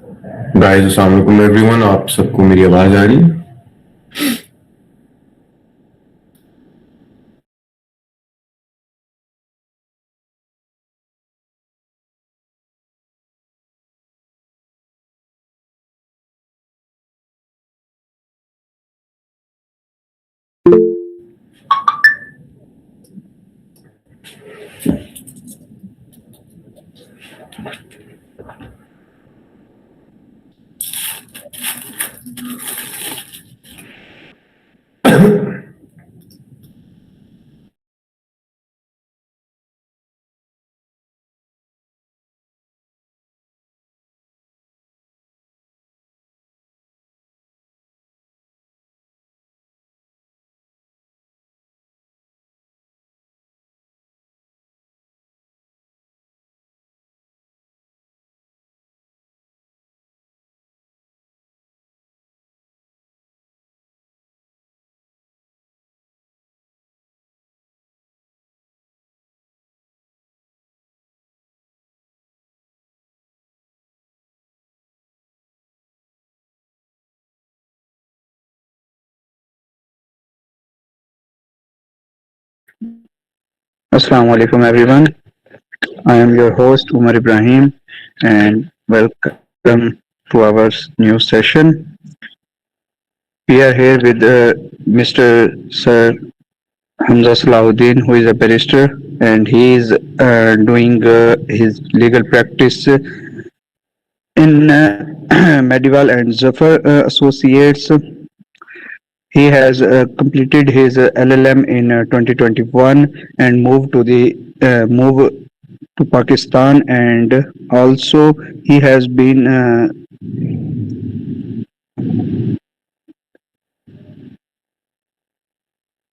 Guys अस्सलाम वालेकुम everyone, आप सबको मेरी आवाज आ रही है? Assalamu alaikum everyone. I am your host Umar Ibrahim and welcome to our new session. We are here with Mr. Sir Hamza Salahuddin, who is a barrister and he is doing his legal practice in Medieval and Zafar Associates. He has completed his LLM in 2021 and moved to Pakistan, and also he has been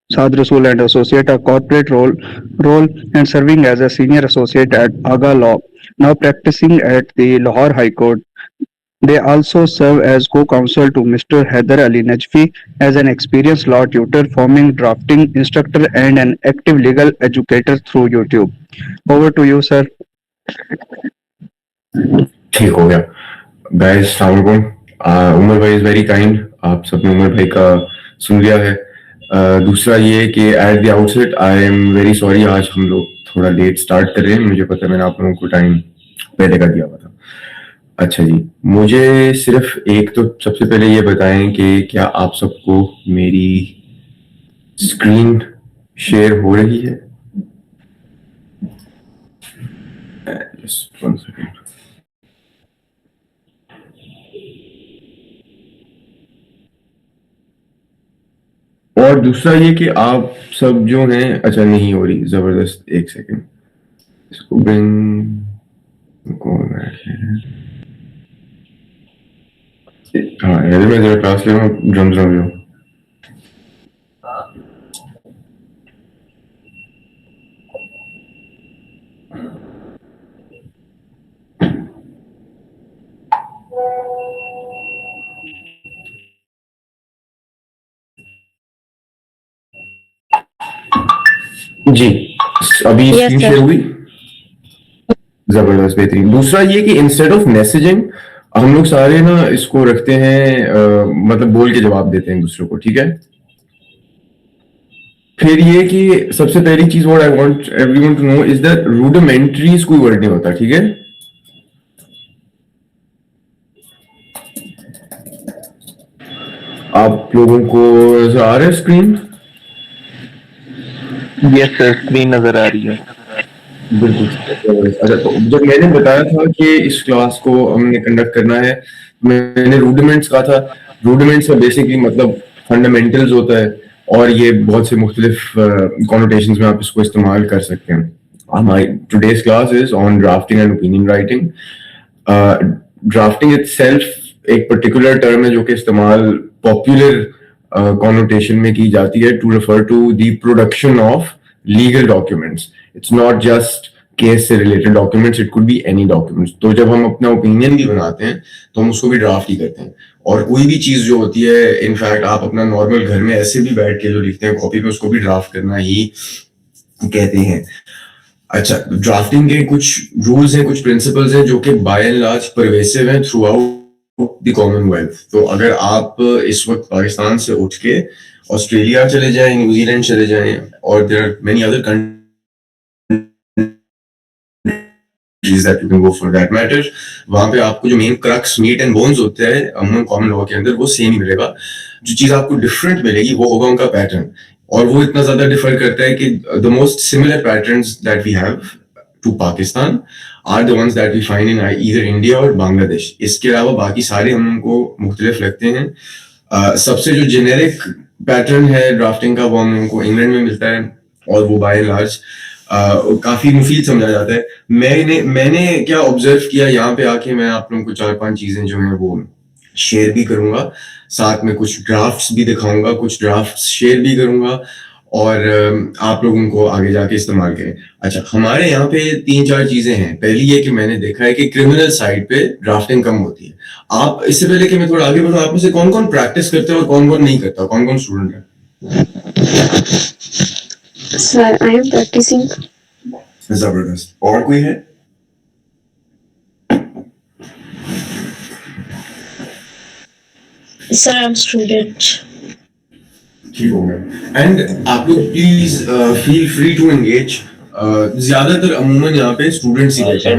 Saad Rasool and Associate, a corporate role and serving as a senior associate at Aga Law, now practicing at the Lahore High Court. They also serve as co-counsel to Mr. Haider Ali Najfi as an experienced law tutor, forming drafting instructor and an active legal educator through YouTube. Over to you, sir. ठीक हो गया। Guys अस्सलाम वालेकुम। उमर भाई is very kind, आप सबने उमर भाई का सुन लिया है। दूसरा ये कि at the outset I am very sorry, आज हम लोग थोड़ा लेट स्टार्ट कर रहे हैं। मुझे पता है मैंने आप लोगों को टाइम पहले का दिया हुआ था। अच्छा जी, मुझे सिर्फ एक तो सबसे पहले ये बताएं कि क्या आप सबको मेरी स्क्रीन शेयर हो रही है? Just one second. और दूसरा ये कि आप सब जो हैं, अच्छा नहीं हो रही, जबरदस्त, एक सेकंड इसको ब्रिंग कौन है? हाँ यार, मैं जरा क्लास ले रहा हूँ, ड्रम्स रहा हूँ। जी, अभी स्क्रीन शेयर हुई, जबरदस्त, बेहतरीन। दूसरा ये कि इंस्टेड ऑफ मैसेजिंग हम लोग सारे ना इसको रखते हैं, मतलब बोल के जवाब देते हैं दूसरों को, ठीक है? फिर ये कि सबसे पहली चीज what I want everyone to know is that rudimentaries कोई वर्ड नहीं होता, ठीक है? आप लोगों को नजर आ रहा है स्क्रीन? यस सर, स्क्रीन नजर आ रही है। बिल्कुल। अच्छा, तो जब मैंने बताया था कि इस क्लास को हमने कंडक्ट करना है, मैंने रूडिमेंट्स कहा था। रूडिमेंट्स का बेसिकली मतलब फंडामेंटल्स होता है, और ये बहुत से मुख्तलिफ कॉनोटेशंस में आप इसको इस्तेमाल कर सकते हैं। हमारी today's class is on drafting and opinion writing. Drafting itself एक पर्टिकुलर टर्म है जो कि इस्तेमाल पॉपुलर कॉनोटेशन में की जाती है to refer to the production of legal documents. It's not just case से related documents, it could be any documents. तो जब हम अपना ओपिनियन भी बनाते हैं तो हम उसको भी ड्राफ्ट ही करते हैं। और कोई भी चीज जो होती है, इनफैक्ट आप अपना नॉर्मल घर में ऐसे भी बैठ के जो लिखते हैं कॉपी पे, उसको भी ड्राफ्ट करना ही कहते हैं। अच्छा, ड्राफ्टिंग के कुछ रूल्स हैं, कुछ प्रिंसिपल्स हैं जो कि बाय एंड लार्ज परवेसिव हैं थ्रू आउट द कॉमनवेल्थ। तो अगर आप इस वक्त पाकिस्तान से उठ के ऑस्ट्रेलिया चले जाएं, न्यूजीलैंड चले जाएं, और there are many other countries that you can go for that matter, वहां पे आपको जो main crux meat and bones होते हैं अमूमन कॉमन लॉ के अंदर वो सेम ही मिलेगा। जो चीज आपको डिफरेंट मिलेगी वो होगा उनका पैटर्न, और वो इतना ज्यादा डिफर करता है कि the most similar patterns that we have to Pakistan are the ones that we find in either India और बांग्लादेश। इसके अलावा बाकी सारे हमको मुख्तलिफ लगते हैं। सबसे जो जेनेरिक पैटर्न है ड्राफ्टिंग का वो हम लोगों को इंग्लैंड में मिलता है, और वो बाय लार्ज काफी मुफीद समझा जाता है। मैंने क्या ऑब्जर्व किया यहाँ पे आके, मैं आप लोगों को 4-5 चीजें जो है वो शेयर भी करूंगा, साथ में कुछ ड्राफ्ट्स भी दिखाऊंगा, कुछ ड्राफ्ट्स शेयर भी करूंगा, और आप लोग उनको आगे जाके इस्तेमाल करें। अच्छा, हमारे यहाँ पे 3-4 चीजें हैं। पहली ये कि मैंने देखा है कि क्रिमिनल साइड पे ड्राफ्टिंग कम होती है। आप इससे पहले कि मैं थोड़ा आगे बढ़ूं, आप में से कौन कौन प्रैक्टिस करते हैं और कौन कौन नहीं करता, कौन कौन स्टूडेंट है? Sir, I am practicing. जबरदस्त। और कोई है? Sir, I am student. ठीक हो गया। एंड आप लोग please feel free to engage. ज्यादातर अमूमन यहाँ पे स्टूडेंट्स ही रहते हैं।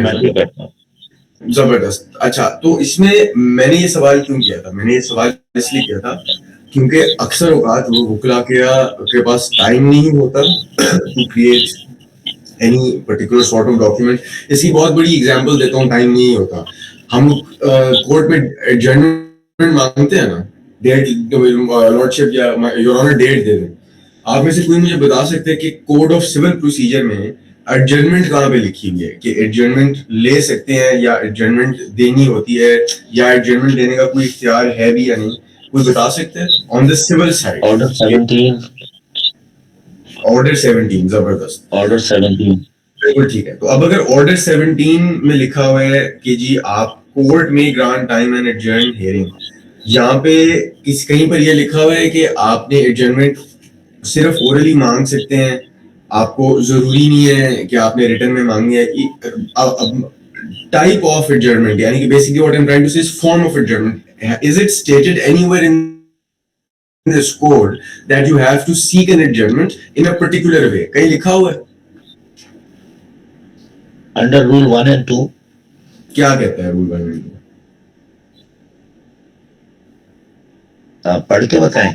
जबरदस्त। अच्छा, तो इसमें मैंने ये सवाल क्यों किया था? मैंने ये सवाल इसलिए किया था क्योंकि अक्सर औकात वो वकला के पास टाइम नहीं होता to create any particular sort of document. इसकी बहुत बड़ी एग्जांपल देता हूँ, टाइम नहीं होता। हम कोर्ट में एडजर्नमेंट मांगते हैं ना, डेट, लॉर्डशिप या योर ऑनर डेट दे दें। आप में से कोई मुझे बता सकते हैं कि कोड ऑफ सिविल प्रोसीजर में एडजर्नमेंट कहाँ पे लिखी हुई है कि एडजर्नमेंट ले सकते हैं या एडजर्नमेंट देनी होती है, या एडजर्नमेंट देने का कोई इख्तियार है भी या नहीं? कोई बता सकते हैं on the civil side? Order 17। Order 17, जबरदस्त। ऑर्डर 17 बिल्कुल ठीक है। तो अब अगर ऑर्डर 17 में लिखा हुआ है कि जी आप कोर्ट में grant time and adjourn hearing, यहाँ पे कहीं पर यह लिखा हुआ है कि आपने एडजर्नमेंट सिर्फ ओरली मांग सकते हैं, आपको जरूरी नहीं है कि आपने रिटर्न में मांगनी है। टाइप ऑफ एडजर्नमेंट, यानी कि basically what I am trying to say is form of adjournment. Is it stated anywhere in this code that you have to seek an adjournment in a particular way? कहीं लिखा हुआ है? Under rule 1 and 2। क्या कहता है rule 1 and 2? आप पढ़ के बताएं।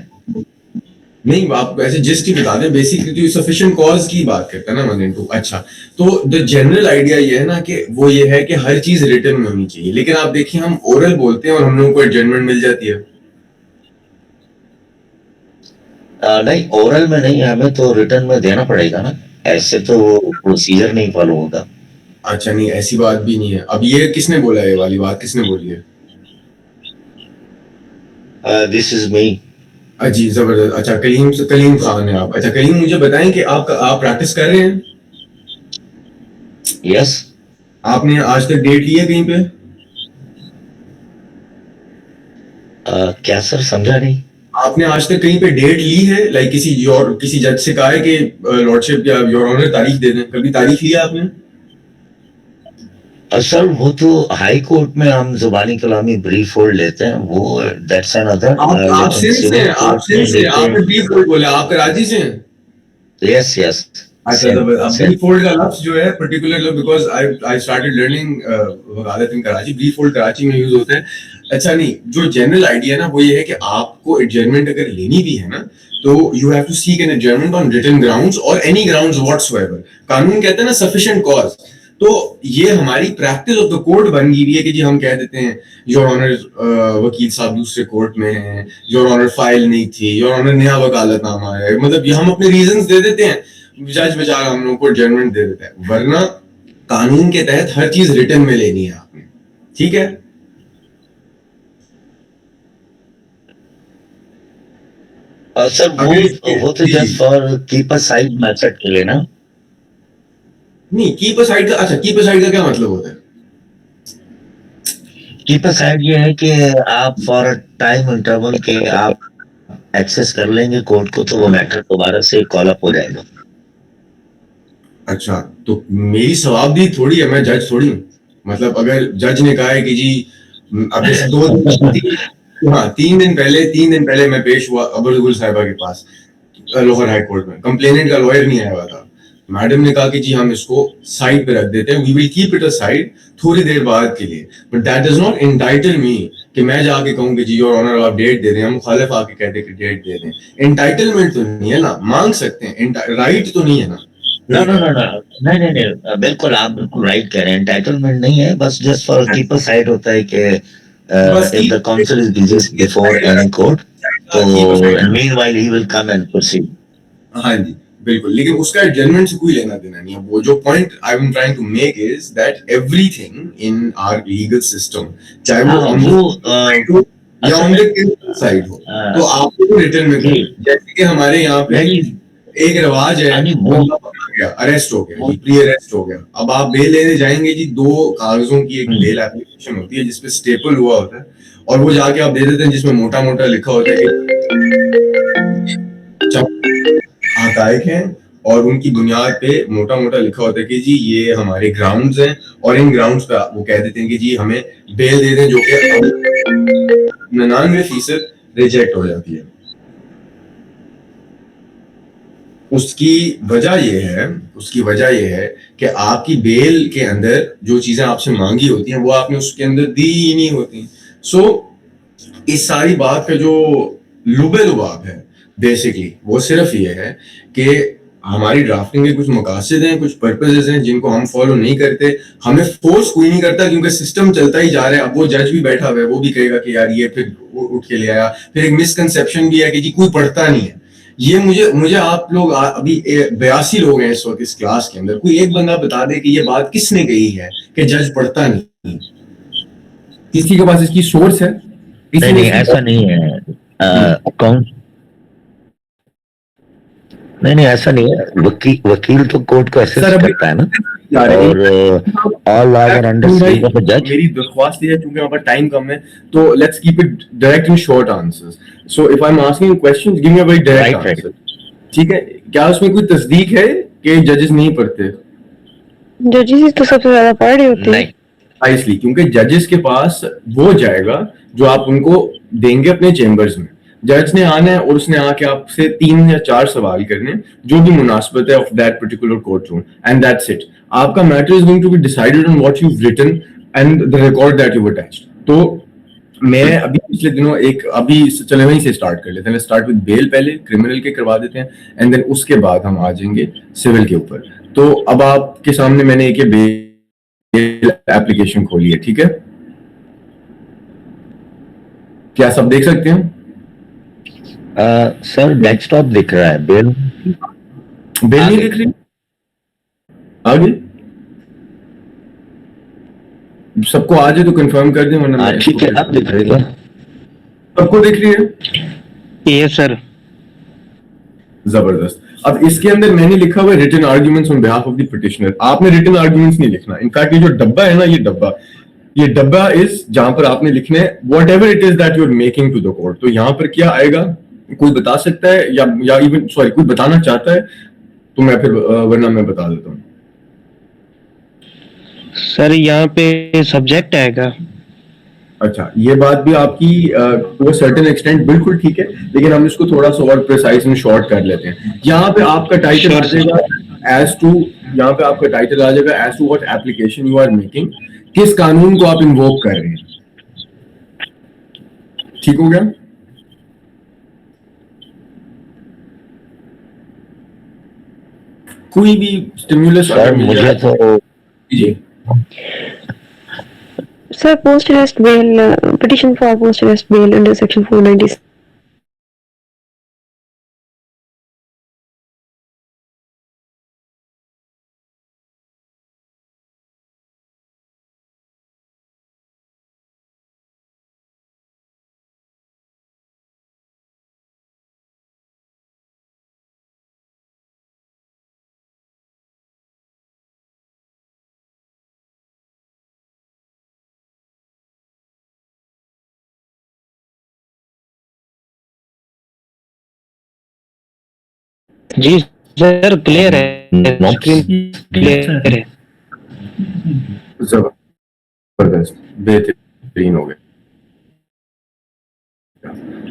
नहीं, आप ऐसे जिस्ट ही बता दें। बेसिकली तो सफिशिएंट कॉज की बात करता है ना 1 and 2। अच्छा, तो द जनरल आइडिया ये है ना कि वो ये है कि हर चीज रिटर्न में होनी चाहिए, लेकिन आप देखिए हम ओरल बोलते हैं और हम लोगों को एडजर्नमेंट मिल जाती है। नहीं, ओरल में नहीं, हमें तो रिटर्न में देना पड़ेगा ना, ऐसे तो प्रोसीजर नहीं फॉलो होगा। अच्छा, नहीं ऐसी बात भी नहीं है। अब ये किसने बोला है, ये वाली बात किसने बोली है? This is me. जी, जबरदस्त। अच्छा, कलीम खान है आप। अच्छा कलीम, मुझे बताएं कि आप प्रैक्टिस कर रहे हैं? यस। आपने आज तक डेट ली है कहीं पे? क्या सर, समझा नहीं। आपने आज तक कहीं पे डेट ली है, लाइक किसी जज से कहा है कि लॉर्डशिप या योर ऑनर तारीख दे दें? कभी तारीख लिया आपने? सर वो तो हाई कोर्ट में हम जुबानी कलामी ब्रीफ होल्ड लेते हैं, वो दैट्स अनदर। आप सिंध से हैं? आपने ब्रीफ होल्ड बोला, आप कराची से हैं? Yes yes. अच्छा, ब्रीफ होल्ड का लफ्ज जो है particular, because I started learning वकालत इन कराची, ब्रीफ होल्ड कराची में यूज होता है। अच्छा, नहीं, जो जनरल आइडिया है ना वो ये है कि आपको एडजर्नमेंट अगर लेनी भी है ना, तो you have to seek an adjournment on written grounds और एनी ग्राउंड्स व्हाटसोएवर। कानून कहते हैं ना सफिशिएंट कॉज, तो ये हमारी प्रैक्टिस ऑफ द कोर्ट बन गई है कि जी हम कह देते हैं योर ऑनर वकील साहब दूसरे कोर्ट में हैं, योर ऑनर फाइल नहीं थी, योर ऑनर नया वकालतनामा है, मतलब ये हम अपने रीजंस दे देते हैं, जज बेचारा हम लोग को एडजर्नमेंट दे देता है। वरना कानून के तहत हर चीज रिटन में लेनी है आपने, ठीक है? सर वो तो just for keep aside method के लिए ना। नहीं, कीप असाइड का, अच्छा कीप असाइड का क्या मतलब होता है? कीप असाइड ये है कि आप फॉर टाइम इंटरवल के आप एक्सेस कर लेंगे कोर्ट को, तो वो मैटर दोबारा से कॉल अप हो जाएगा। अच्छा, तो मेरी सवाब भी थोड़ी है, मैं जज थोड़ी हूँ। मतलब अगर जज ने कहा है कि जी अब जैसे हाँ 3 दिन पहले मैं पेश हुआ अब्दुल साहिबा के पास लोअर हाई कोर्ट में। कंप्लेनेंट का लॉयर नहीं आया हुआ था। मैडम ने कहा कि जी हम इसको साइड पे रख देते हैं, we will keep it aside थोड़ी देर बाद के लिए, but that does not entitle me कि मैं जाके कहूँ कि जी योर ऑनर आप डेट दे दें, हम मुखालिफ आके कहते कि डेट दे दें। एंटाइटलमेंट तो नहीं है ना, मांग सकते हैं, राइट तो नहीं है ना। नो नो नो नो नहीं नहीं नहीं, बिल्कुल आप बिल्कुल राइट कह रहे हैं, एंटाइटलमेंट नहीं है, बस जस्ट फॉर कीपर साइड होता है कि if the counsel is busy before any court, तो meanwhile he will come and proceed. हाँ जी बिल्कुल, लेकिन उसका एडजमेंट से कोई लेना देना नहीं है। वो जो point I am trying to make is that everything in our legal system, चाहे वो या ऑन द साइड हो, तो आपको रिटर्न में जैसे कि हमारे यहाँ पे एक रिवाज है, बंदा पकड़ा गया, अरेस्ट हो गया, प्री अरेस्ट हो गया, अब आप बेल लेने जाएंगे जी, 2 कागजों की एक बेल एप्लीकेशन होती है जिसपे स्टेपल हुआ होता है, और वो जाके आप दे देते हैं जिसमें मोटा मोटा लिखा होता है कि हकायक हैं, और उनकी बुनियाद पे मोटा मोटा लिखा होता है कि जी ये हमारे ग्राउंड्स हैं, और इन ग्राउंड्स पे वो कह देते हैं कि जी हमें बेल दे दें, जो कि 99% रिजेक्ट हो जाती है। उसकी वजह ये है कि आपकी बेल के अंदर जो चीजें आपसे मांगी होती हैं वो आपने उसके अंदर दी ही नहीं होती। सो इस सारी बात का जो लुबे लुबाब है बेसिकली वो सिर्फ ये है कि हमारी ड्राफ्टिंग के कुछ मकासद हैं, कुछ पर्पसेस हैं जिनको हम फॉलो नहीं करते। हमें फोर्स कोई नहीं करता क्योंकि सिस्टम चलता ही जा रहा है। अब वो जज भी बैठा हुआ है, वो भी कहेगा कि यार ये फिर उठ के ले आया। फिर एक मिसकंसेप्शन भी है कि जी कोई पढ़ता नहीं है। ये मुझे आप लोग अभी 82 लोग हैं इस वक्त इस क्लास के अंदर, कोई एक बंदा बता दे कि ये बात किसने कही है कि जज पढ़ता नहीं। किसी के पास इसकी सोर्स है? नहीं ऐसा नहीं है। कौन नहीं ऐसा नहीं है। वकील तो कोर्ट को असेस करता है ना, और all our understanding of the जज। मेरी दरख्वास्त है क्योंकि यहाँ पर टाइम कम है, तो let's keep it direct and short answers. So if I am asking questions, give me a very direct answer. ठीक है, क्या उसमें कोई तस्दीक है कि जजेस नहीं पढ़ते? जजेस तो सबसे ज्यादा पढ़ रहे होते हैं। इसलिए क्योंकि जजेस के पास वो जाएगा जो आप उनको देंगे अपने चेंबर्स में। जज ने आना है और उसने आके आपसे 3 या 4 सवाल करने जो भी मुनासिबत है of that particular court room, and that's it. आपका matter is going to be decided on what you written and the record that you attached. तो मैं अभी पिछले दिनों चले वहीं से स्टार्ट कर लेते हैं। स्टार्ट विद बेल, पहले क्रिमिनल के करवा देते हैं एंड देन उसके बाद हम आ जाएंगे सिविल के ऊपर। तो अब आपके सामने मैंने एक बेल एप्लीकेशन खोली है, ठीक है? क्या सब देख सकते हैं? सर डेस्कटॉप दिख रहा है, बेल नहीं दिख रही। आगे सबको आ जाए तो कंफर्म कर दें, वरना ठीक है। आप दिख रही है? सबको दिख रही है? Yes sir. जबरदस्त। अब इसके अंदर मैंने लिखा हुआ है written arguments on behalf of the petitioner. आपने रिटन आर्ग्यूमेंट्स नहीं लिखना। इनफैक्ट ये जो डब्बा है ना, ये डब्बा इज जहां पर आपने लिखने whatever it is that you are making to the court. तो यहाँ पर क्या आएगा, कोई बता सकता है या इवन सॉरी कोई बताना चाहता है तो मैं फिर वरना मैं बता देता हूँ। सर यहाँ पे सब्जेक्ट आएगा। अच्छा, ये बात भी आपकी टू सर्टेन एक्सटेंट बिल्कुल ठीक है, लेकिन हम इसको थोड़ा सा और प्रिसाइज में शॉर्ट कर लेते हैं। यहाँ पे आपका टाइटल आ जाएगा as to what application you are making, किस कानून को आप इन्वोक कर रहे हैं। ठीक हो गया? कोई भी स्टिमुलस मुझे तो जी Sir, post arrest bail, petition for post arrest bail under section 490. Ji sir clear है, स्क्रीन क्लियर है। जबरदस्त, बेहतरीन। बेहतरीन हो गया,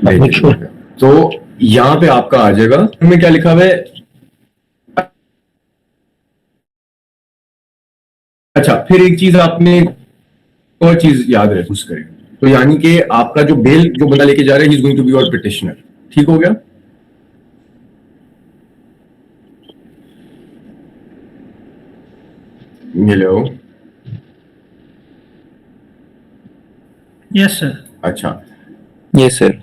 बेहतरीन हो गया। तो यहाँ पे आपका आ जाएगा, में क्या लिखा हुआ है? अच्छा, फिर एक चीज आपने और चीज याद महसूस करें, तो यानी कि आपका जो बेल जो बंदा लेके जा रहा है, he is going to be your petitioner. ठीक हो गया? Hello, yes sir. अच्छा, यस सर।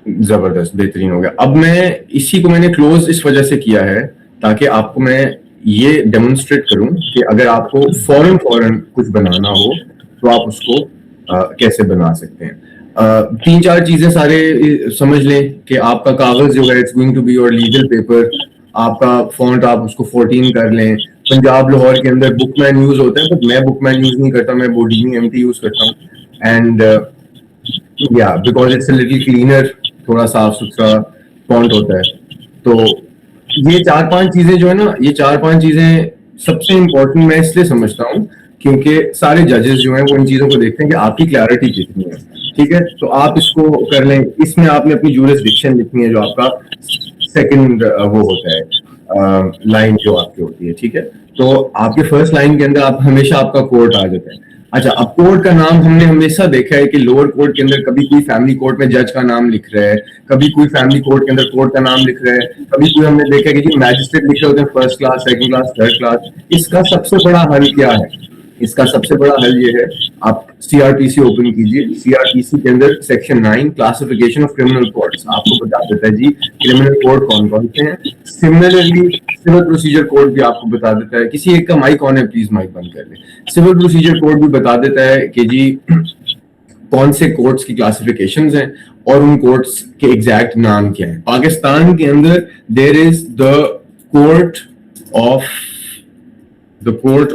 जबरदस्त, बेहतरीन हो गया। अब मैं इसी को मैंने क्लोज इस वजह से किया है ताकि आपको मैं ये डेमोन्स्ट्रेट करूं कि अगर आपको फौरन कुछ बनाना हो तो आप उसको कैसे बना सकते हैं। तीन चार चीजें सारे समझ लें कि आपका कागज जो है, it's going to be your legal paper. आपका फॉन्ट आप उसको 14 कर लें। पंजाब लाहौर के अंदर बुकमैन यूज होता है, बट मैं बुकमैन यूज नहीं करता, मैं बोडीनी एमटी यूज करता हूँ। एंड या because it's a little cleaner, थोड़ा साफ सुथरा फॉन्ट होता है। तो ये चार पांच चीजें जो है ना, ये चार पांच चीजें सबसे इंपॉर्टेंट मैं इसलिए समझता हूँ क्योंकि सारे जजेस जो हैं वो इन चीजों को देखते हैं कि आपकी क्लैरिटी कितनी है। ठीक है, तो आप इसको कर लें। इसमें आपने अपनी जुरिसडिक्शन लिखनी है, जो आपका सेकंड वो होता है लाइन जो आपकी होती है। ठीक है, तो आपके फर्स्ट लाइन के अंदर आप हमेशा आपका कोर्ट आ जाता है। अच्छा, अब कोर्ट का नाम हमने हमेशा देखा है कि लोअर कोर्ट के अंदर कभी कोई फैमिली कोर्ट में जज का नाम लिख रहा है, कभी कोई फैमिली कोर्ट के अंदर कोर्ट का नाम लिख रहा है, कभी कोई हमने देखा है कि जी मैजिस्ट्रेट लिखे होते हैं first class, second class, third class. इसका सबसे बड़ा हल क्या है? इसका सबसे बड़ा हल ये है, आप सीआरपीसी ओपन कीजिए। सीआरपीसी के अंदर section 9 classification of criminal codes आपको बता देता है जी क्रिमिनल कोड कौन कौन से हैं। सिमिलरली सिविल प्रोसीजर कोड भी आपको बता देता है। किसी एक का माइक ऑन है, प्लीज माइक बंद कर ले। सिविल प्रोसीजर कोड भी बता देता है कि जी कौन से कोर्ट्स की क्लासिफिकेशंस हैं और उन कोर्ट्स के एग्जैक्ट नाम क्या हैं। पाकिस्तान के अंदर there is the court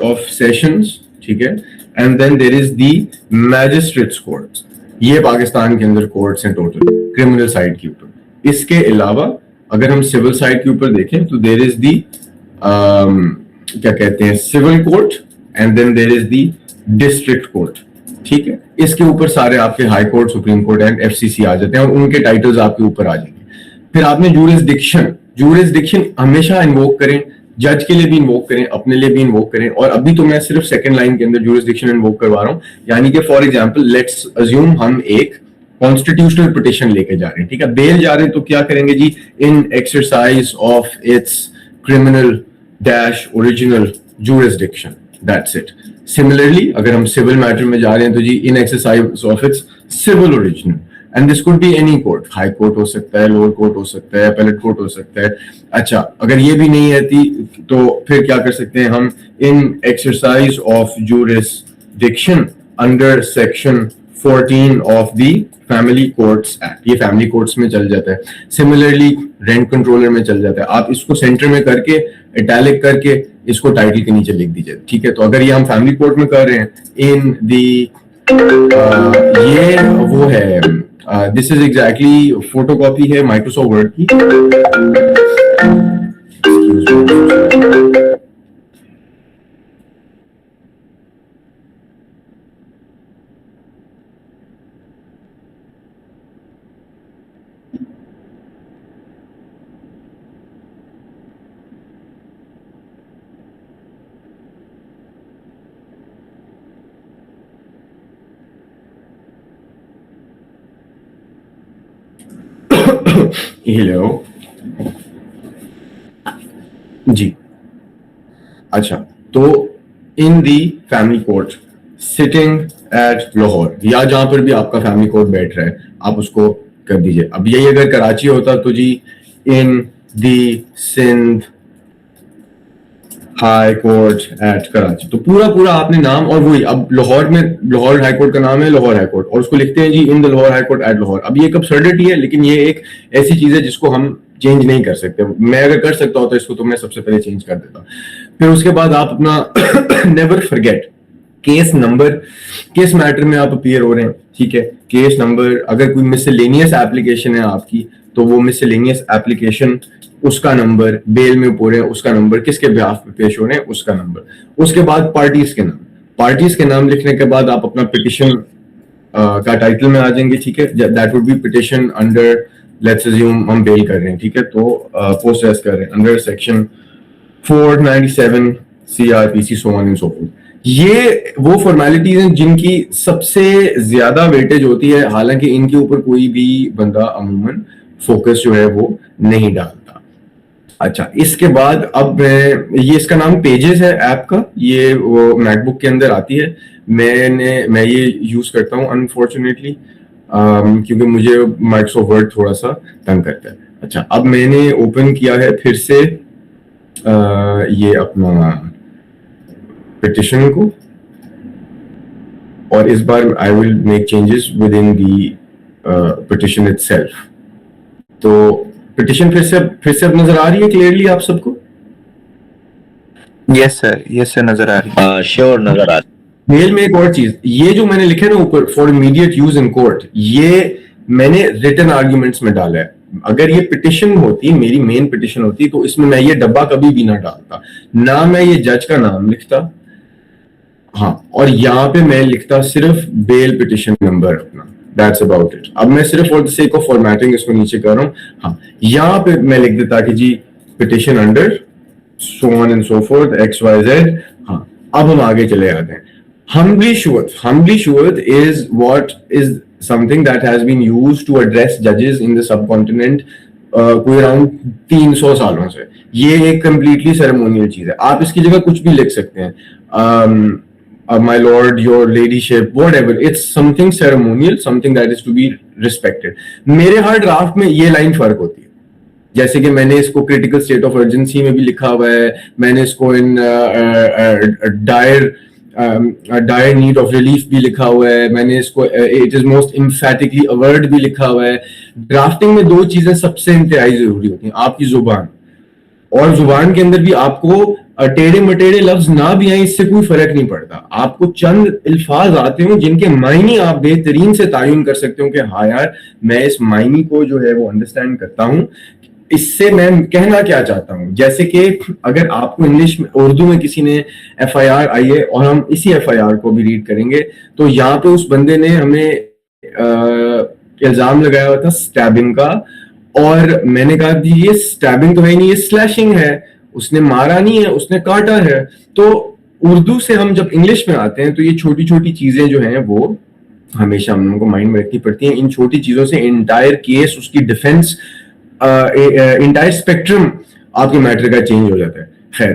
of sessions, ठीक है, and then there is the magistrates courts. ये पाकिस्तान के अंदर कोर्ट्स हैं टोटल क्रिमिनल साइड के ऊपर। इसके अलावा अगर हम सिविल साइड के ऊपर देखें तो देयर इज दी क्या कहते हैं, civil court, and then there is the district court. ठीक है, इसके ऊपर सारे आपके high court, supreme court and FCC आ जाते हैं और उनके टाइटल्स आपके ऊपर आ जाएंगे। फिर आपने जुरिसडिक्शन हमेशा इन्वोक करें, जज के लिए भी इन्वोक करें, अपने लिए भी इन्वोक करें। और अभी तो मैं सिर्फ सेकंड लाइन के अंदर जुरिसडिक्शन इन्वोक करवा रहा हूं, यानी कि फॉर एग्जांपल लेट्स अज्यूम हम एक कॉन्स्टिट्यूशनल पिटिशन लेके जा रहे हैं। ठीक है, बेल जा रहे हैं, तो क्या करेंगे जी, in exercise of its criminal dash original jurisdiction, that's it. Similarly अगर हम सिविल मैटर में जा रहे हैं तो जी in exercise of its civil original, and this could be any court, high court हो सकता है, लोअर कोर्ट हो सकता है, अपीलेट कोर्ट हो सकता है। अच्छा, अगर ये भी नहीं आती तो फिर क्या कर सकते हैं हम, in exercise of jurisdiction under section 14 of the family courts act, ये फैमिली कोर्ट्स में चल जाता है। सिमिलरली रेंट कंट्रोलर में चल जाता है। आप इसको सेंटर में करके इटैलिक करके इसको टाइटल के नीचे लिख दीजिए। ठीक है, तो अगर ये हम फैमिली कोर्ट में कर रहे हैं, इन दी ये वो है, दिस इज एग्जैक्टली फोटोकॉपी है माइक्रोसॉफ्ट वर्ड की। हेलो जी। अच्छा, तो in the family court sitting at Lahore, या जहां पर भी आपका फैमिली कोर्ट बैठ रहा है आप उसको कर दीजिए। अब यही अगर कराची होता तो जी in the Sindh high court at Karachi, तो पूरा आपने नाम, और वही अब लाहौर में लाहौर हाई कोर्ट का नाम है लाहौर हाई कोर्ट, और उसको लिखते हैं जी in the Lahore high court at Lahore. अब ये एक अब्सर्डिटी है, लेकिन ये एक ऐसी चीज है जिसको हम चेंज नहीं कर सकते। मैं अगर कर सकता हूं तो इसको तो मैं सबसे पहले चेंज कर देता। फिर उसके बाद आप अपना never forget case number, case matter में आप अपीयर हो रहे हैं, ठीक है, केस नंबर। अगर कोई मिसलेनियस एप्लीकेशन है आपकी तो वो मिसलेनियस एप्लीकेशन, उसका नंबर, बेल में ऊपर है उसका नंबर, किसके बिहाफ पे पेश हो रहे हैं उसका नंबर। उसके बाद पार्टीज के नाम, पार्टीज के नाम लिखने के बाद आप अपना पिटिशन का टाइटल में आ जाएंगे, ठीक है। That would be petition under, let's assume हम बेल कर रहे हैं, ठीक है, तो पोस्ट अरेस्ट कर रहे हैं under section 497 CRPC, so on and so fourth. ये वो फॉर्मेलिटीज हैं जिनकी सबसे ज्यादा वेटेज होती है, हालांकि इनके ऊपर कोई भी बंदा अमूमन फोकस जो है वो नहीं डालता। अच्छा, इसके बाद अब ये इसका नाम पेजेस है ऐप का, ये वो मैकबुक के अंदर आती है। मैं ये यूज करता हूँ अनफॉर्चुनेटली, क्योंकि मुझे माइक्रोसॉफ्ट वर्ड थोड़ा सा तंग करता है। अच्छा, अब मैंने ओपन किया है फिर से ये अपना पिटिशन को, और इस बार I will make changes within the petition itself. तो पिटिशन फिर से अब नजर आ रही है क्लियरली आप सबको? यस सर नजर आ रही है। श्योर नजर आ रही मेल में एक और चीज, ये जो मैंने लिखा है ना ऊपर for immediate use in court, ये मैंने रिटन आर्ग्यूमेंट्स में डाला है। अगर ये पिटिशन होती, मेरी मेन पिटिशन होती, तो इसमें मैं ये डब्बा कभी भी ना डालता, ना मैं ये जज का नाम लिखता, हाँ, और यहाँ पे मैं लिखता सिर्फ बेल पिटिशन नंबर अपना, दैट्स अबाउट इट। अब मैं सिर्फ for the sake of formatting इसको नीचे कर रहा हूँ, हाँ, यहाँ पे मैं लिख देता कि जी petition under so on and so forth XYZ। हाँ, अब हम आगे चले आते हैं। Humbly Shuvat is what is something that has been used to address judges in the subcontinent कोई अराउंड 300 सालों से। ये एक कंप्लीटली सेरेमोनियल चीज है, आप इसकी जगह कुछ भी लिख सकते हैं, my lord, your ladyship, whatever, it's something ceremonial, something that is to be respected। मेरे हर ड्राफ्ट में ये लाइन फर्क होती है, जैसे कि मैंने इसको क्रिटिकल स्टेट ऑफ अर्जेंसी में भी लिखा हुआ है, मैंने इसको in dire need of relief भी लिखा हुआ है, मैंने इसको इट इज मोस्ट इम्फेटिकली अवर्ड भी लिखा हुआ है। ड्राफ्टिंग में दो चीजें सबसे इंतहाई जरूरी होती हैं, आपकी जुबान, और जुबान के अंदर भी आपको टेढ़े मटेढ़े लफ्ज ना भी आए इससे कोई फर्क नहीं पड़ता, आपको चंद अल्फाज आते हो जिनके मायने आप बेहतरीन से तायुन कर सकते हो कि हाँ यार मैं इस मायने को जो है वो अंडरस्टैंड करता हूँ, इससे मैं कहना क्या चाहता हूं। जैसे कि अगर आपको इंग्लिश में, उर्दू में किसी ने FIR आई है और हम इसी FIR को भी रीड करेंगे, तो यहाँ पे उस बंदे ने हमें इल्जाम लगाया हुआ था स्टैबिंग का, और मैंने कहा जी ये स्टैबिंग तो है नहीं, ये स्लैशिंग है, उसने मारा नहीं है, उसने काटा है। तो उर्दू से हम जब इंग्लिश में आते हैं तो ये छोटी छोटी चीजें जो हैं वो हमेशा हम लोगों को माइंड में रखनी पड़ती हैं। इन छोटी चीजों से इंटायर केस, उसकी डिफेंस, इंटायर स्पेक्ट्रम आपके मैटर का चेंज हो जाता है। खैर,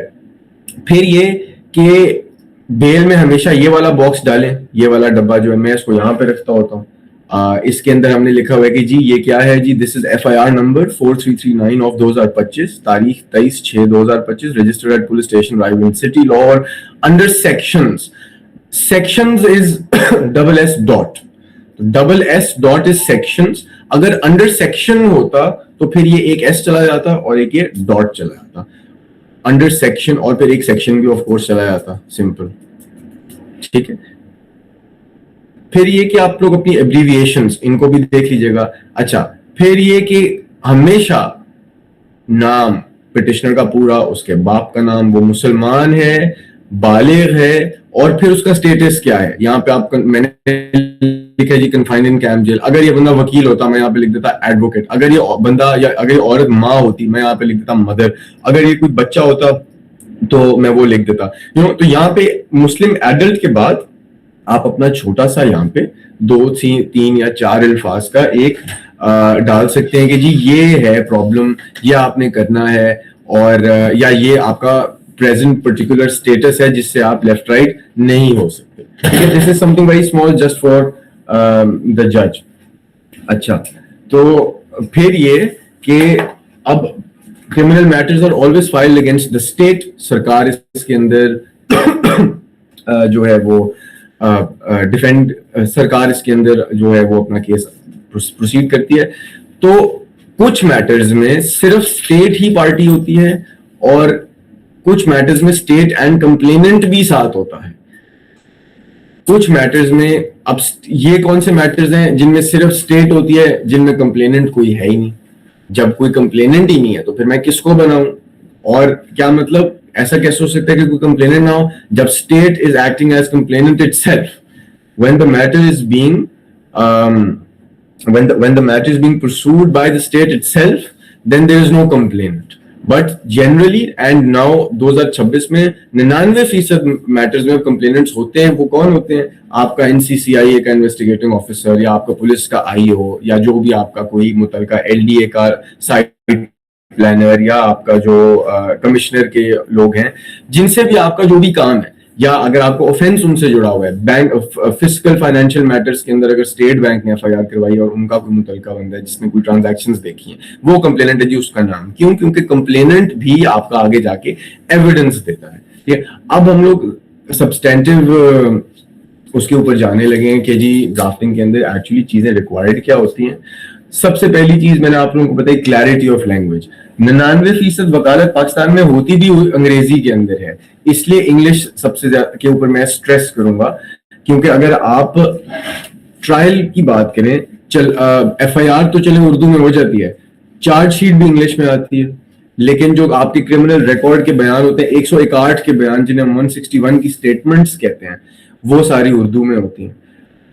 फिर ये कि बेल में हमेशा ये वाला बॉक्स डालें, ये वाला डब्बा जो है मैं इसको यहाँ पे रखता होता हूँ। इसके अंदर हमने लिखा हुआ है कि जी ये क्या है जी, this is FIR number 4339 of 2025, तारीख 23/6/2025, registered at police station Raiganj city law, और under sections is SS dot, SS dot is sections. अगर अंडर सेक्शन होता तो फिर ये एक S चला जाता और एक ये डॉट चला जाता, अंडर सेक्शन, और फिर एक सेक्शन भी ऑफ कोर्स चला जाता, सिंपल, ठीक है। फिर ये कि आप लोग अपनी एब्रीविएशंस इनको भी देख लीजिएगा। अच्छा, फिर ये कि हमेशा नाम पिटिशनर का पूरा, उसके बाप का नाम, वो मुसलमान है, बालिग है, और फिर उसका स्टेटस क्या है। यहाँ पे आप, मैंने लिखा है जी कन्फाइंड इन कैंप जेल। अगर ये बंदा वकील होता मैं यहाँ पे लिख देता एडवोकेट, अगर ये बंदा या अगर ये औरत माँ होती मैं यहाँ पे लिख देता मदर, अगर ये कोई बच्चा होता तो मैं वो लिख देता, तो यहाँ पे मुस्लिम एडल्ट के बाद आप अपना छोटा सा यहाँ पे 2, 3 या 4 अल्फाज का एक डाल सकते हैं कि जी ये है प्रॉब्लम, ये आपने करना है, और या ये आपका प्रेजेंट पर्टिकुलर स्टेटस है जिससे आप लेफ्ट राइट नहीं हो सकते। This is something very small just for the जज। अच्छा, तो फिर ये कि अब criminal matters are always filed against the state. सरकार इसके अंदर जो है वो डिफेंड, सरकार इसके अंदर जो है वो अपना केस प्रोसीड करती है। तो कुछ मैटर्स में सिर्फ स्टेट ही पार्टी होती है, और कुछ मैटर्स में स्टेट एंड कंप्लेनेंट भी साथ होता है। कुछ मैटर्स में, अब ये कौन से मैटर्स हैं जिनमें सिर्फ स्टेट होती है, जिनमें कंप्लेनेंट कोई है ही नहीं। जब कोई कंप्लेनेंट ही नहीं है तो फिर मैं किसको बनाऊं, और क्या मतलब ऐसा कैसे हो सकता है कि कोई कंप्लेनेंट ना हो जब state is acting as complainant itself when the matter is being when the matter is being pursued by the state itself, then there is no complaint. But generally, and now 2026 में 99% matters में complainants होते हैं। वो कौन होते हैं? आपका NCCIA का इन्वेस्टिगेटिंग ऑफिसर, या आपका पुलिस का IO, या जो भी आपका कोई मुतलका LDA का साइट प्लानर, या आपका जो कमिश्नर के लोग हैं, जिनसे भी आपका जो भी काम है, या अगर आपको ऑफेंस उनसे जुड़ा हुआ है, बैंक फिजिकल फाइनेंशियल मैटर्स के अंदर अगर स्टेट बैंक ने FIR करवाई और उनका कोई मुतलका बंदा है जिसने कोई ट्रांजैक्शंस देखी हैं, वो कंप्लेनेंट है जी, उसका नाम। क्यों? क्योंकि कंप्लेनेंट भी आपका आगे जाके एविडेंस देता है। ठीक है, अब हम लोग सब्सटेंटिव उसके ऊपर जाने लगे हैं कि जी ड्राफ्टिंग के अंदर एक्चुअली चीजें रिक्वायर्ड क्या होती हैं। सबसे पहली चीज मैंने आप लोगों को बताई, क्लैरिटी ऑफ लैंग्वेज। 99% वकालत पाकिस्तान में होती भी अंग्रेजी के अंदर है, इसलिए इंग्लिश सबसे ज्यादा के ऊपर मैं स्ट्रेस करूंगा। क्योंकि अगर आप ट्रायल की बात करें, FIR तो चले उर्दू में हो जाती है, चार्जशीट भी इंग्लिश में आती है, लेकिन जो आपके क्रिमिनल रिकॉर्ड के बयान होते हैं, 101 के बयान जिन्हें 161 की स्टेटमेंट्स कहते हैं, वो सारी उर्दू में होती हैं।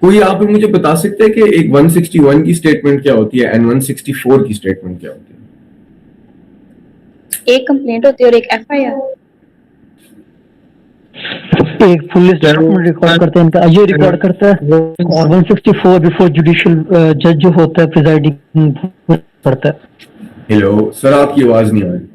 कोई आप मुझे बता सकते हैं कि एक 161 की स्टेटमेंट क्या होती है एंड 164 की स्टेटमेंट क्या होती है? एक कंप्लेंट होती है और एक FIR। एक पुलिस स्टेटमेंट रिकॉर्ड करते हैं, इनका आईओ रिकॉर्ड करता है, और 164 बिफोर जुडिशियल जज जो होता है प्रिजाइडिंग करता है। हेलो सर, आपकी आवाज नहीं आ रही।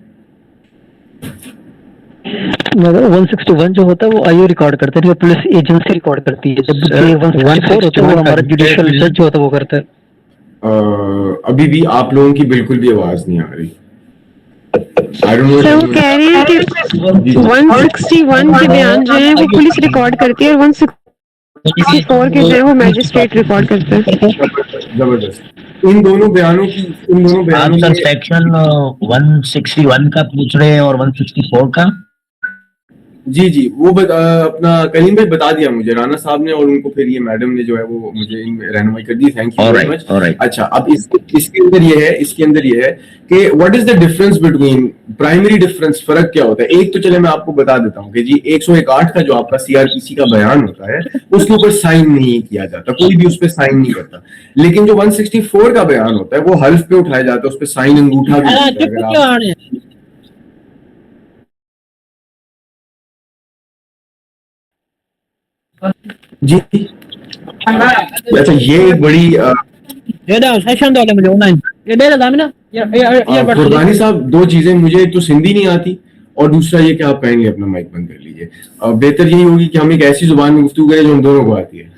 मगर 161 जो होता है वो आईओ रिकॉर्ड करता है, पुलिस एजेंसी रिकॉर्ड करती है। जब 164 होता है वो हमारा जुडिशियल जज जो होता है वो करता है। अभी भी आप लोगों की बिल्कुल भी आवाज नहीं आ रही। सर वो कह रहे हैं कि 161 के बयान जो है वो पुलिस रिकॉर्ड करती है और 164 के जो है वो मैजिस्ट्रेट रिकॉर्ड करता है। जबरदस्त। इन दोनों बयानों आप सर सेक्शन 161 का पूछ रहे हैं और 164 का? जी जी, वो अपना कलीम भाई बता दिया मुझे, राना साहब ने, और उनको फिर ये मैडम ने जो है वो मुझे रहनुमाई कर दी। Thank you very much. अच्छा, अब इसके अंदर ये है कि what is the difference between, primary difference, फर्क क्या होता है? एक तो चले मैं आपको बता देता हूँ कि जी 101 का जो आपका CRPC का बयान होता है उसके ऊपर साइन नहीं किया जाता, कोई भी उस पर साइन नहीं करता। लेकिन जो 164 का बयान होता है वो हल्फ पे उठाया जाता है, उस पर साइन अंगूठा भी होता है। जी अच्छा, ये एक बड़ी कुर्बानी साहब, दो चीजें, मुझे तो सिंधी नहीं आती और दूसरा ये कि आप कहेंगे अपना माइक बंद कर लीजिए। बेहतर यही होगी कि हम एक ऐसी जुबान में गुफ्तगू करें जो हम दोनों को आती है।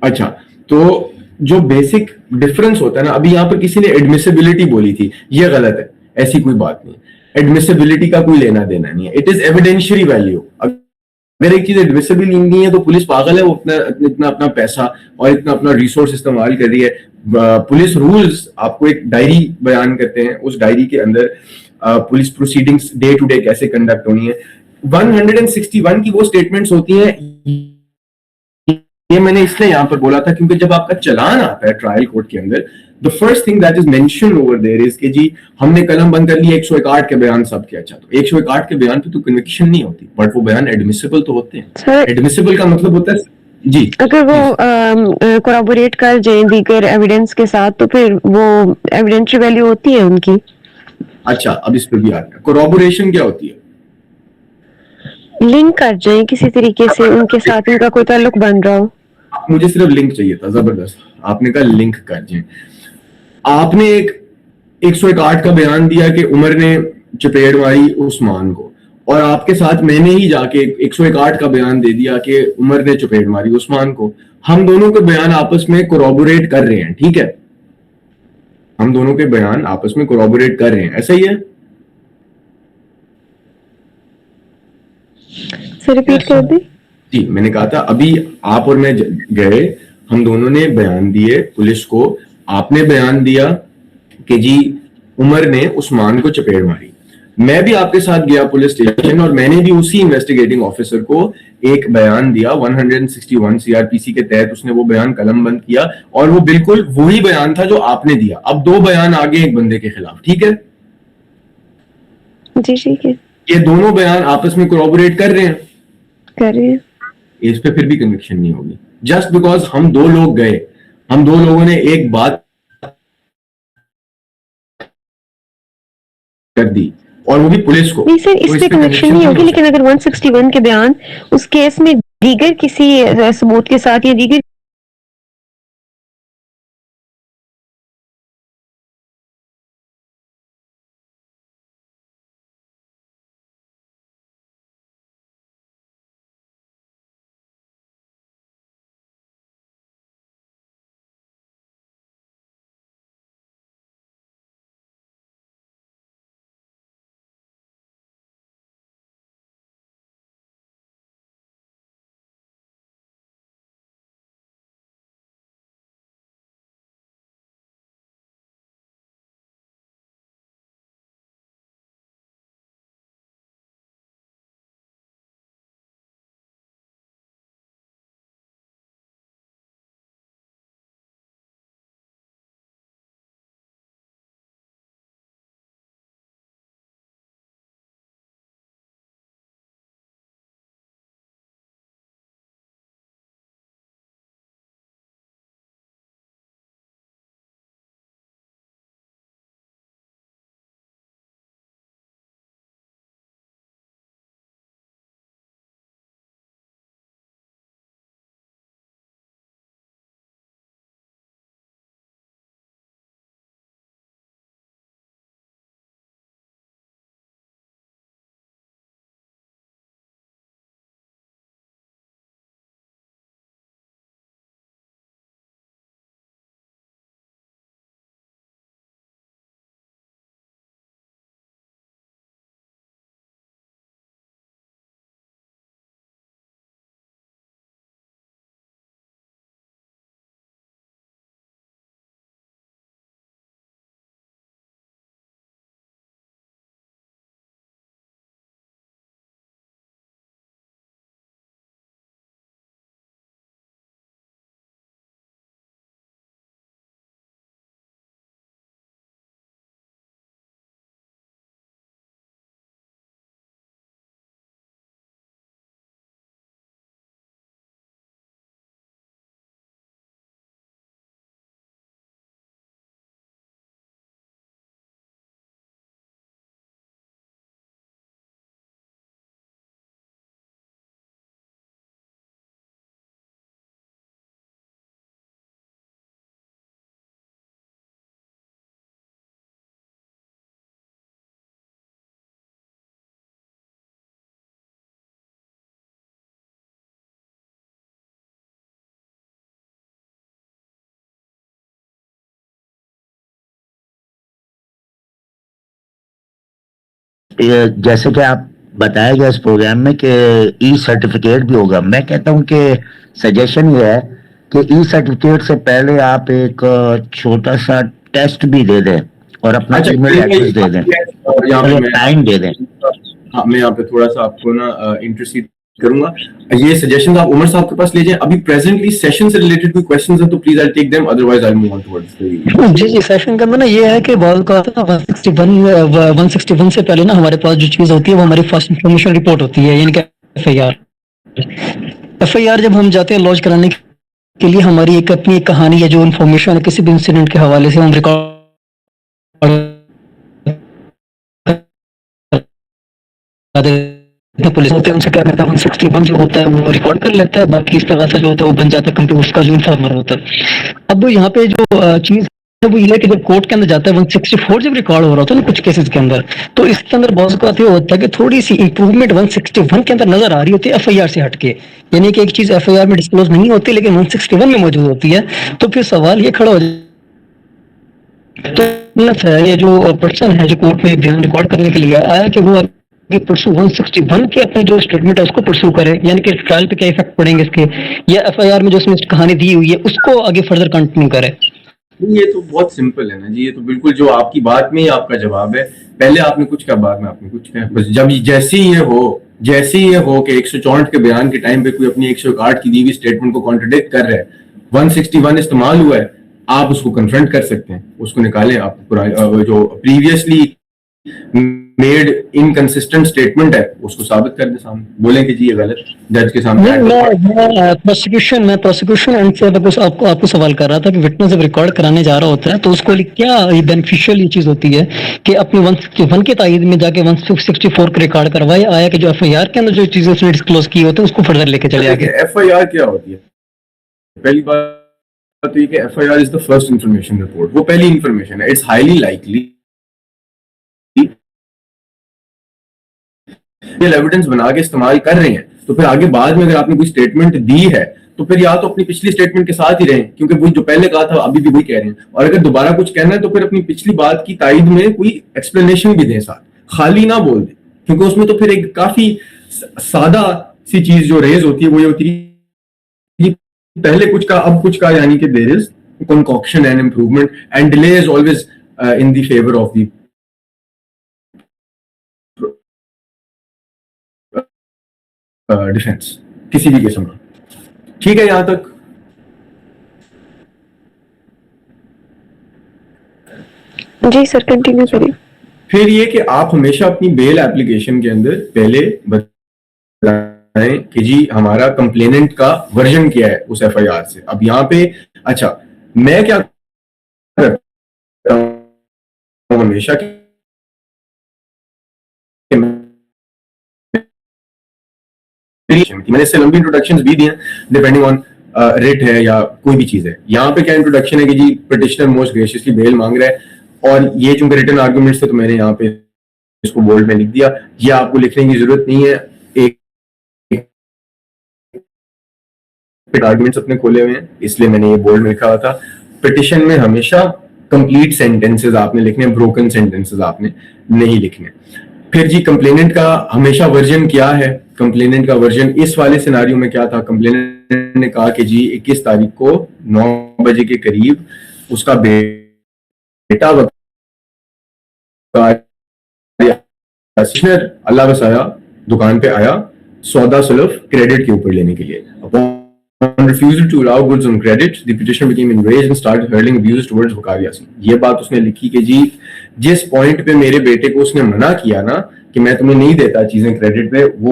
अच्छा, तो जो बेसिक डिफरेंस होता है ना, अभी यहाँ पर किसी ने एडमिसिबिलिटी बोली थी, ये गलत है, ऐसी कोई बात नहीं। एडमिसिबिलिटी का कोई लेना देना नहीं है, इट इज एविडेंशियरी वैल्यू। अगर एक चीज एडमिसिबल नहीं है तो पुलिस पागल है, वो इतना अपना पैसा और इतना अपना रिसोर्स इस्तेमाल कर रही है। पुलिस रूल्स आपको एक डायरी बयान करते हैं, उस डायरी के अंदर police proceedings day to day कैसे कंडक्ट होनी है। 161 की वो स्टेटमेंट्स होती हैं, ये मैंने इसलिए यहाँ पर बोला था क्योंकि जब आपका चालान आता है ट्रायल कोर्ट के अंदर, the first thing that is mention over there is कि जी हमने कलम बंद कर लिया 101 के बयान सब के। अच्छा, तो 101 के बयान पे तो कन्विक्शन नहीं होती, बट वो बयान एडमिसिबल तो होते हैं। एडमिसिबल का मतलब होता है जी, अगर वो कोराबोरेट कर जाए दीगर एविडेंस के साथ तो फिर वो एविडेंशियल वैल्यू होती है उनकी। अच्छा, अब इस पे भी आ गया, कोराबोरेशन क्या होती है? लिंक कर जाए किसी तरीके से उनके साथ, उनका कोई ताल्लुक बन रहा हो। मुझे सिर्फ लिंक चाहिए था, जबरदस्त, आपने कहा लिंक कर जाए। आपने एक 101 का बयान दिया कि उमर ने चपेट मारी उस्मान को, और आपके साथ मैंने ही जाके 101 का बयान दे दिया कि उमर ने चपेट मारी उस्मान को। हम दोनों के बयान आपस में कोरॉबोरेट कर रहे हैं, ठीक है, हम दोनों के बयान आपस में कोरॉबोरेट कर रहे हैं, ऐसा ही है? सर रिपीट कर दे। जी, मैंने कहा था अभी आप और मैं गए, हम दोनों ने बयान दिए पुलिस को। आपने बयान दिया कि जी उमर ने उस्मान को चपेट मारी, मैं भी आपके साथ गया पुलिस स्टेशन और मैंने भी उसी इन्वेस्टिगेटिंग ऑफिसर को एक बयान दिया 161 CRPC के तहत। उसने वो बयान कलमबंद किया और वो बिल्कुल वही बयान था जो आपने दिया। अब दो बयान आ गए एक बंदे के खिलाफ, ठीक है, जी ठीक है, ये दोनों बयान आपस में कोऑपरेट कर रहे हैं, कर रहे हैं। इस पे फिर भी कन्विक्शन नहीं होगी। जस्ट बिकॉज हम दो लोग गए, हम दो लोगों ने एक बात कर दी और वो भी पुलिस को, नहीं सर, तो इस पे कनेक्शन नहीं होगी, लेकिन अगर 161 के बयान उस केस में दीगर किसी सबूत के साथ या दीगर जैसे कि आप बताया गया इस प्रोग्राम में कि ई सर्टिफिकेट भी होगा, मैं कहता हूं कि सजेशन ये है कि ई सर्टिफिकेट से पहले आप एक छोटा सा टेस्ट भी दे दें और अपना अच्छा, ईमेल एड्रेस दे दें यहाँ और पे टाइम दे दें। हाँ, मैं यहाँ पे थोड़ा सा आपको ना इंटरेस्टेड करूंगा, ये सजेशंस आप उमर साहब के पास ले जाएं। अभी प्रेजेंटली सेशन से रिलेटेड कोई क्वेश्चंस हैं तो please I take them, otherwise I move on towards the जी जी, सेशन के अंदर ना ये है कि बहुत का 161 से पहले ना हमारे पास जो चीज होती है वो हमारी फर्स्ट इंफॉर्मेशन रिपोर्ट होती है, यानी कि एफआईआर जब हम जाते हैं लॉन्च कराने के लिए हमारी एक अपनी एक कहानी है, जो इन्फॉर्मेशन है किसी भी इंसिडेंट के हवाले से हम रिकॉर्ड पुलिस होते हैं, उनसे क्या करता है 161 जो होता है वो रिकॉर्ड कर लेता है, बाकी इस तरह से जो होता है वो बन जाता है कंप्यूटर उसका जो इन्फॉर्मर होता है। अब यहाँ पे जो चीज है वो ये है कि जब कोर्ट के अंदर जाता है 164 जब रिकॉर्ड हो रहा होता है ना कुछ केसेस के अंदर, तो इसके अंदर बहुत बात ये होता है कि थोड़ी सी इंप्रूवमेंट 161 के अंदर नजर आ रही होती है एफआईआर से हटके, यानी कि एक चीज एफआईआर में डिस्क्लोज नहीं होती लेकिन 161 में मौजूद होती है। तो फिर सवाल ये खड़ा हो जाए तो ये जो पर्सन है जो कोर्ट में बयान रिकॉर्ड करने के लिए आया कि वो परसू 161 के अपने जो स्टेटमेंट है उसको परसू करे, यानी कि ट्रायल पे क्या इफेक्ट पड़ेंगे इसके, या एफआईआर में जो उसमें कहानी दी हुई है उसको आगे फर्दर कंटिन्यू करे। ये तो बहुत सिंपल है ना जी, ये तो बिल्कुल जो आपकी बात में ही आपका जवाब है, पहले आपने कुछ कहा बाद में आपने कुछ कहा, बस जब जैसे ही ये हो कि 164 के बयान के टाइम पे कोई अपनी 161 की दी हुई स्टेटमेंट को कॉन्ट्रडिक्ट कर रहा है, 161 इस्तेमाल हुआ है, आप उसको कन्फ्रंट कर सकते हैं, उसको निकालें। आप जो प्रीवियसली मेड इनकंसिस्टेंट स्टेटमेंट है उसको साबित कर दे सामने, बोले कि जी ये गलत, जज के सामने। नहीं, मैं प्रोसिक्यूशन एंड से बस आपको सवाल कर रहा था कि विटनेस जब रिकॉर्ड कराने जा रहा होता है तो उसको क्या बेनिफिशियल ये चीज होती है कि अपने 161 के तायद में जाके 164 का रिकॉर्ड करवाए, आया कि जो एफआईआर के अंदर जो चीजें उसने डिस्क्लोज की होती है उसको फर्दर लेके चले आगे। एफआईआर क्या होती है? पहली बात तो ये कि FIR is the first information report, वो पहली इंफॉर्मेशन है। इट्स हाईली लाइकली ये एविडेंस बना के इस्तेमाल कर रहे हैं, तो फिर आगे बाद में अगर आपने कोई स्टेटमेंट दी है तो फिर या तो अपनी पिछली स्टेटमेंट के साथ ही रहें, क्योंकि वो जो पहले कहा था अभी भी वही कह रहे हैं, और अगर दोबारा कुछ कहना है तो फिर अपनी पिछली बात की तायद में कोई एक्सप्लेनेशन भी दें साथ, खाली ना बोल दें, क्योंकि उसमें तो फिर एक काफी सादा सी चीज जो रेज होती है वो ये होती है पहले कुछ का अब कुछ का, यानी कि there is concoction and improvement and delay is always in the favour of the defence किसी भी किस्म का। ठीक है यहां तक? जी सर, कंटिन्यू करिए। फिर ये कि आप हमेशा अपनी बेल एप्लीकेशन के अंदर पहले बताएं कि जी हमारा कंप्लेनेंट का वर्जन क्या है उस एफआईआर से। अब यहाँ पे अच्छा मैं क्या करता हूं हमेशा कि मैंने इससे लंबी इंट्रोडक्शंस भी दी हैं डिपेंडिंग ऑन रेट है या कोई भी चीज है। यहाँ पे क्या इंट्रोडक्शन है कि जी पिटिशनर मोस्ट ग्रेशियसली बेल मांग रहा है, और ये चूंकि रिटन आर्गुमेंट्स थे तो मैंने यहाँ पे इसको बोल्ड में लिख दिया। ये आपको लिखने की जरूरत नहीं है, एक आर्गुमेंट्स अपने खोले हुए हैं इसलिए मैंने ये बोल्ड में लिखा हुआ था। पिटिशन में हमेशा कंप्लीट सेंटेंसेस आपने लिखने, ब्रोकन सेंटेंसेस आपने नहीं लिखने। फिर जी कंप्लेनेंट का हमेशा वर्जन क्या है? कंप्लेनेंट का वर्जन इस वाले सिनारियो में क्या था? कंप्लेनेंट ने कहा कि जी 21 तारीख को 9 बजे के करीब उसका बेटा अल्लाह बसाया दुकान पे आया सौदा सुलफ क्रेडिट के ऊपर लेने के लिए। Upon refusal to allow goods on credit, the petitioner became enraged and started hurling abuse towards वकार यासीन। ये बात उसने लिखी कि जी जिस पॉइंट पे मेरे बेटे को उसने मना किया ना कि मैं तुम्हें नहीं देता चीजें क्रेडिट पे, वो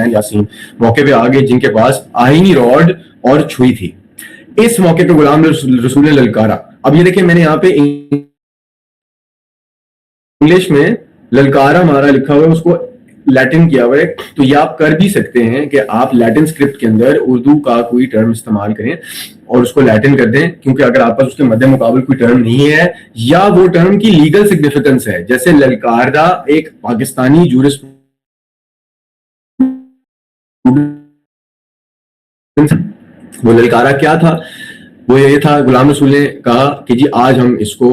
यासीन मौके पे आ गए जिनके पास आईनी रॉड और छुई थी। इस मौके पे गुलाम रसूल ने ललकारा। अब ये देखिए मैंने यहाँ पे इंग्लिश में ललकारा मारा लिखा हुआ है, उसको लैटिन किया हुआ है, तो ये आप कर भी सकते हैं कि आप लैटिन स्क्रिप्ट के अंदर उर्दू का कोई टर्म इस्तेमाल करें और उसको लैटिन कर दें, क्योंकि अगर आपके पास उसके मध्य मुकाबले कोई टर्म नहीं है या वो टर्म की लीगल सिग्निफिकेंस है, जैसे ललकारा एक पाकिस्तानी जूरिस वो ललकारा क्या था? वो ये था गुलाम रसूल ने कहा कि जी आज हम इसको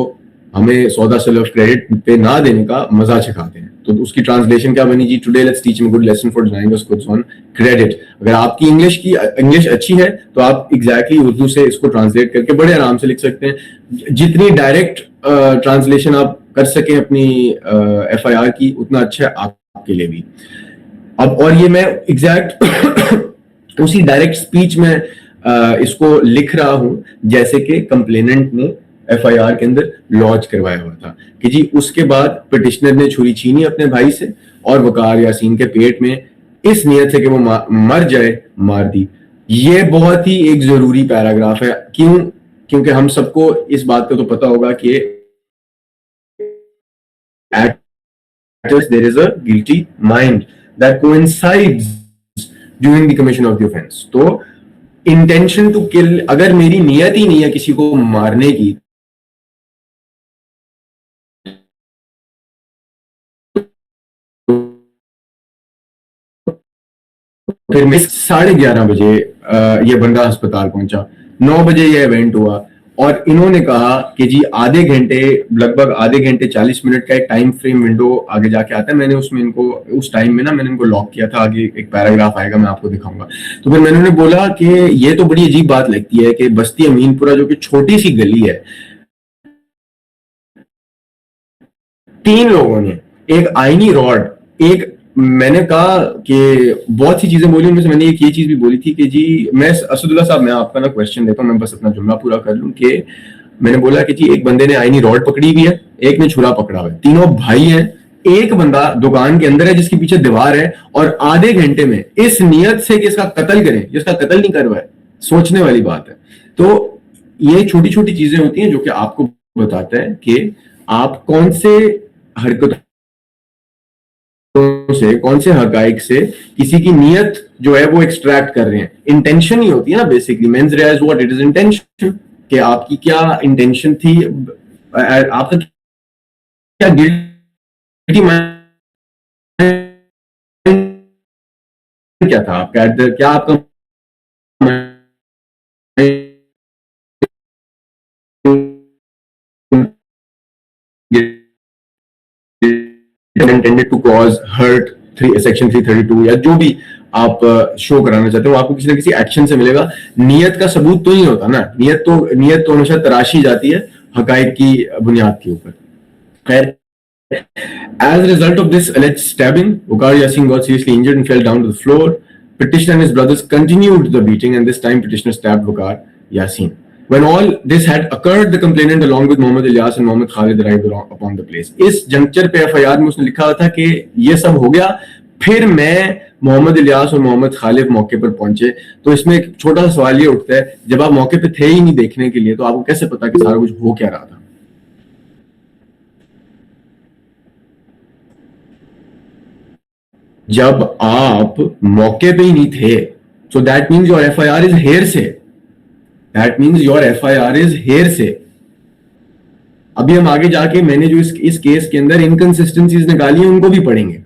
हमें सौदा सलफ क्रेडिट पे ना देने का मजा सिखाते हैं। तो उसकी ट्रांसलेशन क्या बनी जी? Today let's teach him good lesson for denying us goods on credit. अगर आपकी इंग्लिश अच्छी है तो आप एग्जैक्टली उर्दू से इसको ट्रांसलेट करके बड़े आराम से लिख सकते हैं। जितनी डायरेक्ट ट्रांसलेशन आप कर सकें अपनी एफआईआर की उतना अच्छा है आपके लिए भी। अब और ये मैं एग्जैक्ट उसी डायरेक्ट स्पीच में इसको लिख रहा हूं जैसे कि कंप्लेनेंट ने एफआईआर के अंदर लॉन्च करवाया हुआ था कि जी उसके बाद पिटिशनर ने छुरी छीनी अपने भाई से और वकार यासीन के पेट में इस नियत से कि वो मर जाए मार दी। ये बहुत ही एक जरूरी पैराग्राफ है। क्यों? क्योंकि हम सबको इस बात का तो पता होगा कि there is a guilty mind that coincides during the commission of the offense। तो इंटेंशन टू किल, अगर मेरी नियत ही नहीं है किसी को मारने की, फिर मैं 11:30 बजे ये बंदा अस्पताल पहुंचा, 9 बजे ये इवेंट हुआ और इन्होंने कहा कि जी आधे घंटे, लगभग आधे घंटे 40 मिनट का एक टाइम फ्रेम विंडो आगे जाके आता है। मैंने उसमें इनको उस टाइम में ना मैंने इनको लॉक किया था। आगे एक पैराग्राफ आएगा मैं आपको दिखाऊंगा। तो फिर मैंने उन्हें बोला कि ये तो बड़ी अजीब बात लगती है कि बस्ती अमीनपुरा जो कि छोटी सी गली है, 3 लोगों ने एक आईनी रॉड, एक मैंने कहा कि बहुत सी चीजें बोली, उनमें से मैंने एक ये चीज भी बोली थी कि जी मैं असदुल्ला साहब, मैं आपका ना क्वेश्चन देता हूँ, मैं बस अपना जुमला पूरा कर लूं कि मैंने बोला कि जी एक बंदे ने आईनी रॉड पकड़ी हुई है, एक ने छुरा पकड़ा हुआ है, तीनों भाई हैं, एक बंदा दुकान के अंदर है जिसके पीछे दीवार है, और आधे घंटे में इस नियत से कि इसका कत्ल करें, जिसका कत्ल नहीं करवाए, सोचने वाली बात है। तो ये छोटी छोटी चीजें होती हैं जो कि आपको बताता है कि आप कौन से हरकतों से, कौन से हकाइक से किसी की नियत जो है वो एक्सट्रैक्ट कर रहे हैं। इंटेंशन ही होती है ना basically, mains Riya is what it is, intention, कि आपकी क्या इंटेंशन थी, आपका क्या गिल्टी क्या था आपका, क्या आपका intended to cause hurt, section 332 या जो भी आप शो कराना चाहते हो, आपको किसी ना किसी एक्शन से मिलेगा। नियत का सबूत तो नहीं होता ना, नियत तो हमेशा तराशी जाती है हकाइक की बुनियाद के ऊपर। खैर, as a result of this alleged stabbing, Waqar Yassin got seriously injured and fell down to the floor. Petitioner and his brothers continued the beating, and this time petitioner stabbed Waqar Yassin. When all this had occurred, the complainant along with Mohammed Ilyas and Mohammed Khalid arrived upon the place. इस juncture पे FIR में उसने लिखा था कि ये सब हो गया, फिर मैं मोहम्मद इलियास और मोहम्मद खालिद मौके पर पहुंचे। तो इसमें एक छोटा सा सवाल ये उठता है, जब आप मौके पे थे ही नहीं देखने के लिए, तो आपको कैसे पता कि सारा कुछ हो क्या रहा था? जब आप मौके पे ही नहीं थे, so that means your FIR is hearsay. That means your FIR is hearsay. अभी हम आगे जाके मैंने जो इस केस के अंदर इनकंसिस्टेंसीज निकाली हैं उनको भी पढ़ेंगे।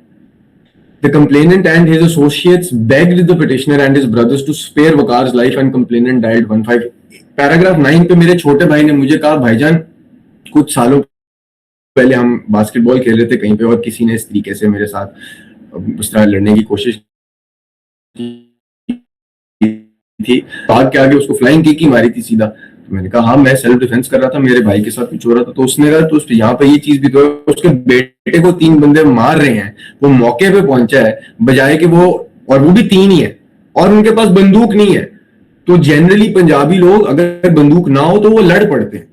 The complainant and his associates begged the petitioner and his brothers to spare Waqar's life and complainant died 15। Paragraph 9 पे मेरे छोटे भाई ने मुझे कहा, भाईजान कुछ सालों पहले हम बास्केटबॉल खेल रहे थे कहीं पे, और किसी ने इस तरीके से मेरे साथ उस तरह लड़ने की कोशिश थी, भाग के आगे उसको फ्लाइंग किक ही मारी थी सीधा। तो मैंने कहा हाँ मैं सेल्फ डिफेंस कर रहा था, मेरे भाई के साथ कुछ हो रहा था। तो उसने कहा तो यहाँ पे ये चीज भी तो, उसके बेटे को 3 बंदे मार रहे हैं, वो मौके पे पहुंचा है बजाय कि वो, और वो भी 3 ही है और उनके पास बंदूक नहीं है। तो जनरली पंजाबी लोग अगर बंदूक ना हो तो वो लड़ पड़ते हैं।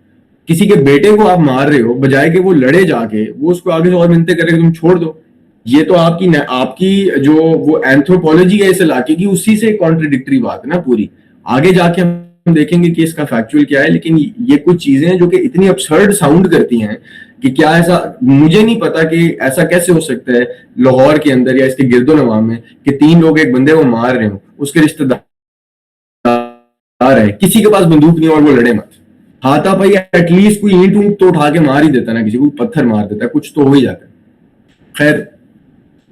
किसी के बेटे को आप मार रहे हो बजाय कि वो लड़े जाके, वो उसको आगे से और मिन्नतें करे तुम छोड़ दो। ये तो आपकी जो वो एंथ्रोपोलॉजी है इस इलाके की, उसी से कॉन्ट्रडिक्टरी बात है ना पूरी। आगे जाके हम देखेंगे कि इसका फैक्चुअल क्या है, लेकिन ये कुछ चीजें हैं जो कि इतनी अपसर्ड साउंड करती हैं कि क्या ऐसा, मुझे नहीं पता कि ऐसा कैसे हो सकता है लाहौर के अंदर या इसके गिरदोनवा में कि 3 लोग एक बंदे को मार रहे हो, उसके रिश्तेदार है, किसी के पास बंदूक नहीं और वो लड़े मत। हाथापाई एटलीस्ट कोई ईंट ऊंट तो उठा के मार ही देता ना, किसी को पत्थर मार देता, कुछ तो हो ही जाता है। खैर,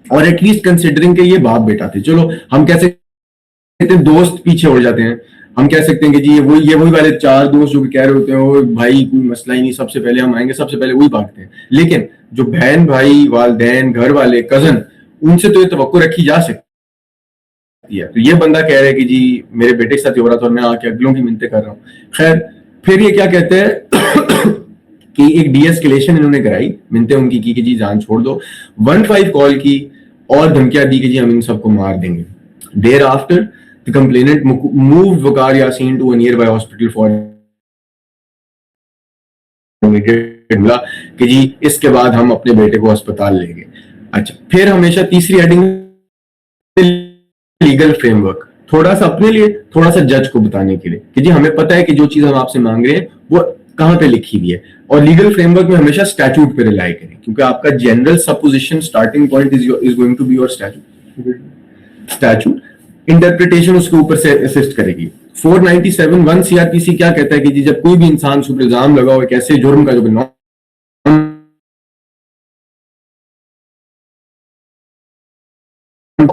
और एटलीस्ट कंसिडरिंग के ये बाप बेटा थे, चलो हम कह सकते हैं दोस्त पीछे उड़ जाते हैं, हम कह सकते हैं कि जी ये वही वाले 4 दोस्त जो कह रहे होते हैं भाई कोई मसला ही नहीं, सबसे पहले हम आएंगे, सबसे पहले वही भागते हैं। लेकिन जो बहन भाई, वालदैन, घर वाले, कजन, उनसे तो ये तवक्को रखी जा सकती है। तो ये बंदा कह रहा है कि जी मेरे बेटे के साथ हो रहा था और मैं आके अगलों की मिन्नतें कर रहा हूँ। खैर, फिर ये क्या कहते हैं कि एक डीएस्केलेशन इन्होंने कराई, मिन्नतें उनकी की कि जी जान छोड़ दो, 15 कॉल की और धमकियां दी कि जी हम इन सबको मार देंगे। Thereafter the complainant moved Waqar Yasin to a nearby hospital for मिला कि जी इसके बाद हम अपने बेटे को अस्पताल लेंगे। अच्छा, फिर हमेशा तीसरी हेडिंग लीगल फ्रेमवर्क, थोड़ा सा अपने लिए, थोड़ा सा जज को बताने के लिए कि जी हमें पता है कि जो चीज हम आपसे मांग रहे हैं वो कहां पे लिखी हुई है। और लीगल फ्रेमवर्क में हमेशा स्टैट्यूट पे रिलाई करें, क्योंकि आपका general supposition starting point is going to be your statute. Interpretation उसके ऊपर से असिस्ट करेगी। 497(1) सीआरपीसी क्या कहता है कि जी जब कोई भी इंसान पर इल्जाम लगा हो एक ऐसे जुर्म का जो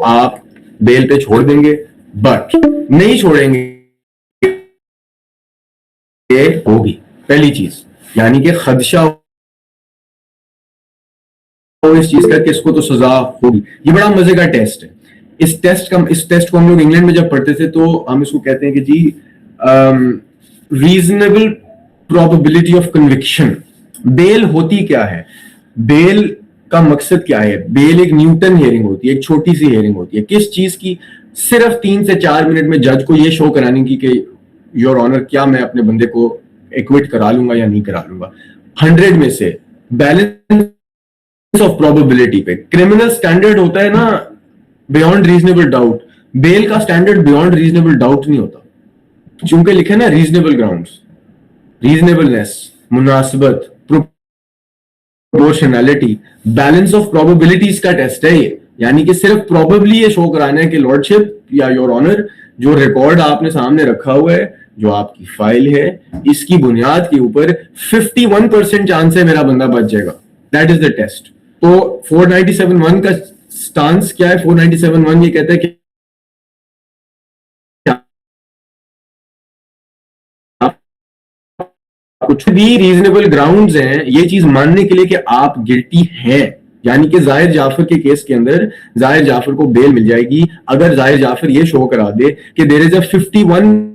आप बेल पे छोड़ देंगे, बट नहीं छोड़ेंगे होगी पहली चीज, यानी कि खदशा हो इस चीज का कि इसको तो सजा होगी। ये बड़ा मजे का टेस्ट है। इस टेस्ट को हम लोग इंग्लैंड में जब पढ़ते थे तो हम इसको कहते हैं कि जी reasonable probability of conviction. Bail होती क्या है? बेल का मकसद क्या है? बेल एक न्यूटन हियरिंग होती है, एक छोटी सी हियरिंग होती है। किस चीज की? सिर्फ 3 से 4 मिनट में जज को ये शो कराने की कि योर ऑनर क्या मैं अपने बंदे को एक्विट करा लूंगा या नहीं करा लूंगा। 100 में से बैलेंस ऑफ प्रोबेबिलिटी पे क्रिमिनल स्टैंडर्ड होता है ना बियॉन्ड रीजनेबल डाउट, बेल का स्टैंडर्ड बियॉन्ड रीजनेबल डाउट नहीं होता, चूंकि लिखे ना रीजनेबल ग्राउंड्स, रीजनेबलनेस, मुनासिबत, प्रोपोर्शनैलिटी, बैलेंस ऑफ प्रोबेबिलिटीज का टेस्ट है ये। यानी कि सिर्फ प्रोबेबली ये शो कराना है कि लॉर्डशिप या योर ऑनर जो रिकॉर्ड आपने सामने रखा हुआ है, जो आपकी फाइल है, इसकी बुनियाद के ऊपर 51% चांस है मेरा बंदा बच जाएगा। That is the test. तो 497(1) का स्टांस क्या है? 497(1) ये कहता है कि कुछ भी रीजनेबल ग्राउंड्स हैं ये चीज मानने के लिए कि आप गिल्टी हैं। यानी कि जाहिर जाफर के केस के अंदर जाहिर जाफर को बेल मिल जाएगी अगर जाहिर जाफर ये शो करा दे कि देयर इज अ 51%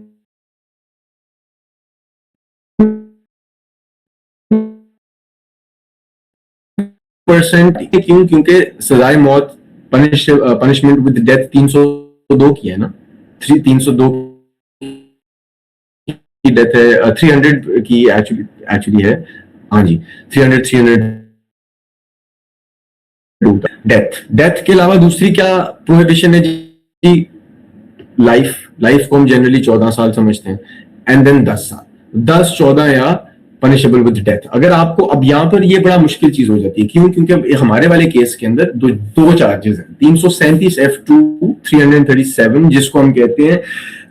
क्यों? क्योंकि सजाए मौत पनिशमेंट विद डेथ 302 की है ना, 302 की डेथ है, 300 की एक्चुअली है। हाँ जी, 300 डेथ के अलावा दूसरी क्या प्रोहिबिशन है जी? लाइफ को हम जनरली 14 साल समझते हैं, एंड देन 10 साल, 10, 14 या पनिशेबल विद डेथ। अगर आपको अब यहां पर ये बड़ा मुश्किल चीज हो जाती है, क्यों? क्योंकि हमारे वाले केस के अंदर दो चार्जेस हैं, 337 F2 337 जिसको हम कहते हैं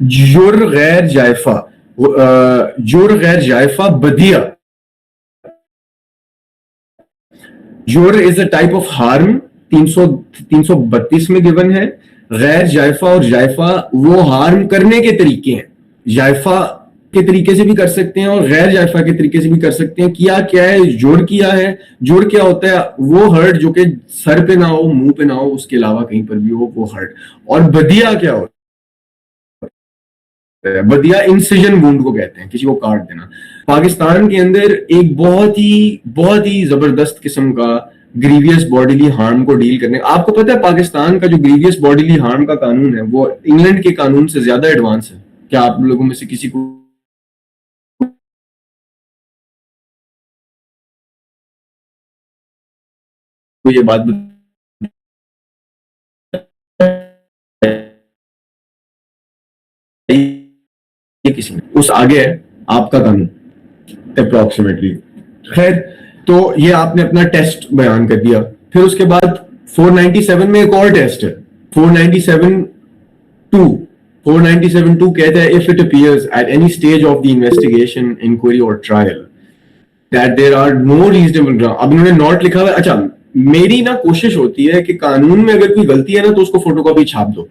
जुर्म गैर जायफा, जुर्म गैर जायफा बदिया। जुर्म is a type of harm, 332 में गिवन है। गैर जायफा और जायफा वो हार्म करने के तरीके हैं, जायफा के तरीके से भी कर सकते हैं और गैर जायफा के तरीके से भी कर सकते हैं। किया क्या है? जोड़ किया है। जोड़ क्या होता है? वो हर्ट जो कि सर पे ना हो, मुंह पे ना हो, उसके अलावा कहीं पर भी हो, वो हर्ट। और बदिया क्या होता है? बदिया इंसिजन वुंड को कहते हैं, किसी को काट देना। पाकिस्तान के अंदर एक बहुत ही जबरदस्त किस्म का ग्रीवियस बॉडीली हार्म को डील करने, आपको पता है पाकिस्तान का जो ग्रीवियस बॉडीली हार्म का कानून है वो इंग्लैंड के कानून से ज्यादा एडवांस है। क्या आप लोगों में से किसी को ये बात किसी ने उस आगे है आपका कानून अप्रोक्सीमेटली। खैर, तो ये आपने अपना टेस्ट बयान कर दिया। फिर उसके बाद 497 में एक और टेस्ट है, 497(2) कहता है if it appears at any stage of the investigation, inquiry और trial that there are no reasonable ground. अब इन्होंने नॉट लिखा हुआ है। अच्छा, मेरी ना कोशिश होती है कि कानून में अगर कोई गलती है ना तो उसको फोटोकॉपी छाप दो।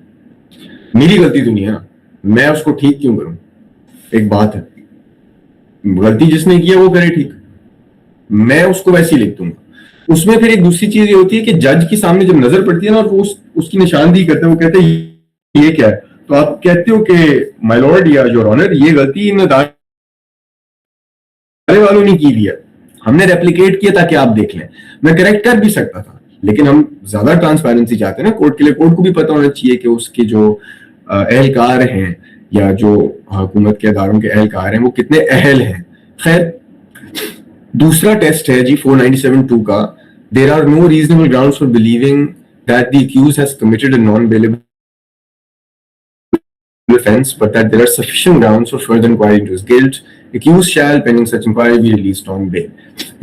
मेरी गलती तो नहीं है ना, मैं उसको ठीक क्यों करूं? एक बात है, गलती जिसने की है वो करे ठीक, मैं उसको वैसे ही लिख दूंगा। उसमें फिर एक दूसरी चीज ये होती है कि जज के सामने जब नजर पड़ती है ना और वो उसकी निशानदेही करते हैं, वो कहते हैं ये क्या है, तो आप कहते हो कि माय लॉर्ड या योर ऑनर ये गलती इन अदालत वालों ने की है, हमने रेप्लिकेट किया ताकि आप देख लें। मैं करेक्ट कर भी सकता था, लेकिन हम ज्यादा ट्रांसपेरेंसी चाहते हैं ना कोर्ट के लिए। कोर्ट को भी पता होना चाहिए कि उसके जो एहलकार हैं या जो हुकूमत के अदारों के एहलकार हैं वो कितने अहल हैं। खैर, दूसरा टेस्ट है जी 497(2) का, there are no reasonable grounds for believing that the accused has committed a non bailable offense, but that there are sufficient grounds for further inquiry into his guilt. Accused shall, pending such inquiry, be released on bail.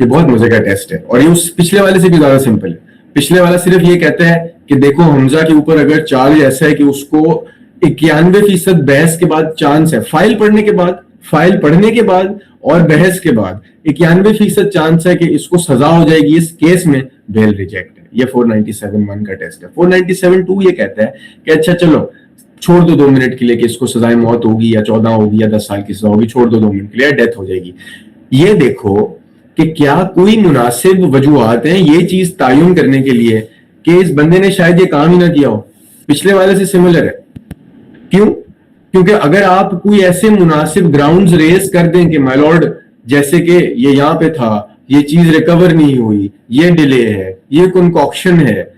ये बहुत मजे का test है और ये उस पिछले वाले से भी ज्यादा सिंपल है। पिछले वाला सिर्फ ये कहता है कि देखो हमजा के ऊपर अगर चार्ज ऐसा है कि उसको 91% बहस के बाद चांस है, फाइल पढ़ने के बाद और बहस के बाद 91% चांस है कि इसको सजा हो जाएगी, इस केस में बेल रिजेक्ट है। ये 497(1) का टेस्ट है। 497(2) ये कहता है कि अच्छा चलो छोड़ दो 2 मिनट के लिए कि इसको सजाए मौत होगी या 14 होगी या 10 साल की सजा होगी, छोड़ दो 2 मिनट के लिए, डेथ हो जाएगी। ये देखो कि क्या कोई मुनासिब वजूहात हैं ये चीज तायुन करने के लिए कि इस बंदे ने शायद ये काम ही ना किया हो। पिछले वाले से सिमिलर है। क्यों? क्योंकि अगर आप कोई ऐसे मुनासिब ग्राउंड्स रेज कर दें कि माय लॉर्ड जैसे कि ये यहाँ पे था ये चीज रिकवर नहीं हुई, ये डिले है, ये कंकॉक्शन है,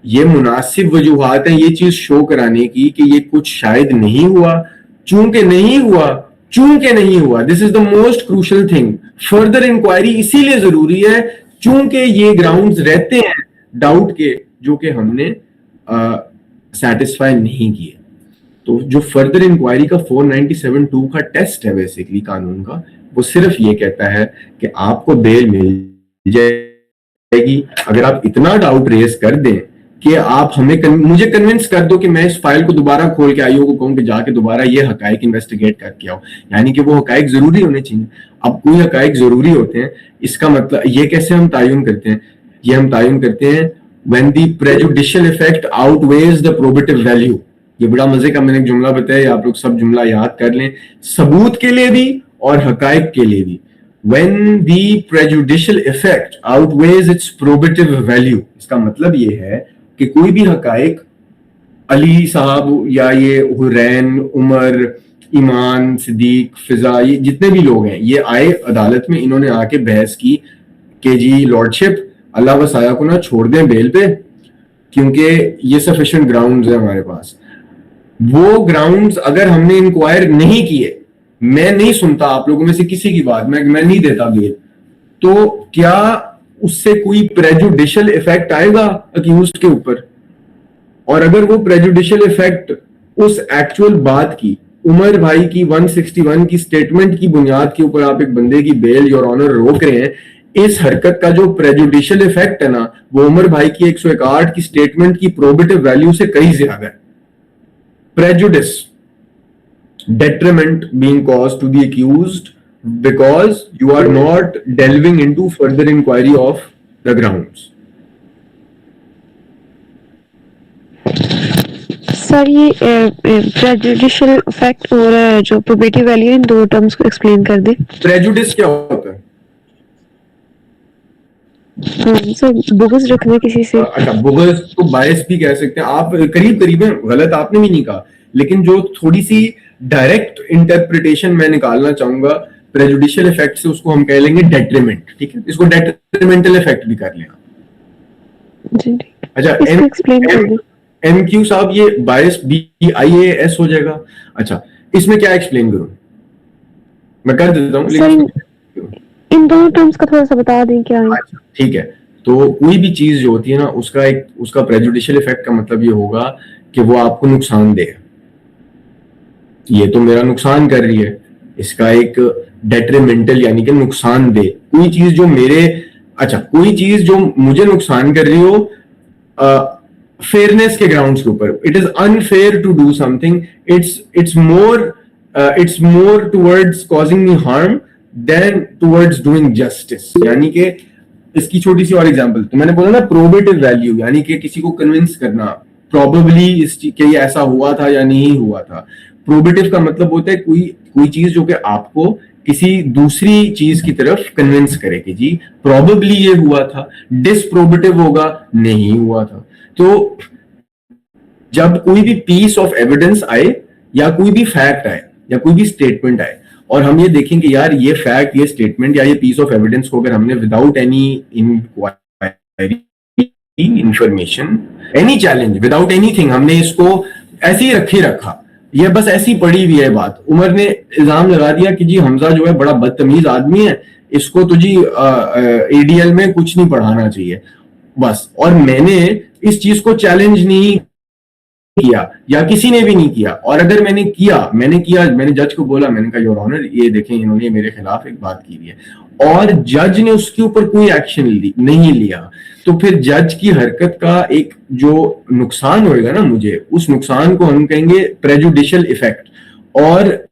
ये मुनासिब वजूहात हैं ये चीज शो कराने की कि ये कुछ शायद नहीं हुआ, चूंकि नहीं हुआ, चूंकि नहीं हुआ। This is the most crucial thing. Further inquiry इसीलिए जरूरी है चूंकि ये ग्राउंड्स रहते हैं डाउट के जो कि हमने सेटिस्फाई नहीं किए। तो जो फर्दर इंक्वायरी का 497(2) का टेस्ट है बेसिकली कानून का, वो सिर्फ ये कहता है कि आपको बेल मिल जाएगी अगर आप इतना डाउट रेज कर दें कि आप मुझे कन्विंस कर दो कि मैं इस फाइल को दोबारा खोल के आईओ को कहूं कि जाके दोबारा ये हकाइक इन्वेस्टिगेट करके आओ, यानी कि वो हकाइक जरूरी होने चाहिए। अब कोई हकाइक जरूरी होते हैं, इसका मतलब ये कैसे हम तायुन करते हैं? ये हम तायुन करते हैं when the prejudicial effect outweighs the probative value. ये बड़ा मजे का मैंने एक जुमला बताया, आप लोग सब जुमला याद कर लें, सबूत के लिए भी और हकाइक के लिए भी। When the prejudicial effect outweighs its probative value, इसका मतलब ये है कि कोई भी हकाइक, अली साहब या ये हुरैन, उमर, ईमान, सिद्दीक, फिजा, ये जितने भी लोग हैं, ये आए अदालत में, इन्होंने आके बहस की कि जी लॉर्डशिप अल्लाह वसाया को ना छोड़ दें बेल पे क्योंकि ये सफिशिएंट ग्राउंड्स है हमारे पास। वो ग्राउंड्स अगर हमने इंक्वायर नहीं किए, मैं नहीं सुनता आप लोगों में से किसी की बात, मैं नहीं देता बेल, तो क्या उससे कोई प्रेजुडिशियल इफेक्ट आएगा अक्यूज्ड के ऊपर? और अगर वो प्रेजुडिशियल इफेक्ट उस एक्चुअल बात की, उमर भाई की 161 की स्टेटमेंट की बुनियाद के ऊपर आप एक बंदे की बेल योर ऑनर रोक रहे हैं, इस हरकत का जो प्रेजुडिशियल इफेक्ट है ना, वो उमर भाई की 161 की स्टेटमेंट की प्रोबेटिव वैल्यू से कहीं ज्यादा है। Prejudice, detriment being caused to the accused because you are not delving into further inquiry of the grounds. Sir ये प्रेजुडिशियल इफेक्ट और जो प्रोबेटिव वैल्यू, इन दो टर्म्स को एक्सप्लेन कर दे। Prejudice क्या होता है? सर बुगज रखना किसी से। अच्छा, बुगज तो बायस भी कह सकते हैं आप, करीब करीब है, गलत आपने भी नहीं कहा, लेकिन जो थोड़ी सी डायरेक्ट इंटरप्रिटेशन मैं निकालना चाहूंगा प्रेजुडिशियल इफेक्ट से, उसको हम कह लेंगे डेट्रीमेंट। ठीक है, इसको डेट्रीमेंटल इफेक्ट भी कर लेना। अच्छा, एमक्यू साहब ये बायस BIAS हो जाएगा। अच्छा, इसमें क्या एक्सप्लेन करूं? मैं कर देता हूं लेकिन इन दोनों टर्म्स का थोड़ा सा बता दें क्या है। अच्छा, ठीक है, तो कोई भी चीज जो होती है ना, उसका प्रेजुडिशियल इफेक्ट का मतलब ये होगा कि वो आपको नुकसान दे। ये तो मेरा नुकसान कर रही है, इसका एक डेट्रीमेंटल यानी कि नुकसान दे। कोई चीज जो कोई चीज जो मुझे नुकसान कर रही हो फेयरनेस के ग्राउंड्स के ऊपर, it is unfair to do something, it's more towards causing me harm than towards doing justice. यानी कि इसकी छोटी सी और एग्जांपल, तो मैंने बोला ना प्रोबेटिव वैल्यू, यानी कि किसी को कन्विंस करना प्रोबेबली कि ये ऐसा हुआ था या नहीं हुआ था। प्रोबेटिव का मतलब होता है कोई चीज जो कि आपको किसी दूसरी चीज की तरफ कन्विंस करे कि जी प्रोबेबली ये हुआ था। डिसप्रोबेटिव होगा नहीं हुआ था। तो जब कोई भी पीस ऑफ एविडेंस आए या कोई भी फैक्ट आए या कोई भी स्टेटमेंट आए और हम ये देखें कि यार ये फैक्ट, ये स्टेटमेंट या ये पीस ऑफ एविडेंस को अगर हमने without any inquiry, information, any challenge, without anything हमने इसको ऐसे ही रखा, ये बस ऐसी पड़ी हुई है बात। उमर ने इल्जाम लगा दिया कि जी हमजा जो है बड़ा बदतमीज आदमी है, इसको तो जी ADL में कुछ नहीं पढ़ाना चाहिए बस, और मैंने इस चीज को चैलेंज नहीं किया या किसी ने भी नहीं किया। और अगर मैंने जज को बोला, मैंने कहा योर ऑनर ये देखें इन्होंने मेरे खिलाफ एक बात की है, और जज ने उसके ऊपर कोई एक्शन नहीं लिया, तो फिर जज की हरकत का एक जो नुकसान होएगा ना मुझे, उस नुकसान को हम कहेंगे प्रेजुडिशियल इफेक्ट। और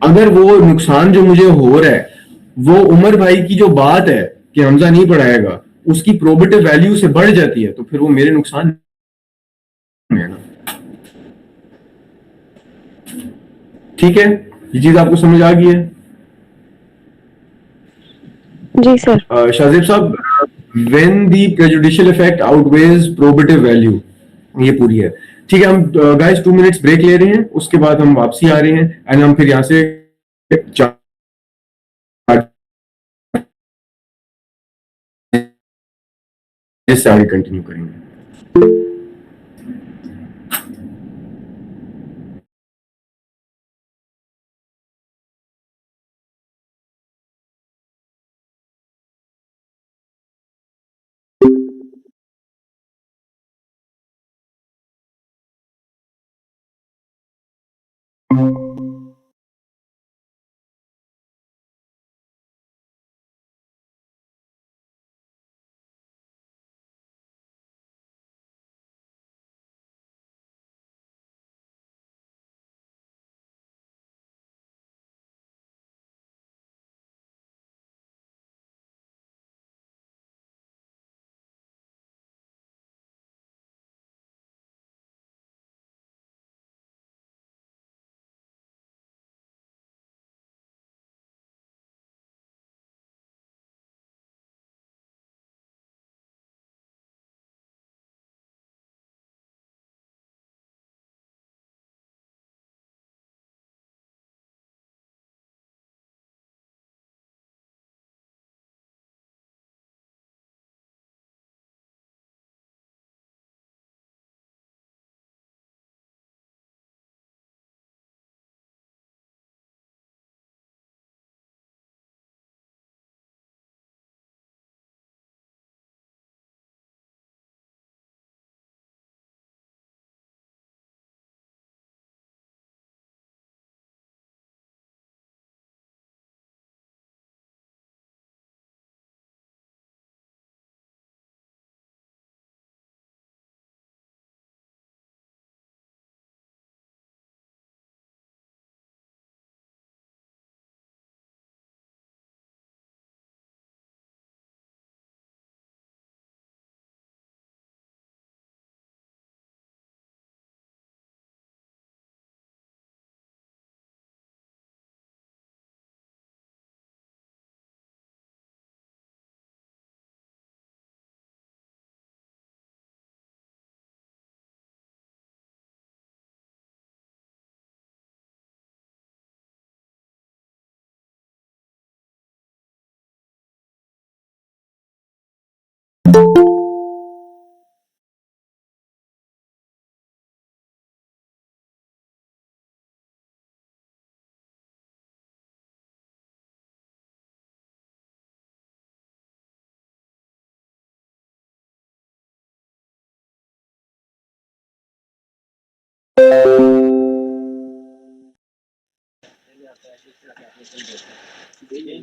अगर वो नुकसान जो मुझे हो रहा है वो उमर भाई की जो बात है कि हमजा नहीं पढ़ाएगा, उसकी प्रोबेटिव वैल्यू से बढ़ जाती है, तो फिर वो मेरे नुकसान है ना। ठीक है, ये चीज आपको समझ आ गई है? जी सर। शाहजेब साहब, when the prejudicial effect outweighs probative value, ये पूरी है। ठीक है, हम गाइस 2 मिनट्स ब्रेक ले रहे हैं, उसके बाद हम वापसी आ रहे हैं एंड हम फिर यहाँ से इससे आगे कंटिन्यू करेंगे।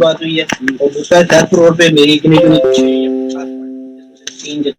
बात हुई है और दूसरा 10 करोड़ पे मेरी तीन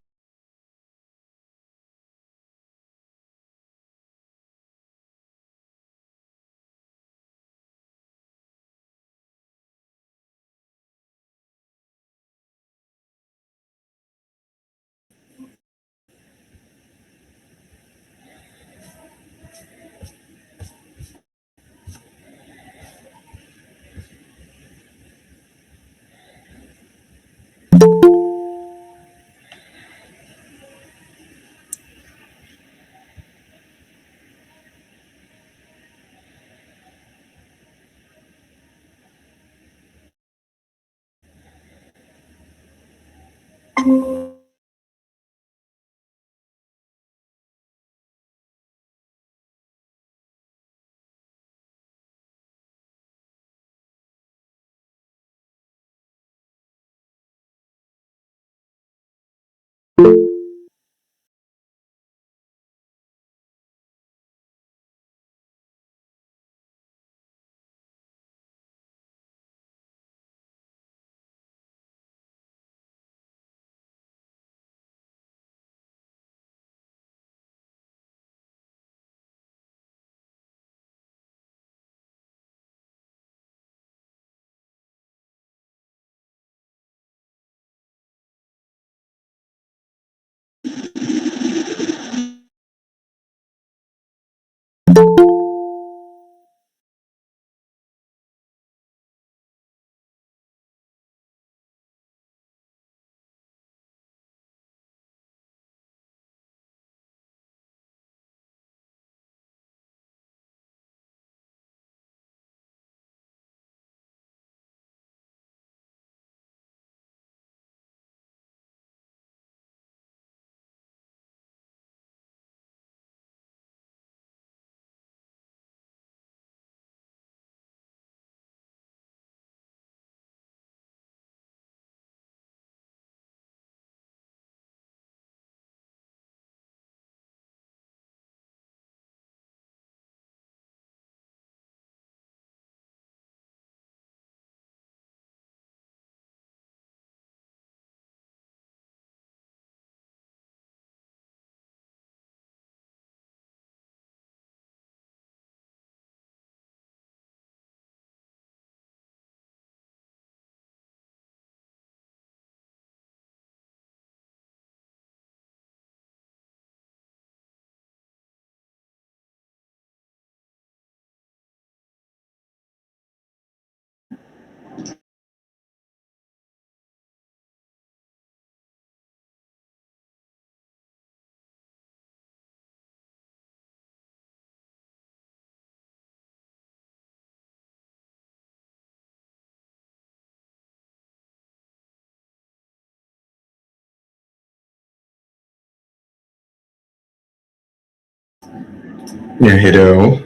Yeah, hello.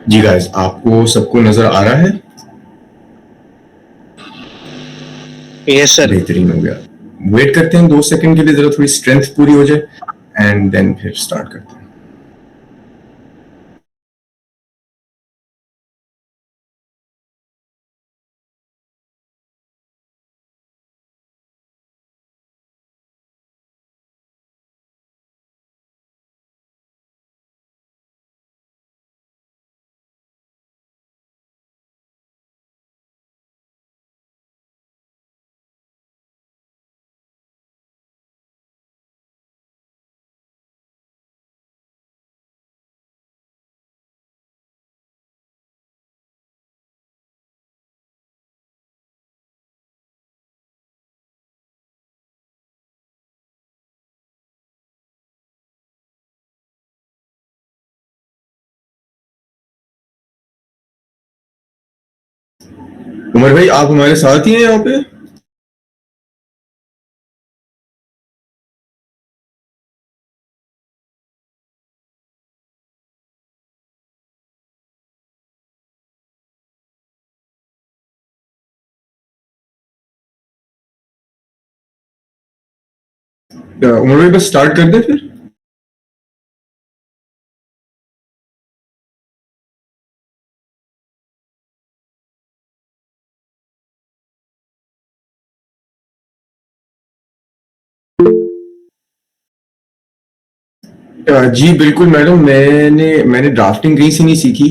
जी गाइस, आपको सबको नजर आ रहा है? Yes sir. बेहतरीन हो गया। वेट करते हैं 2 सेकंड के लिए, जरा थोड़ी स्ट्रेंथ पूरी हो जाए एंड देन फिर स्टार्ट करते हैं। उमर भाई, आप हमारे साथ ही हैं यहाँ पे? उमर भाई, बस स्टार्ट कर दे फिर। जी बिल्कुल मैडम, मैंने ड्राफ्टिंग कहीं से नहीं सीखी।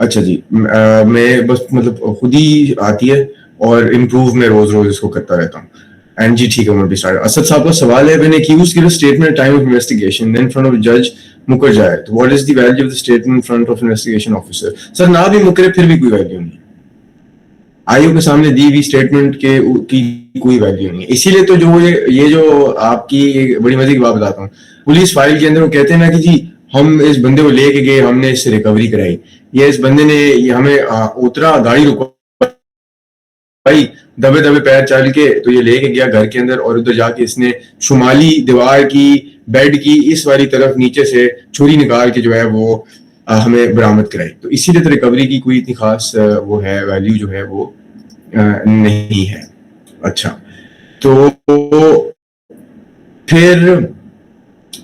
अच्छा जी, मैं बस मतलब खुद ही आती है और इम्प्रूव मैं रोज रोज इसको करता रहता हूँ। एंड जी ठीक है, मैं भी स्टार्ट। असद साहब का सवाल है, when accused give a statement at time of investigation then front of जज मुकर जाए, तो what is the value of the statement in front of investigation officer? Sir, ना भी मुकरे फिर भी कोई वैल्यू नहीं। आयोग के सामने दी हुई स्टेटमेंट की कोई वैल्यू नहीं है। इसीलिए तो जो ये जो आपकी बड़ी मजे की बात बताता हूँ, पुलिस फाइल के अंदर वो कहते हैं ना कि जी हम इस बंदे को लेके गए, हमने इससे रिकवरी कराई, ये इस बंदे ने ये हमें उतरा, गाड़ी रुकवाई, दबे दबे पैर चल के तो ये लेके गया घर के अंदर, और उधर जाके इसने शुमाली दीवार की, बेड की इस वाली तरफ नीचे से छुरी निकाल के जो है वो हमें बरामद कराई। तो इसीलिए तो रिकवरी की कोई इतनी खास वो है वैल्यू जो है वो नहीं है। अच्छा, तो फिर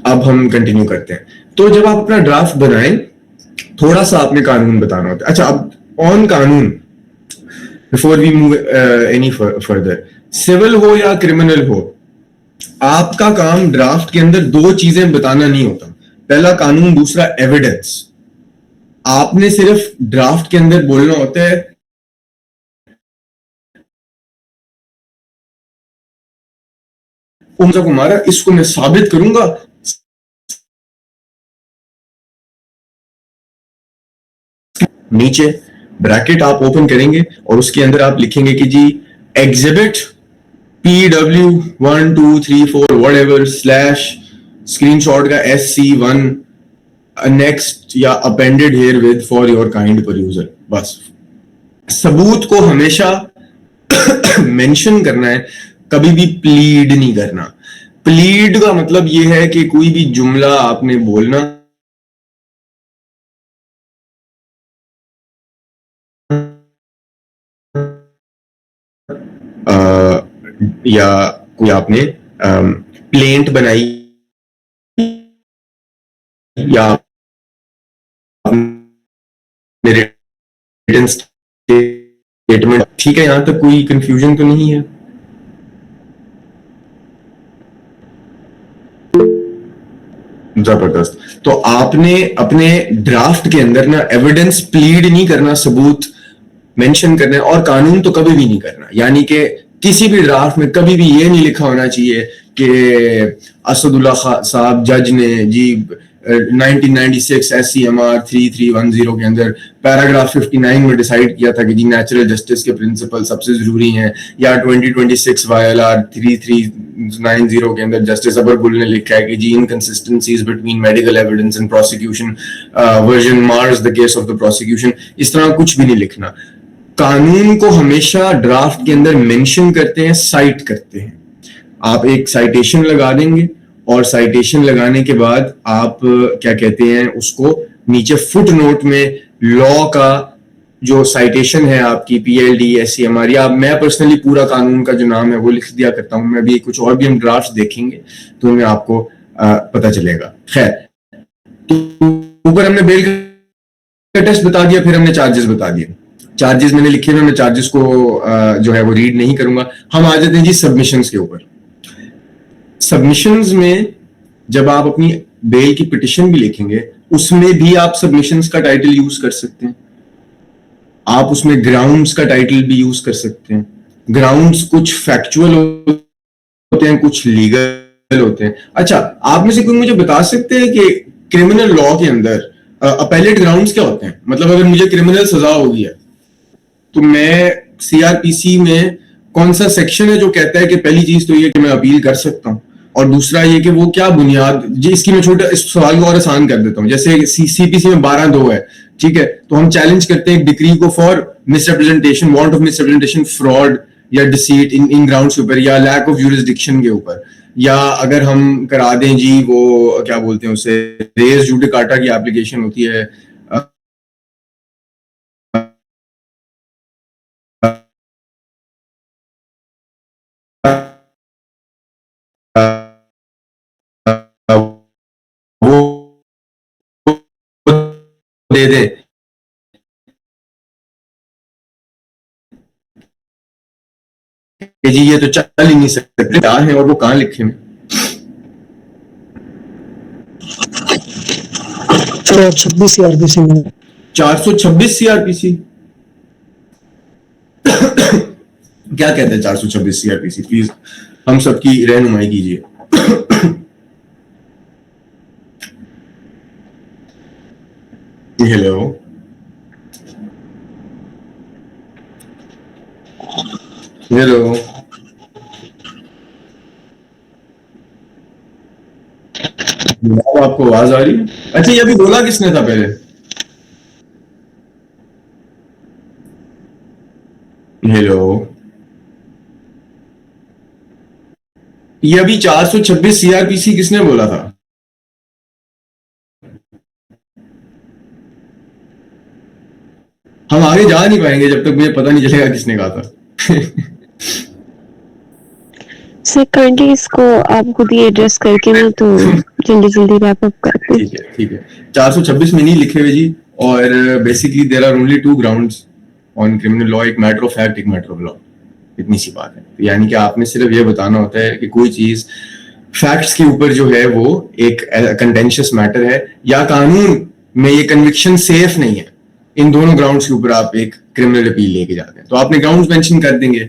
अब हम कंटिन्यू करते हैं। तो जब आप अपना ड्राफ्ट बनाएं, थोड़ा सा आपने कानून बताना होता है। अच्छा, अब ऑन कानून, before we move any further, civil हो या क्रिमिनल हो, आपका काम ड्राफ्ट के अंदर 2 चीजें बताना नहीं होता। पहला कानून, दूसरा एविडेंस। आपने सिर्फ ड्राफ्ट के अंदर बोलना होता है को मारा, इसको मैं साबित करूंगा। नीचे ब्रैकेट आप ओपन करेंगे और उसके अंदर आप लिखेंगे कि जी exhibit PW1 2 3 4 whatever slash screenshot का SC1 नेक्स्ट या appended here with for your kind perusal. बस सबूत को हमेशा मेंशन करना है, कभी भी प्लीड नहीं करना। प्लीड का मतलब यह है कि कोई भी जुमला आपने बोलना या कोई आपने प्लेंट बनाई या रिटन स्टेटमेंट, ठीक है, यहां तक कोई कंफ्यूजन तो नहीं है? जबरदस्त। तो आपने अपने ड्राफ्ट के अंदर ना एविडेंस प्लीड नहीं करना, सबूत मेंशन करना है, और कानून तो कभी भी नहीं करना। यानी कि किसी भी ड्राफ्ट में कभी भी ये नहीं लिखा होना चाहिए कि असदुल्ला साहब जज ने जी 1996 SCMR 3310 के अंदर पैराग्राफ 59 में डिसाइड किया था कि जी नेचुरल जस्टिस के प्रिंसिपल सबसे जरूरी हैं, या 2026 YLR 3390 के अंदर जस्टिस अबरगुल ने लिखा है कि जी inconsistencies between medical evidence and prosecution version mars the case of the prosecution. इस तरह कुछ भी नहीं लिखना। कानून को हमेशा ड्राफ्ट के अंदर मेंशन करते हैं, साइट करते हैं। आप एक साइटेशन लगा देंगे और साइटेशन लगाने के बाद आप क्या कहते हैं उसको नीचे फुट नोट में लॉ का जो साइटेशन है आपकी PLD SCMR या मैं पर्सनली पूरा कानून का जो नाम है वो लिख दिया करता हूं। मैं भी कुछ और भी हम ड्राफ्ट देखेंगे तो उनमें आपको पता चलेगा। खैर, तो ऊपर हमने बेल का टेस्ट बता दिया, फिर हमने चार्जेस बता दिए। चार्जेस मैंने लिखे हुए, मैं चार्जेस को जो है वो रीड नहीं करूंगा। हम आ जाते हैं जी सबमिशंस के ऊपर। सबमिशंस में जब आप अपनी बेल की पिटिशन भी लिखेंगे उसमें भी आप सबमिशंस का टाइटल यूज कर सकते हैं। आप उसमें ग्राउंड्स का टाइटल भी यूज कर सकते हैं। ग्राउंड्स कुछ फैक्चुअल होते हैं, कुछ लीगल होते हैं। अच्छा, आप में से कोई मुझे बता सकते हैं कि क्रिमिनल लॉ के अंदर अपेलेट ग्राउंड्स क्या होते हैं? मतलब अगर मुझे क्रिमिनल सजा हो गई है तो मैं CRPC में कौन सा सेक्शन है जो कहता है कि पहली चीज तो ये कि मैं अपील कर सकता हूं, और दूसरा ये कि वो क्या बुनियाद जी। इसकी मैं छोटा इस सवाल को और आसान कर देता हूं। जैसे CPC में 12(2) है, ठीक है, तो हम चैलेंज करते हैं एक डिक्री को for misrepresentation, want of misrepresentation, fraud या डिसीट इन ग्राउंड्स के ऊपर, या लैक ऑफ यूरिसडिक्शन के ऊपर, या अगर हम करा दें जी वो क्या बोलते हैं उसे रेस जुडिकाटा की एप्लीकेशन होती है, वो दे दे कि जी ये तो चल ही नहीं सकते, क्या है और वो कहाँ लिखे हैं? 426 CRPC में 426 CRPC क्या कहते हैं 426 CRPC? प्लीज हम सबकी रहनुमाई कीजिए। हेलो, हेलो, आपको आवाज आ रही है? अच्छा, ये अभी बोला किसने था पहले? हेलो, ये अभी 426 CRPC किसने बोला था? हम आगे जा नहीं पाएंगे जब तक मुझे पता नहीं चलेगा किसने कहा था। सर काइंडली इसको आप खुद ही एड्रेस करके ना तो जल्दी जल्दी रैप अप करते हैं। ठीक है, ठीक है। 426 में नहीं लिखे हुए जी, और basically there are only 2 grounds on criminal law, एक मैटर ऑफ फैक्ट, एक मैटर ऑफ लॉ। इतनी सी बात है। तो यानी कि आपने सिर्फ ये बताना होता है कि कोई चीज फैक्ट्स के ऊपर जो है वो एक कंटेंशियस मैटर है या कानून में ये कन्विक्शन सेफ नहीं है। इन दोनों ग्राउंड्स के ऊपर आप एक क्रिमिनल अपील लेके जाते हैं तो आपने ग्राउंड्स मेंशन कर देंगे।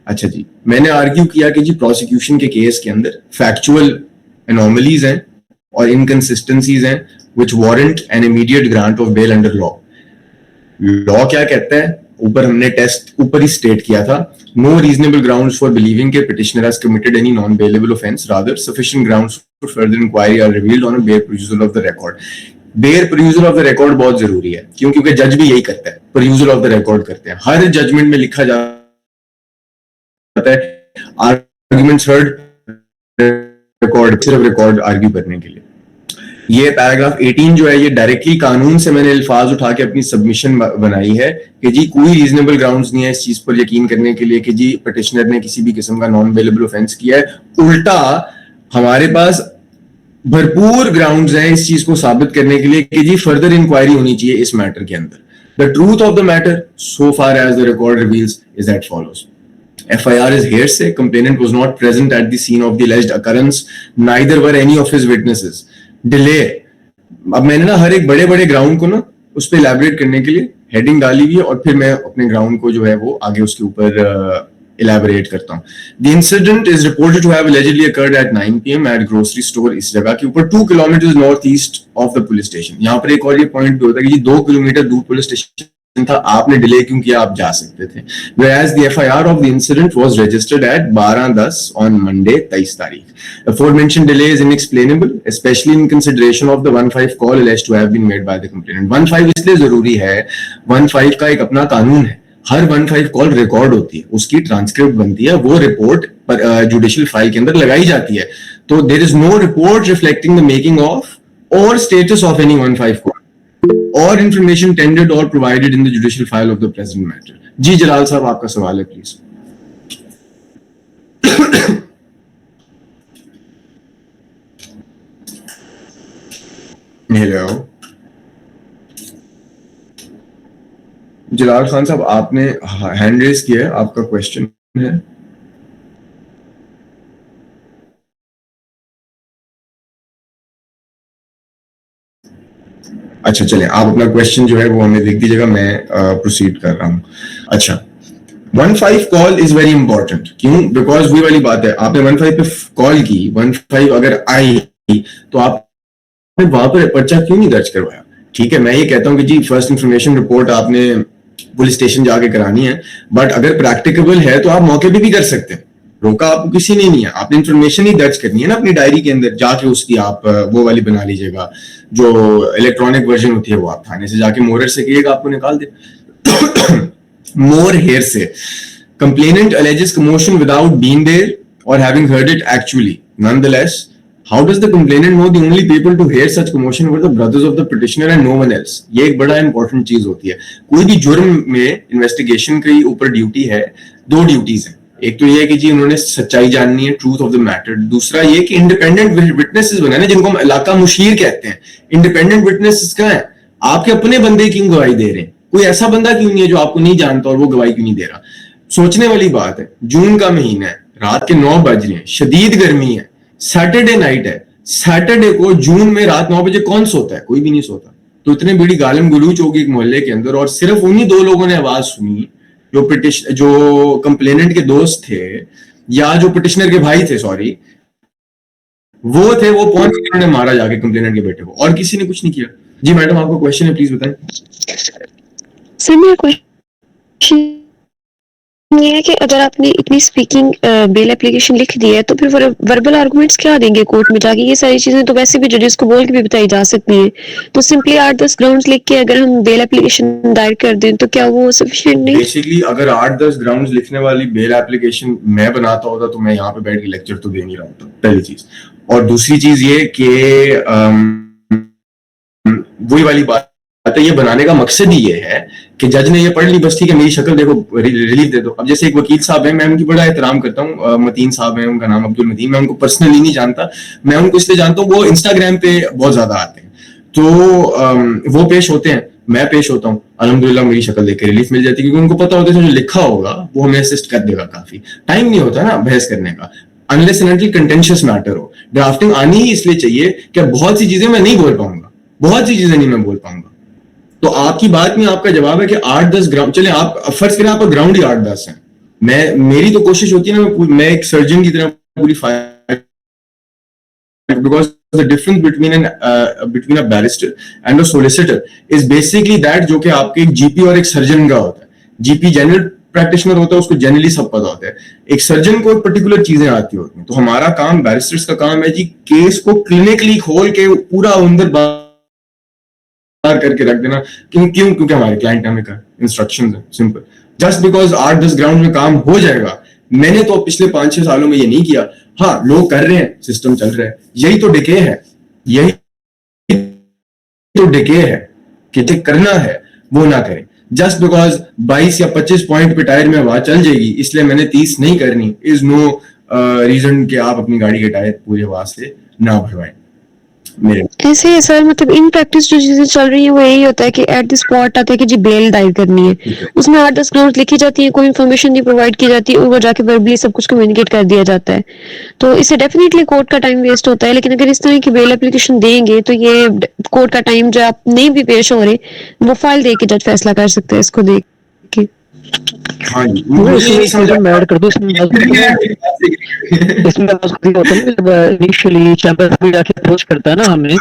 अच्छा जी, मैंने आर्ग्यू किया कि जी प्रोसिक्यूशन के केस के अंदर फैक्चुअल एनोमलीज हैं और इनकंसिस्टेंसीज हैं which warrant an immediate grant of bail under law. Law क्या कहता है? ऊपर हमने टेस्ट ऊपर ही स्टेट किया था, no reasonable grounds for believing के petitioner has committed any non bailable offence, rather sufficient grounds for further inquiry are revealed on a bare perusal of the record. Bare perusal of the record बहुत जरूरी है, क्यों? क्योंकि जज भी यही करता है, परयूजल ऑफ द रिकॉर्ड करते हैं। हर जजमेंट में लिखा जाता है आर्गुमेंट्स हर्ड रिकॉर्ड, सिर्फ रिकॉर्ड आर्ग्यू करने के लिए। ये पैराग्राफ 18 जो है ये डायरेक्टली कानून से मैंने अल्फाज उठा के अपनी सबमिशन बनाई है कि जी कोई रीजनेबल ग्राउंड्स नहीं है इस चीज पर यकीन करने के लिए कि जी पिटिशनर ने किसी भी किस्म का नॉन बेलेबल ऑफेंस किया है। उल्टा हमारे पास भरपूर ग्राउंड्स हैं इस चीज को साबित करने के लिए कि जी फर्दर इंक्वायरी होनी चाहिए इस मैटर के अंदर। The truth of the matter so far as the record reveals is that follows. FIR is hearsay. Complainant was not present at the scene of the alleged occurrence. Neither were any of his witnesses. Delay. अब मैंने ना हर एक बड़े बड़े ground को ना उस पर इलेबोरेट करने के लिए हेडिंग डाली हुई है और फिर मैं अपने ग्राउंड को जो है वो आगे उसके ऊपर इलेबोरेट करता हूँ। The incident is reported to have allegedly occurred at 9 PM at grocery store इस जगह के ऊपर 2 kilometers north east of the police station। यहाँ पर एक और ये पॉइंट भी होता है कि 2 किलोमीटर दूर पुलिस स्टेशन था, आपने डिले क्यों किया? आप जा सकते थे। Whereas the FIR of the incident was registered at 12:10 on Monday 23 तारीख। The aforementioned delay is inexplainable, especially in consideration of the 15 call alleged to have been made by the complainant। 15 इसलिए जरूरी है, 15 का एक अपना कानून है। हर 15 कॉल रिकॉर्ड होती है, उसकी ट्रांसक्रिप्ट बनती है, वो रिपोर्ट जुडिशियल फाइल के अंदर लगाई जाती है. तो there is no report reflecting the making of और स्टेटस ऑफ एनी 15 कॉल और इंफॉर्मेशन टेंडर्ड और provided in the judicial file of the present matter. जी जलाल साहब, आपका सवाल है प्लीज. हेलो जलाल खान साहब, आपने हैंड रेज किया है, आपका क्वेश्चन है. अच्छा चलें, आप अपना क्वेश्चन जो है वो हमें लिख दीजिएगा, मैं प्रोसीड कर रहा हूं. अच्छा, 15 कॉल इज वेरी इंपॉर्टेंट. क्यों? बिकॉज वही वाली बात है, आपने 15 पे कॉल की, 15 अगर आई तो आपने वहां पर पर्चा क्यों नहीं दर्ज करवाया? ठीक है, मैं ये कहता हूं कि जी फर्स्ट इंफॉर्मेशन रिपोर्ट आपने पुलिस स्टेशन जाके करानी है, बट अगर प्रैक्टिकेबल है तो आप मौके पे भी कर सकते हैं, रोका आपको किसी ने नहीं है. आपने इंफॉर्मेशन ही दर्ज करनी है ना अपनी डायरी के अंदर जाके, उसकी आप वो वाली बना लीजिएगा, जो इलेक्ट्रॉनिक वर्जन होती है वो आप थाने से जाके मोहर से कहिएगा आपको निकाल दे. मोर हेयर से complainant alleges commotion without being there or having heard it actually. Nonetheless, how does the complainant know the only people to hear such commotion were the brothers of the petitioner and no one else? ये एक बड़ा important चीज होती है. कोई भी जुर्म में इन्वेस्टिगेशन के ऊपर ड्यूटी है, दो ड्यूटीज हैं. एक तो ये है कि जी उन्होंने सच्चाई जाननी है, ट्रूथ ऑफ द मैटर. दूसरा ये कि इंडिपेंडेंट विटनेसेस बनाने, जिनको हम इलाका मुशीर कहते हैं. इंडिपेंडेंट विटनेसेस कहाँ है? आपके अपने बंदे क्यों गवाही दे रहे हैं? कोई ऐसा बंदा क्यों नहीं है जो आपको नहीं जानता और वो गवाही क्यों नहीं दे रहा? सोचने वाली बात है. जून का महीना है, रात के 9 बज रहे हैं, शदीद गर्मी है, सैटरडे नाइट है. सैटरडे को जून में रात 9 बजे कौन सोता है? कोई भी नहीं सोता. तो इतने बड़ी गालिम गलूच होगी एक मोहल्ले के अंदर, और सिर्फ उन्हीं 2 लोगों ने आवाज सुनी जो कंप्लेनेंट के दोस्त थे या जो पिटिशनर के भाई थे, सॉरी, वो थे. वो पहुंच के उन्होंने मारा जाके कंप्लेनेंट के बेटे को, और किसी ने कुछ नहीं किया. जी मैडम, आपका क्वेश्चन है, प्लीज बताएं. सर मेरा क्वेश्चन ये है कि अगर आपने इतनी स्पीकिंग बेल एप्लीकेशन लिख दी है तो फिर वर्बल आर्गुमेंट्स क्या देंगे कोर्ट में जाके? ये सारी चीजें तो वैसे भी जजेस को बोल के भी बताई जा सकती हैं. तो सिंपली 8-10 ग्राउंड्स लिख के अगर हम बेल एप्लीकेशन दायर कर दें तो क्या वो सफिशिएंट नहीं? बेसिकली अगर 8-10 ग्राउंड्स लिखने वाली बेल एप्लीकेशन मैं बनाता होता तो मैं यहाँ पे बैठ के लेक्चर तो दे नहीं रहा होता, पहली चीज. और दूसरी चीज ये कि वही वाली बात है, ये बनाने का मकसद ही ये है कि जज ने ये पढ़ ली, बस ठीक है मेरी शक्ल देखो, रिलीफ दे दो. अब जैसे एक वकील साहब हैं, मैं उनकी बड़ा एहतराम करता हूँ, मतीन साहब हैं, उनका नाम अब्दुल मतीन. मैं उनको पर्सनली नहीं जानता, मैं उनको इसलिए जानता हूँ वो इंस्टाग्राम पे बहुत ज्यादा आते हैं, तो वो पेश होते हैं, मैं पेश होता हूँ. अल्हम्दुलिल्लाह मेरी शक्ल देख के रिलीफ मिल जाती है, क्योंकि उनको पता होता है जो लिखा होगा वो हमें असिस्ट कर देगा. काफी टाइम नहीं होता ना बहस करने का, unless and until contentious matter हो. ड्राफ्टिंग आनी ही इसलिए चाहिए कि बहुत सी चीजें मैं नहीं बोल पाऊंगा, बहुत सी चीजें नहीं मैं बोल पाऊंगा. तो आपकी बात में आपका जवाब है कि 8-10 ग्राउंड, चले आप फर्ज करें आपका ग्राउंड ही 8-10 है. मेरी तो कोशिश होती है ना, मैं एक सर्जन की तरह पूरी file, because the difference between a barrister and a solicitor is basically that, जो कि आपके एक जीपी और एक सर्जन का होता है. जीपी जनरल प्रैक्टिशनर होता है, उसको जनरली सब पता होता है. एक सर्जन को पर्टिकुलर चीजें आती होती हैं. तो हमारा काम, बैरिस्टर्स का काम है जी केस को क्लिनिकली खोल के पूरा अंदर करके रख देना. क्योंकि हमारे क्लाइंट ने हमें इंस्ट्रक्शंस है, सिंपल. जस्ट बिकॉज 8-10 ग्राउंड में काम हो जाएगा, मैंने तो पिछले 5-6 सालों में ये नहीं किया. हाँ, लोग कर रहे हैं, सिस्टम चल रहा है. यही तो डिके है, यही तो डिके है कि चेक करना है वो ना करें. जस्ट बिकॉज 22 या 25 पॉइंट पे टायर में हवा चल जाएगी इसलिए मैंने 30 नहीं करनी, इज नो रीजन कि आप अपनी गाड़ी के टायर पूरी हवा से ना भरवाएं. ऐसे है सर, मतलब इन प्रैक्टिस जो चीजें चल रही है वो यही होता है कि एट द स्पॉट आता है कि जी बेल दायर करनी है, उसमें 8-10 ग्राउंड लिखी जाती है, कोई इन्फॉर्मेशन नहीं प्रोवाइड की जाती और वो जाके वर्बली सब कुछ कम्युनिकेट कर दिया जाता है. तो इससे डेफिनेटली कोर्ट का टाइम वेस्ट होता है. लेकिन अगर इस तरह की बेल एप्लीकेशन देंगे तो ये कोर्ट का टाइम जो आप नहीं भी पेश हो रहे, वो फाइल दे के जज फैसला कर सकते हैं इसको देख के. हाँ जी, मैं ऐड कर दूं इसमें इनिशियली चैंबर भी जाके अप्रोच करता है ना हमें,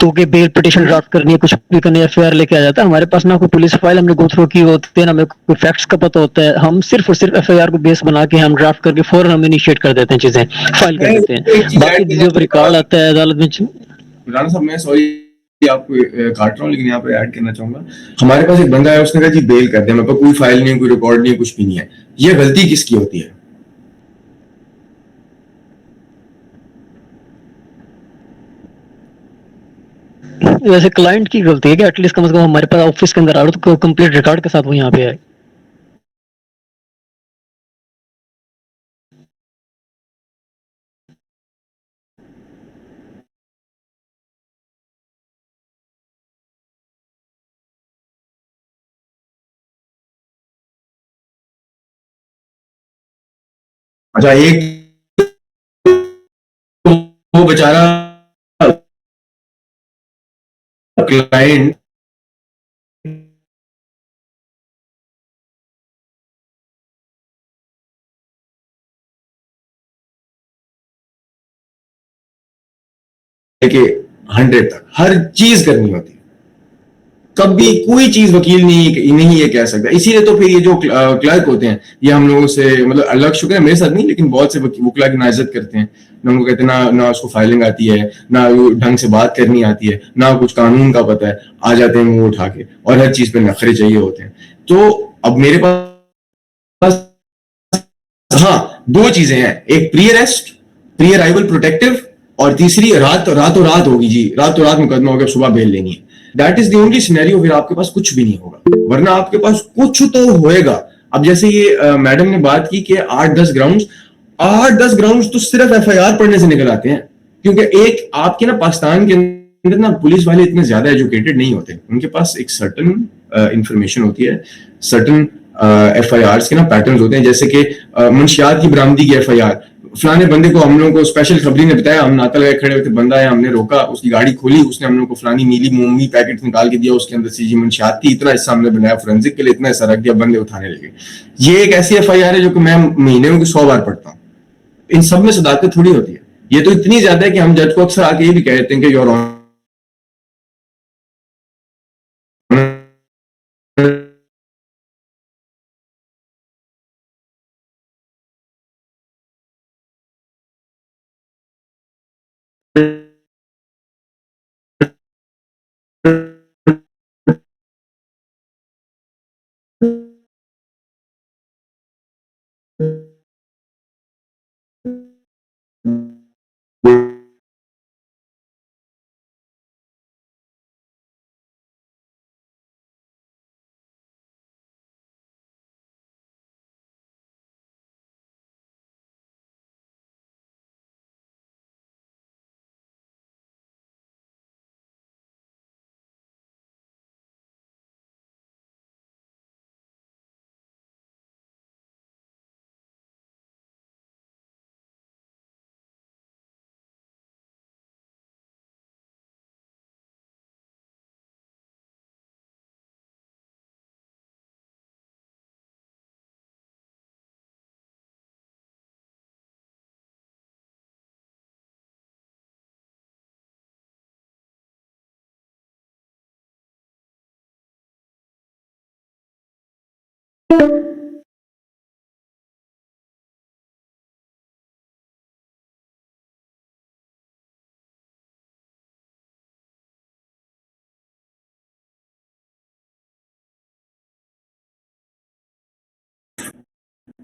तो कि बेल पिटीशन ड्राफ्ट करनी है, कुछ भी करनी है, एफआईआर लेके आ जाता है. हमारे पास ना कोई पुलिस फाइल हमने गो थ्रू की होती है, ना हमें कोई फैक्ट्स का पता होता है. हम सिर्फ और सिर्फ एफआईआर को बेस बना के हम ड्राफ्ट करके फौरन हम इनिशिएट कर देते हैं, चीजें फाइल कर देते हैं. बाकी चीजों पर रिकॉर्ड आता है अदालत में. राणा साहब, मैं सॉरी आपको काट रहा हूँ, लेकिन यहाँ पे ऐड करना चाहूंगा। हमारे पास एक बंदा है, उसने कहा जी बेल कर दिया, मेरे पास कोई फाइल नहीं, कोई रिकॉर्ड नहीं, कुछ भी नहीं है। ये गलती किसकी होती है? वैसे क्लाइंट की गलती है कि एटलीस्ट कम से कम हमारे पास ऑफिस के अंदर आ रहा तो कंप्लीट रिकॉर्ड के साथ वो यहाँ पे आए। अच्छा, एक वो बेचारा क्लाइंट के 100 तक हर चीज करनी होती है, कभी कोई चीज वकील नहीं ये कह सकता। इसीलिए तो फिर ये जो क्लर्क होते हैं, ये हम लोगों से, मतलब अल्लाह का शुक्र है मेरे साथ नहीं, लेकिन बहुत से वकील की नाइज्जत करते हैं ना। उनको कहते हैं ना उसको फाइलिंग आती है, ना ढंग से बात करनी आती है, ना कुछ कानून का पता है, आ जाते हैं मुंह उठा के, और हर चीज पे नखरे चाहिए होते हैं। तो अब मेरे पास हाँ 2 चीजें हैं, एक pre arrest, pre arrival protective, और तीसरी रातों रात होगी जी, रातों रात मुकदमा होगा, सुबह बेल लेनी है। That is the only scenario, फिर आपके पास कुछ भी नहीं होगा, वरना आपके पास कुछ तो होएगा। अब जैसे ये मैडम ने बात की कि 8-10 ग्राउंड्स तो सिर्फ FIR पढ़ने से निकल आते हैं, क्योंकि एक आपके ना पाकिस्तान के अंदर ना पुलिस वाले इतने ज्यादा एजुकेटेड नहीं होते, उनके पास एक सर्टन इंफॉर्मेशन होती है, सर्टन FIRs के ना पैटर्न्स होते हैं। जैसे कि मुंशियात की बरामदी की FIR, फलाने बंदे को हम लोगों को स्पेशल खबरी ने बताया, हम नाका लगा खड़े हुए थे, बंदा है, हमने रोका, उसकी गाड़ी खोली, उसने हम लोग को फलानी नीली मोमी पैकेट निकाल के दिया, उसके अंदर से जी मुंशियात थी, इतना हिस्सा हमने बनाया फोरेंसिक के लिए, इतना हिस्सा रख दिया, बंदे उठाने लगे। ये एक ऐसी FIR है जो कि मैं महीने में 100 बार पढ़ता हूँ। इन सब में सदाकत थोड़ी होती है, ये तो इतनी ज्यादा है कि हम जज को अक्सर आके ये भी कहते हैं कि योर ऑनर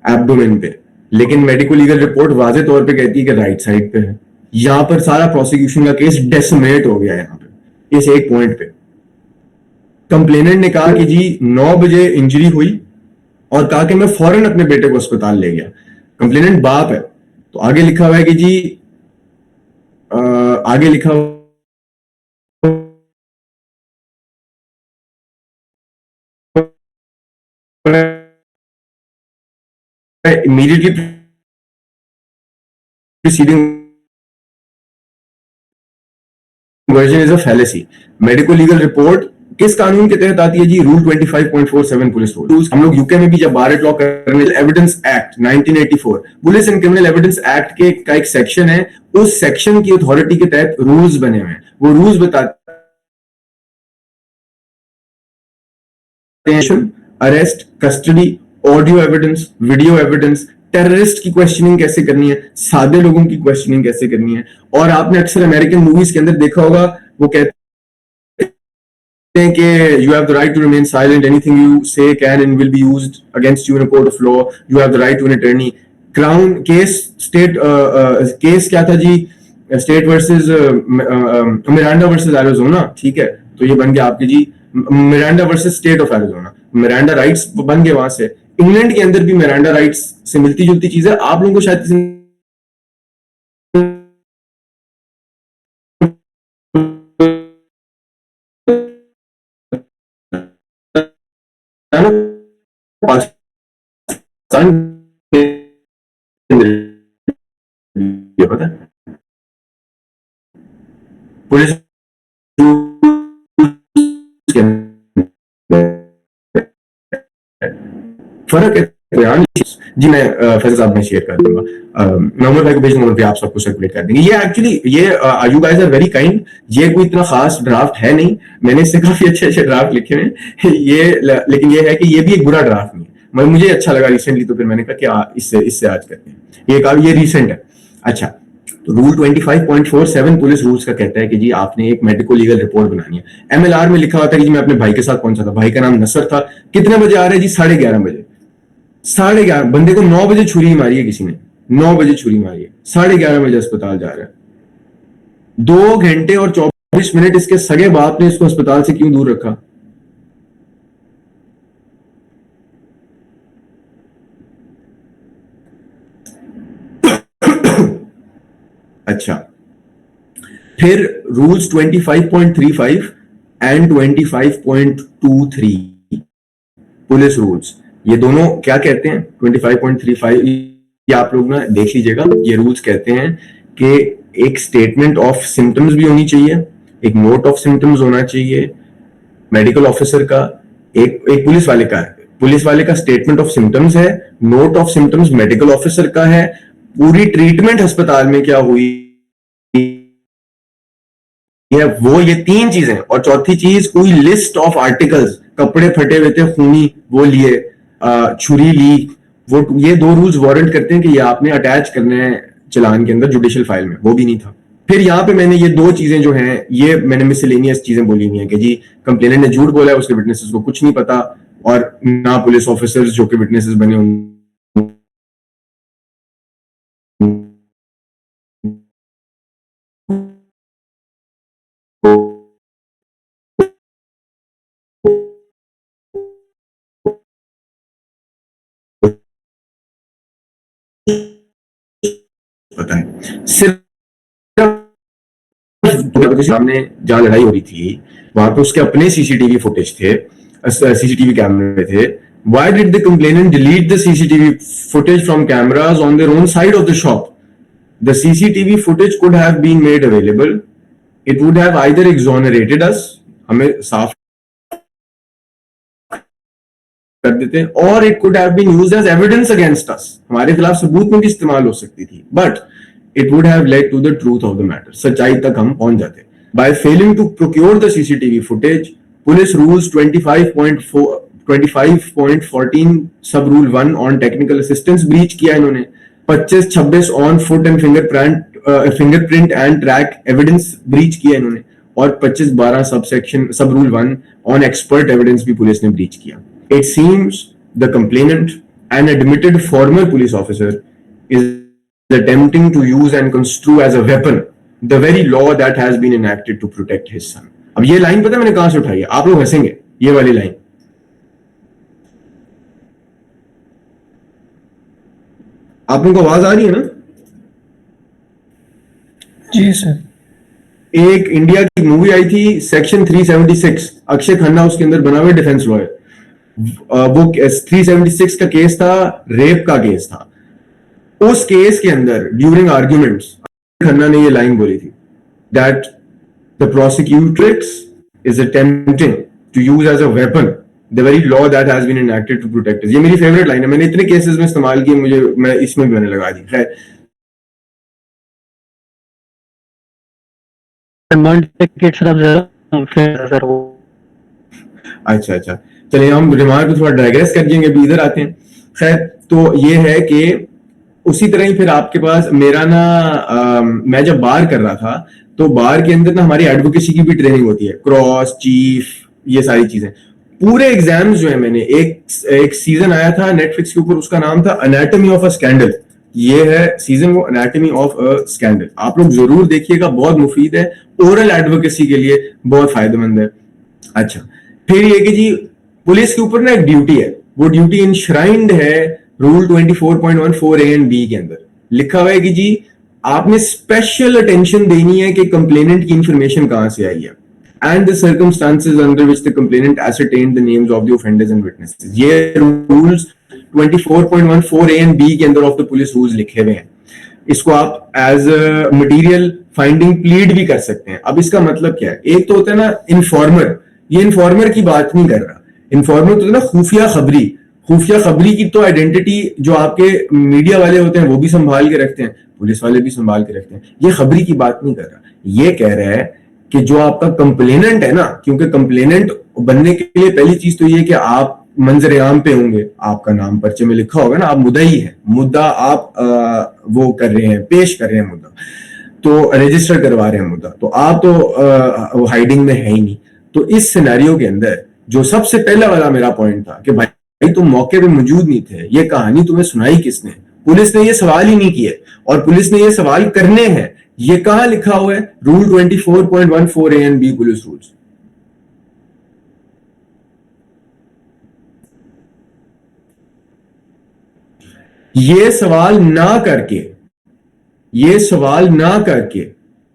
एब्डोमेन पे, लेकिन मेडिको लीगल रिपोर्ट वाजे तौर पे कहती है कि राइट साइड पे है। यहां पर सारा प्रोसिक्यूशन का केस डेसिमेट हो गया है यहाँ पे, इस एक पॉइंट पे। कंप्लेनेंट ने कहा कि जी 9 बजे इंजरी हुई, और कहा कि मैं फौरन अपने बेटे को अस्पताल ले गया। कंप्लेनेंट बाप है, तो आगे लिखा हुआ है कि जी आगे लिखा immediately preceding version is a fallacy. Medico legal report किस कानून के तहत आती है जी? Rule 25.47 police rules. हम लोग यूके में भी जब बार लॉ करने, evidence act 1984, police and criminal evidence act के का एक सेक्शन है, उस सेक्शन की अथॉरिटी के तहत रूल्स बने हुए हैं। वो रूल्स बताते हैं arrest, custody, audio evidence, video evidence, terrorist की क्वेश्चनिंग कैसे करनी है, सादे लोगों की क्वेश्चनिंग कैसे करनी है। और आपने अक्सर अमेरिकन मूवीज के अंदर देखा होगा, वो कहते हैं कि you have the right to remain silent, anything you say can and will be used against you in a court of law, you have the right to an attorney. Crown case state case क्या था जी, state versus Miranda versus Arizona, ठीक है, तो ये बन गया आपके जी Miranda versus state of Arizona, Miranda rights बन गए वहां से। इंग्लैंड के अंदर भी मिरांडा राइट्स से मिलती जुलती चीज है, आप लोगों को शायद किसी पाकिस्तान ये पता है पुलिस फर्क है तो यार जी। मैं फैसल साहब में शेयर कर दूंगा, नंबर भाई को भेज दूंगा, आप सबको सर्कुलेट कर देंगे। ये एक्चुअली ये you guys are very kind, ये कोई इतना खास ड्राफ्ट है नहीं, मैंने इससे काफी अच्छे ड्राफ्ट लिखे हैं ये, लेकिन ये है कि ये भी एक बुरा ड्राफ्ट नहीं है, मगर मुझे अच्छा लगा रिसेंटली, तो फिर मैंने कहा कि इससे आज करते हैं, ये रिसेंट है। अच्छा, तो रूल 25.47 पुलिस रूल्स का कहता है कि जी आपने एक मेडिको लीगल रिपोर्ट बनानी है। एमएलआर में लिखा होता है कि जी मैं अपने भाई के साथ पहुंचा था, भाई का नाम नसर था, कितने बजे आ रहे हैं जी, 11:30 बजे, 11:30, बंदे को 9 बजे छुरी मारी है किसी ने, 9 बजे छुरी मारी है, 11:30 बजे अस्पताल जा रहा है, 2 घंटे और 24 मिनट इसके सगे बाप ने इसको अस्पताल से क्यों दूर रखा? अच्छा, फिर रूल्स 25.35 एंड 25.23 पुलिस रूल्स, ये दोनों क्या कहते हैं? 25.35 ये आप लोग ना देख लीजिएगा, ये रूल्स कहते हैं कि एक स्टेटमेंट ऑफ सिम्टम्स भी होनी चाहिए, एक नोट ऑफ सिम्टम्स होना चाहिए मेडिकल ऑफिसर का, एक पुलिस वाले का स्टेटमेंट ऑफ सिम्टम्स है, note of symptoms medical officer का है, पूरी ट्रीटमेंट अस्पताल में क्या हुई है वो, ये 3 चीजें, और चौथी चीज कोई लिस्ट ऑफ आर्टिकल्स, कपड़े फटे हुए थे खूनी वो लिए, छुरी ली वो, ये 2 रूल्स वारंट करते हैं कि ये आपने अटैच करने हैं चलान के अंदर जुडिशियल फाइल में, वो भी नहीं था। फिर यहाँ पे मैंने ये 2 चीजें जो हैं, ये मैंने मिसलेनियस चीजें बोली हुई हैं कि जी कंप्लेनेंट ने झूठ बोला है, उसके विटनेसेस को कुछ नहीं पता, और ना पुलिस ऑफिसर्स जो कि विटनेसेस बने पता है, सिर्फ सामने जहां लड़ाई हो रही थी वहां पे उसके अपने सीसीटीवी फुटेज थे, सीसीटीवी कैमरे थे। Why did the complainant delete the CCTV footage from cameras on their own side of the shop? The CCTV footage could have been made available. It would have either exonerated us, हमें साफ कर देते, और it could have been used as evidence against us, हमारे खिलाफ सबूत में भी इस्तेमाल हो सकती थी, but it would have led to the truth of the matter, सच्चाई तक हम पहुंच जाते। By failing to procure the CCTV footage, Police Rules 25.14 Sub Rule 1 on technical assistance breach किया इन्होंने, 25-26 on foot and fingerprint and track evidence breach किया इन्होंने, और 25-12 Sub Rule 1 on expert evidence भी पुलिस ने breach किया। It seems the complainant, an admitted former police officer, is attempting to use and construe as a weapon the very law that has been enacted to protect his son. अब ये line पता है मैंने कहां से उठाई है? आप लोग हंसेंगे, ये वाली लाइन, आप लोगों को आवाज आ रही है ना? जी सर। एक इंडिया की मूवी आई थी सेक्शन 376, अक्षय खन्ना उसके अंदर बना हुआ डिफेंस लॉयर, वो 376 का केस था, रेप का केस था। उस केस के अंदर ड्यूरिंग आर्ग्यूमेंट्स खन्ना ने ये लाइन बोली थी, that the prosecutrix is attempting to use as a weapon the very law that has been enacted to protect us। ये मेरी फेवरेट लाइन है, मैंने इतने केसेस में इस्तेमाल की, मैं इसमें भी मैंने लगा दी। खैर, अच्छा, चलिए हम रिमार्क को थोड़ा डाइग्रेस कर देंगे, अभी इधर आते हैं। खैर, तो ये है कि उसी तरह ही फिर आपके पास मेरा ना मैं जब बार कर रहा था, तो बार के अंदर ना हमारी एडवोकेसी की भी ट्रेनिंग होती है, क्रॉस, चीफ, ये सारी चीजें पूरे एग्जाम्स जो है, मैंने एक सीजन आया था नेटफ्लिक्स के ऊपर, उसका नाम था एनाटॉमी ऑफ अ स्कैंडल। ये है सीजन वो, एनाटॉमी ऑफ अ स्कैंडल। आप लोग जरूर देखिएगा, बहुत मुफीद है, ओरल एडवोकेसी के लिए बहुत फायदेमंद है। अच्छा, फिर ये कि जी पुलिस के ऊपर ना एक ड्यूटी है, वो ड्यूटी इंश्राइंड है रूल 24.14 ए एंड बी के अंदर। लिखा हुआ है कि जी आपने स्पेशल अटेंशन देनी है कि कंप्लेनेंट की इंफॉर्मेशन कहां से आई है, and the circumstances under which the complainant ascertained the names of the offenders and witnesses। ये rules 24.14 A and B के अंदर ऑफ द पुलिस रूल्स लिखे हुए हैं। इसको आप एज मटेरियल फाइंडिंग प्लीड भी कर सकते हैं। अब इसका मतलब क्या है, एक तो होता है ना इन्फॉर्मर, ये इन्फॉर्मर की बात नहीं कर रहा। इन्फॉर्मर तो है ना खुफिया खबरी, खुफिया खबरी की तो आइडेंटिटी जो आपके मीडिया वाले होते हैं वो भी संभाल के रखते हैं, पुलिस वाले भी संभाल के रखते हैं। ये खबरी की बात नहीं कर रहा, ये कह रहा है कि जो आपका कंप्लेनेंट है ना, क्योंकि कंप्लेनेंट बनने के लिए पहली चीज तो ये कि आप मंजर आम पे होंगे, आपका नाम पर्चे में लिखा होगा ना, आप मुद्दई है, मुद्दा आप वो कर रहे हैं, पेश कर रहे हैं मुद्दा, तो रजिस्टर करवा रहे हैं मुद्दा, तो आप तो हाइडिंग में है ही नहीं। तो इस सिनेरियो के अंदर जो सबसे पहला वाला मेरा पॉइंट था कि भाई तुम मौके पे मौजूद नहीं थे, ये कहानी तुम्हें सुनाई किसने? पुलिस ने ये सवाल ही नहीं किए, और पुलिस ने ये सवाल करने हैं। ये कहां लिखा हुआ है? Rule 24.14 A and B police rules. ये सवाल ना करके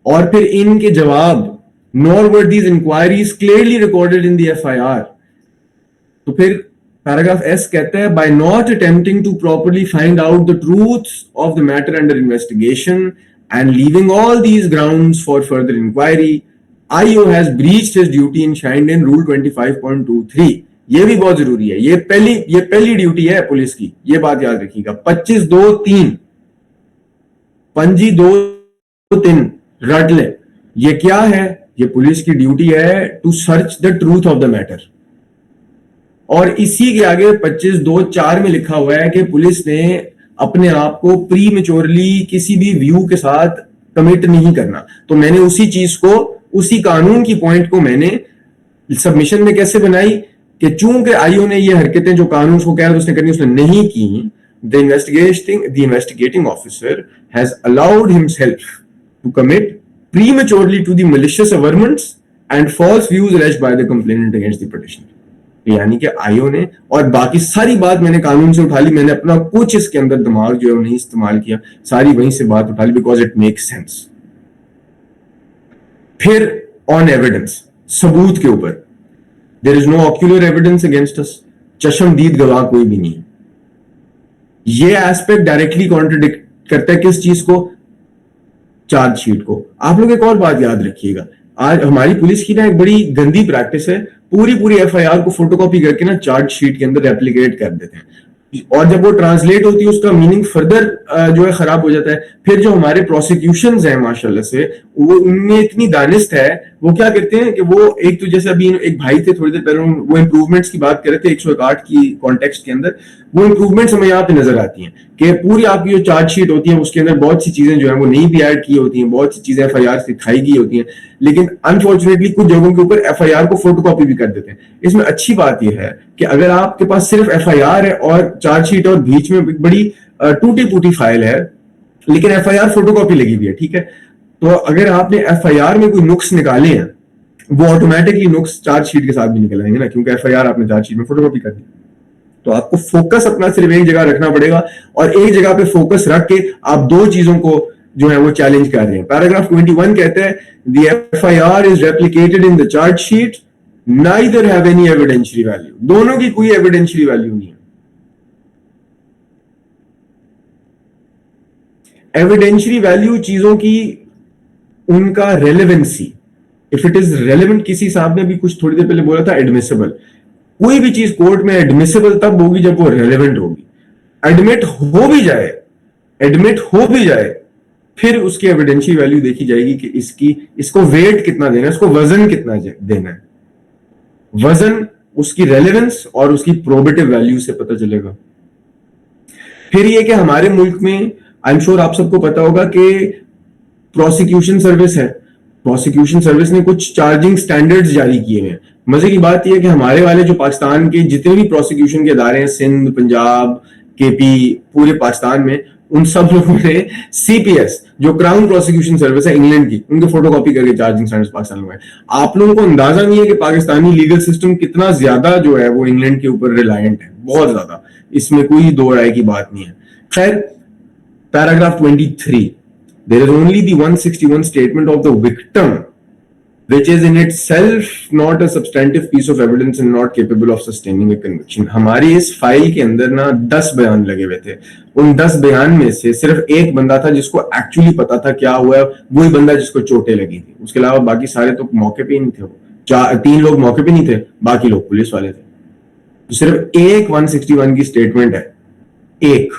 और फिर इनके जवाब, nor were these inquiries clearly recorded in the FIR। तो फिर पैराग्राफ एस कहता है, by not attempting to properly find out the truths of the matter under investigation and leaving all these grounds for further inquiry, IO has breached his duty enshrined in Rule 25.23। ये भी बहुत जरूरी है, ये पहली duty है police की, ये बात याद रखिएगा। 25.2.3 25.2.3 रट ले, ये क्या है? ये पुलिस की ड्यूटी है to search the truth of the matter. और इसी के आगे 25.2.4 में लिखा हुआ है कि पुलिस ने अपने आप को प्री मेच्योरली किसी भी व्यू के साथ कमिट नहीं करना। तो मैंने उसी चीज को, उसी कानून की पॉइंट को मैंने सबमिशन में कैसे बनाई कि चूंकि आईओ ने ये हरकतें जो कानून उसको कह रहा उसने करनी, उसने नहीं की। The investigating officer has allowed himself to commit prematurely to the malicious averments and false views alleged by the complainant against the petitioner। यानी कि आईओ ने, और बाकी सारी बात मैंने कानून से उठा ली, मैंने अपना कुछ इसके अंदर दिमाग जो है वो नहीं इस्तेमाल किया, सारी वहीं से बात उठा ली, बिकॉज इट मेक्स सेंस। फिर ऑन एविडेंस, सबूत के ऊपर, there is no ocular evidence against us, चश्मदीद गवाह कोई भी नहीं। ये एस्पेक्ट डायरेक्टली कॉन्ट्रडिक्ट करता है किस चीज को? चार्जशीट को। आप लोग एक और बात याद रखिएगा, आज हमारी पुलिस की ना एक बड़ी गंदी प्रैक्टिस है, पूरी एफआईआर को फोटोकॉपी करके ना चार्जशीट के अंदर रेप्लिकेट कर देते हैं, और जब वो ट्रांसलेट होती है उसका मीनिंग फर्दर जो है खराब हो जाता है। फिर जो हमारे प्रोसिक्यूशंस हैं माशाल्लाह से, वो उनमें इतनी दानिस्त है, वो क्या करते हैं कि वो एक तो जैसे अभी एक भाई थे थोड़ी देर पहले, वो इंप्रूवमेंट्स की बात कर रहे थे 101 की कॉन्टेक्स्ट के अंदर, वो इंप्रूवमेंट्स हमें यहाँ पे नजर आती हैं कि पूरी आपकी जो चार्जशीट होती है उसके अंदर बहुत सी चीजें जो है वो नहीं भी ऐड की होती हैं, बहुत सी चीजें एफआईआर से दिखाई गई होती हैं, लेकिन अनफॉर्चुनेटली कुछ जगहों के ऊपर एफआईआर को फोटोकॉपी भी कर देते हैं। इसमें अच्छी बात यह है कि अगर आपके पास सिर्फ एफआईआर है और चार्जशीट और बीच में बड़ी टूटी फूटी फाइल है, लेकिन एफआईआर फोटोकॉपी लगी हुई है, ठीक है, तो अगर आपने एफआईआर में कोई नुक्स निकाले हैं, वो ऑटोमेटिकली नुक्स चार्जशीट के साथ भी निकल आएंगे ना, क्योंकि एफआईआर आपने चार्जशीट में फोटोकॉपी कर दी। तो आपको फोकस अपना सिर्फ एक जगह रखना पड़ेगा, और एक जगह पे फोकस रख के आप दो चीजों को जो है वो चैलेंज कर रहे हैं। पैराग्राफ 21 कहता है, the FIR is replicated in the chargesheet, neither have any evidentiary value. दोनों की कोई एविडेंशियरी वैल्यू नहीं है। एविडेंशियरी वैल्यू चीजों की, उनका relevancy, if it is relevant, किसी साहब ने भी कुछ थोड़ी देर पहले बोला था एडमिसिबल। कोई भी चीज कोर्ट में एडमिसिबल तब होगी जब वो रेलेवेंट होगी। एडमिट हो भी जाए फिर उसकी एविडेंशियरी वैल्यू देखी जाएगी कि इसको वेट कितना देना है, इसको वजन कितना देना है। वजन उसकी रेलेवेंस और उसकी प्रोबेटिव वैल्यू से पता चलेगा। फिर ये कि हमारे मुल्क में, आई एम श्योर आप सबको पता होगा कि प्रोसिक्यूशन सर्विस है, प्रोसिक्यूशन सर्विस ने कुछ चार्जिंग स्टैंडर्ड्स जारी किए हैं। मजे की बात यह है कि हमारे वाले जो पाकिस्तान के जितने भी प्रोसिक्यूशन के अदारे हैं, सिंध, पंजाब, केपी, पूरे पाकिस्तान में, उन सब लोगों ने सीपीएस जो क्राउन प्रोसिक्यूशन सर्विस है इंग्लैंड की, उनके फोटोकॉपी करके चार्जिंग स्टैंडर्ड्स पाकिस्तान में। आप लोगों को अंदाजा नहीं है कि पाकिस्तानी लीगल सिस्टम कितना ज्यादा जो है वो इंग्लैंड के ऊपर रिलायंट है, बहुत ज्यादा, इसमें कोई दो राय की बात नहीं है। खैर, paragraph 23, there is only the 161 statement of the victim which is in itself not a substantive piece of evidence and not capable of sustaining a conviction। हमारी इस फाइल के अंदर ना 10 बयान लगे हुए थे, उन 10 बयान में से सिर्फ एक बंदा था जिसको एक्चुअली पता था क्या हुआ है, वही बंदा जिसको चोटें लगी थी, उसके अलावा बाकी सारे तो मौके पे ही नहीं थे। वो 3 लोग मौके पे नहीं थे, बाकी लोग पुलिस वाले थे। तो सिर्फ एक 161 की स्टेटमेंट है, एक,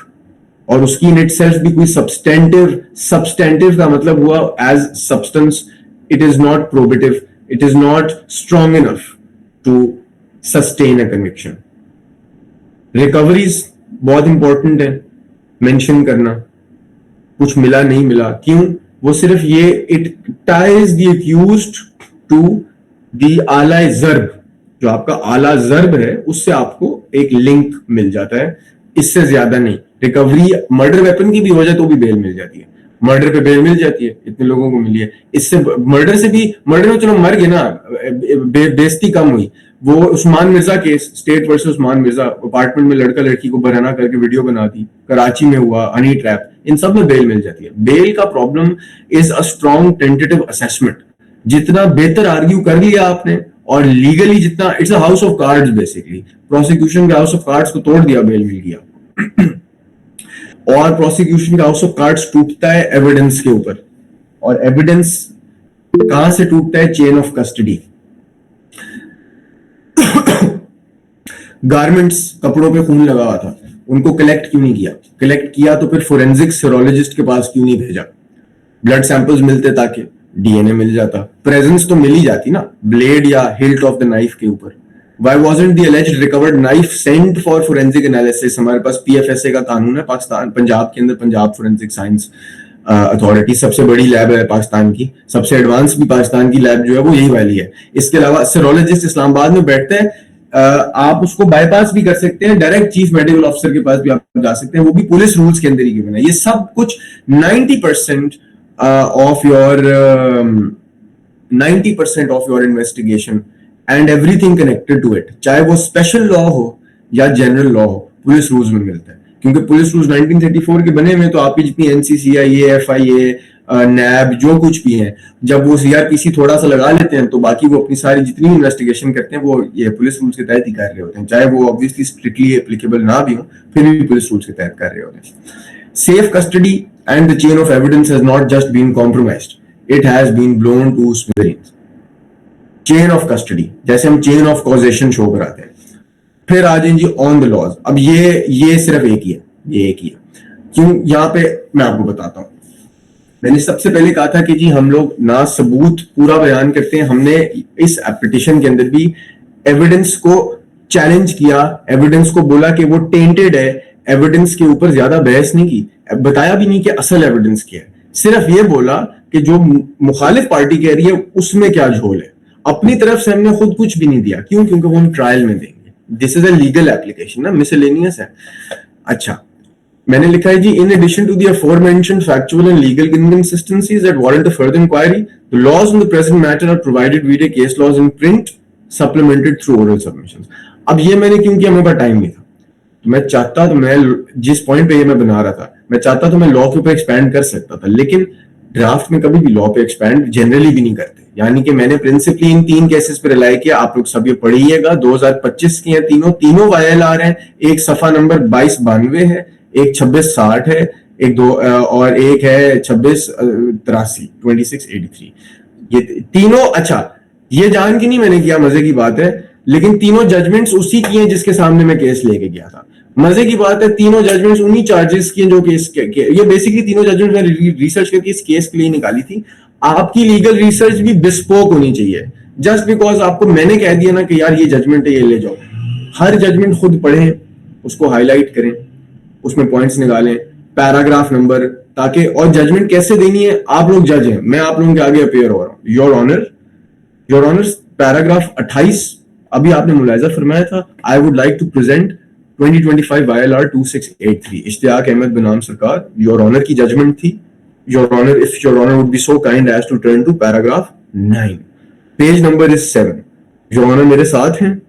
और उसकी इन इटसेल्फ भी कोई सब्सटेंटिव का मतलब हुआ as substance, it is not probative, it is not strong enough to sustain a conviction. Recoveries बहुत इंपॉर्टेंट है मेंशन करना, कुछ मिला नहीं मिला, क्यों? वो सिर्फ ये, it ties the accused to the आला जर्ब, जो आपका आला जर्ब है उससे आपको एक लिंक मिल जाता है, इससे ज्यादा नहीं। रिकवरी मर्डर वेपन की भी हो जाए तो भी बेल मिल जाती है, मर्डर पे बेल मिल जाती है, इतने लोगों को मिली है। इससे मर्डर से भी, मर्डर में चलो मर गए ना, बेइज्जती कम हुई। वो Usman Mirza case, state versus Usman Mirza, apartment में लड़का लड़की को बरहना करके वीडियो बना दी, कराची में हुआ, हनी ट्रैप, इन सब में बेल मिल जाती है। बेल का problem is a strong tentative assessment. जितना बेहतर आर्ग्यू कर लिया आपने और लीगली जितना, it's a house of cards basically, prosecution के हाउस ऑफ कार्ड्स को तोड़ दिया, बेल मिल गया। और प्रोसिक्यूशन का हाउस ऑफ कार्ड्स टूटता है एविडेंस के ऊपर, और एविडेंस कहां से टूटता है? Chain of custody. गारमेंट्स, कपड़ों पे खून लगा हुआ था, उनको कलेक्ट क्यों नहीं किया? कलेक्ट किया तो फिर फोरेंसिक सीरोलॉजिस्ट के पास क्यों नहीं भेजा? ब्लड सैंपल्स मिलते ताकि डीएनए मिल जाता, प्रेजेंस तो मिल ही जाती ना ब्लेड या हिल्ट ऑफ द नाइफ के ऊपर। Why wasn't the alleged recovered knife sent for forensic analysis? हमारे पास PFSA का कानून है पाकिस्तान, पंजाब के अंदर, पंजाब फोरेंसिक साइंस अथॉरिटी सबसे बड़ी लैब है पाकिस्तान की, सबसे एडवांस भी पाकिस्तान की लैब जो है वो यही वाली है। इसके अलावा सीरोलॉजिस्ट इस्लामाबाद में बैठते हैं, आप उसको बाईपास भी कर सकते हैं, डायरेक्ट चीफ मेडिकल ऑफिसर के पास भी आप जा सकते हैं, वो भी पुलिस रूल्स के अंदर ही गिवन है। ये सब कुछ 90% of your investigation and everything connected to it, चाहे वो स्पेशल लॉ हो या जनरल लॉ हो, पुलिस रूल्स में मिलता है। क्योंकि पुलिस रूल्स 1934 के बने हुए, तो आपकी जितनी एनसीसीआई, एफआईए, नैब जो कुछ भी है, जब वो सीआरपीसी थोड़ा सा लगा लेते हैं तो बाकी वो अपनी सारी जितनी इन्वेस्टिगेशन करते हैं वो ये पुलिस रूल्स के तहत ही कर रहे होते हैं, चाहे वो ऑब्वियसली स्ट्रिक्टली एप्लीकेबल ना भी हो, फिर भी पुलिस रूल्स के तहत कर रहे होते हैं। Safe custody and the chain of evidence has not just been compromised, it has been blown to smithereens. Chain of custody, जैसे हम चेन ऑफ कॉजेशन शो कराते हैं। फिर आ जाएं जी ऑन द लॉज। अब ये सिर्फ एक ही है, ये एक ही है। क्यों? यहाँ पे मैं आपको बताता हूं। मैंने सबसे पहले कहा था कि जी हम लोग ना सबूत पूरा बयान करते हैं, हमने इस पिटीशन के अंदर भी एविडेंस को चैलेंज किया, एविडेंस को बोला कि वो टेंटेड है, एविडेंस के ऊपर ज्यादा बहस नहीं की, बताया भी नहीं कि असल एविडेंस क्या है, सिर्फ ये बोला कि जो मुखालिफ पार्टी कह रही है उसमें क्या झोल है। अपनी तरफ से हमने खुद कुछ भी नहीं दिया। क्यों? क्योंकि वो हम ट्रायल में देंगे। This is a legal application ना, मिसलेनियस है। अच्छा, मैंने लिखा है जी, in addition to the aforementioned factual and legal inconsistencies that warrant a further inquiry, the laws on the present matter are provided via case laws in print, supplemented through oral submissions। अब ये मैंने क्यों किया? मेरे पास time नहीं था। मैं चाहता तो मैं जिस पॉइंट पे ये मैं बना रहा था, मैं चाहता तो मैं लॉ के ऊपर एक्सपैंड कर सकता था, लेकिन ड्राफ्ट में कभी भी लॉ पे एक्सपैंड जनरली भी नहीं करते। यानी कि मैंने प्रिंसिपली इन 3 केसेस पे रिलाई किया। आप लोग सब ये पढ़िएगा, 2025 की है, तीनों वायल आ रहे हैं। एक सफा नंबर 2292 है, एक 2660 है, एक दो और एक है 2683। ये तीनों, अच्छा ये जान के नहीं मैंने किया, मजे की बात है, लेकिन तीनों जजमेंट्स उसी की हैं जिसके सामने मैं केस लेके गया था। मजे की बात है, तीनों जजमेंट्स उन्हीं चार्जेस की हैं जो केस के, ये बेसिकली तीनों जजमेंट्स मैंने रिसर्च करके इस केस के लिए निकाली थी। आपकी लीगल रिसर्च भी बिस्पोक होनी चाहिए। जस्ट बिकॉज आपको मैंने कह दिया ना कि यार ये जजमेंट है, ये ले जाओ, हर जजमेंट खुद पढ़ें, उसको हाईलाइट करें, उसमें पॉइंट्स निकालें, पैराग्राफ नंबर, ताकि, और जजमेंट कैसे देनी है, आप लोग जज हैं, मैं आप लोगों के आगे अपेयर हो रहा हूं। योर ऑनर पैराग्राफ 28 अभी आपने मुलाहिजा फरमाया था, I would like to present 2025 YLR 2683 Ishtiaq Ahmed बनाम सरकार, योर ऑनर की जजमेंट थी। Your honour, if your honour would be so kind as to turn to paragraph 9, page number is 7। Your honour मेरे साथ हैं?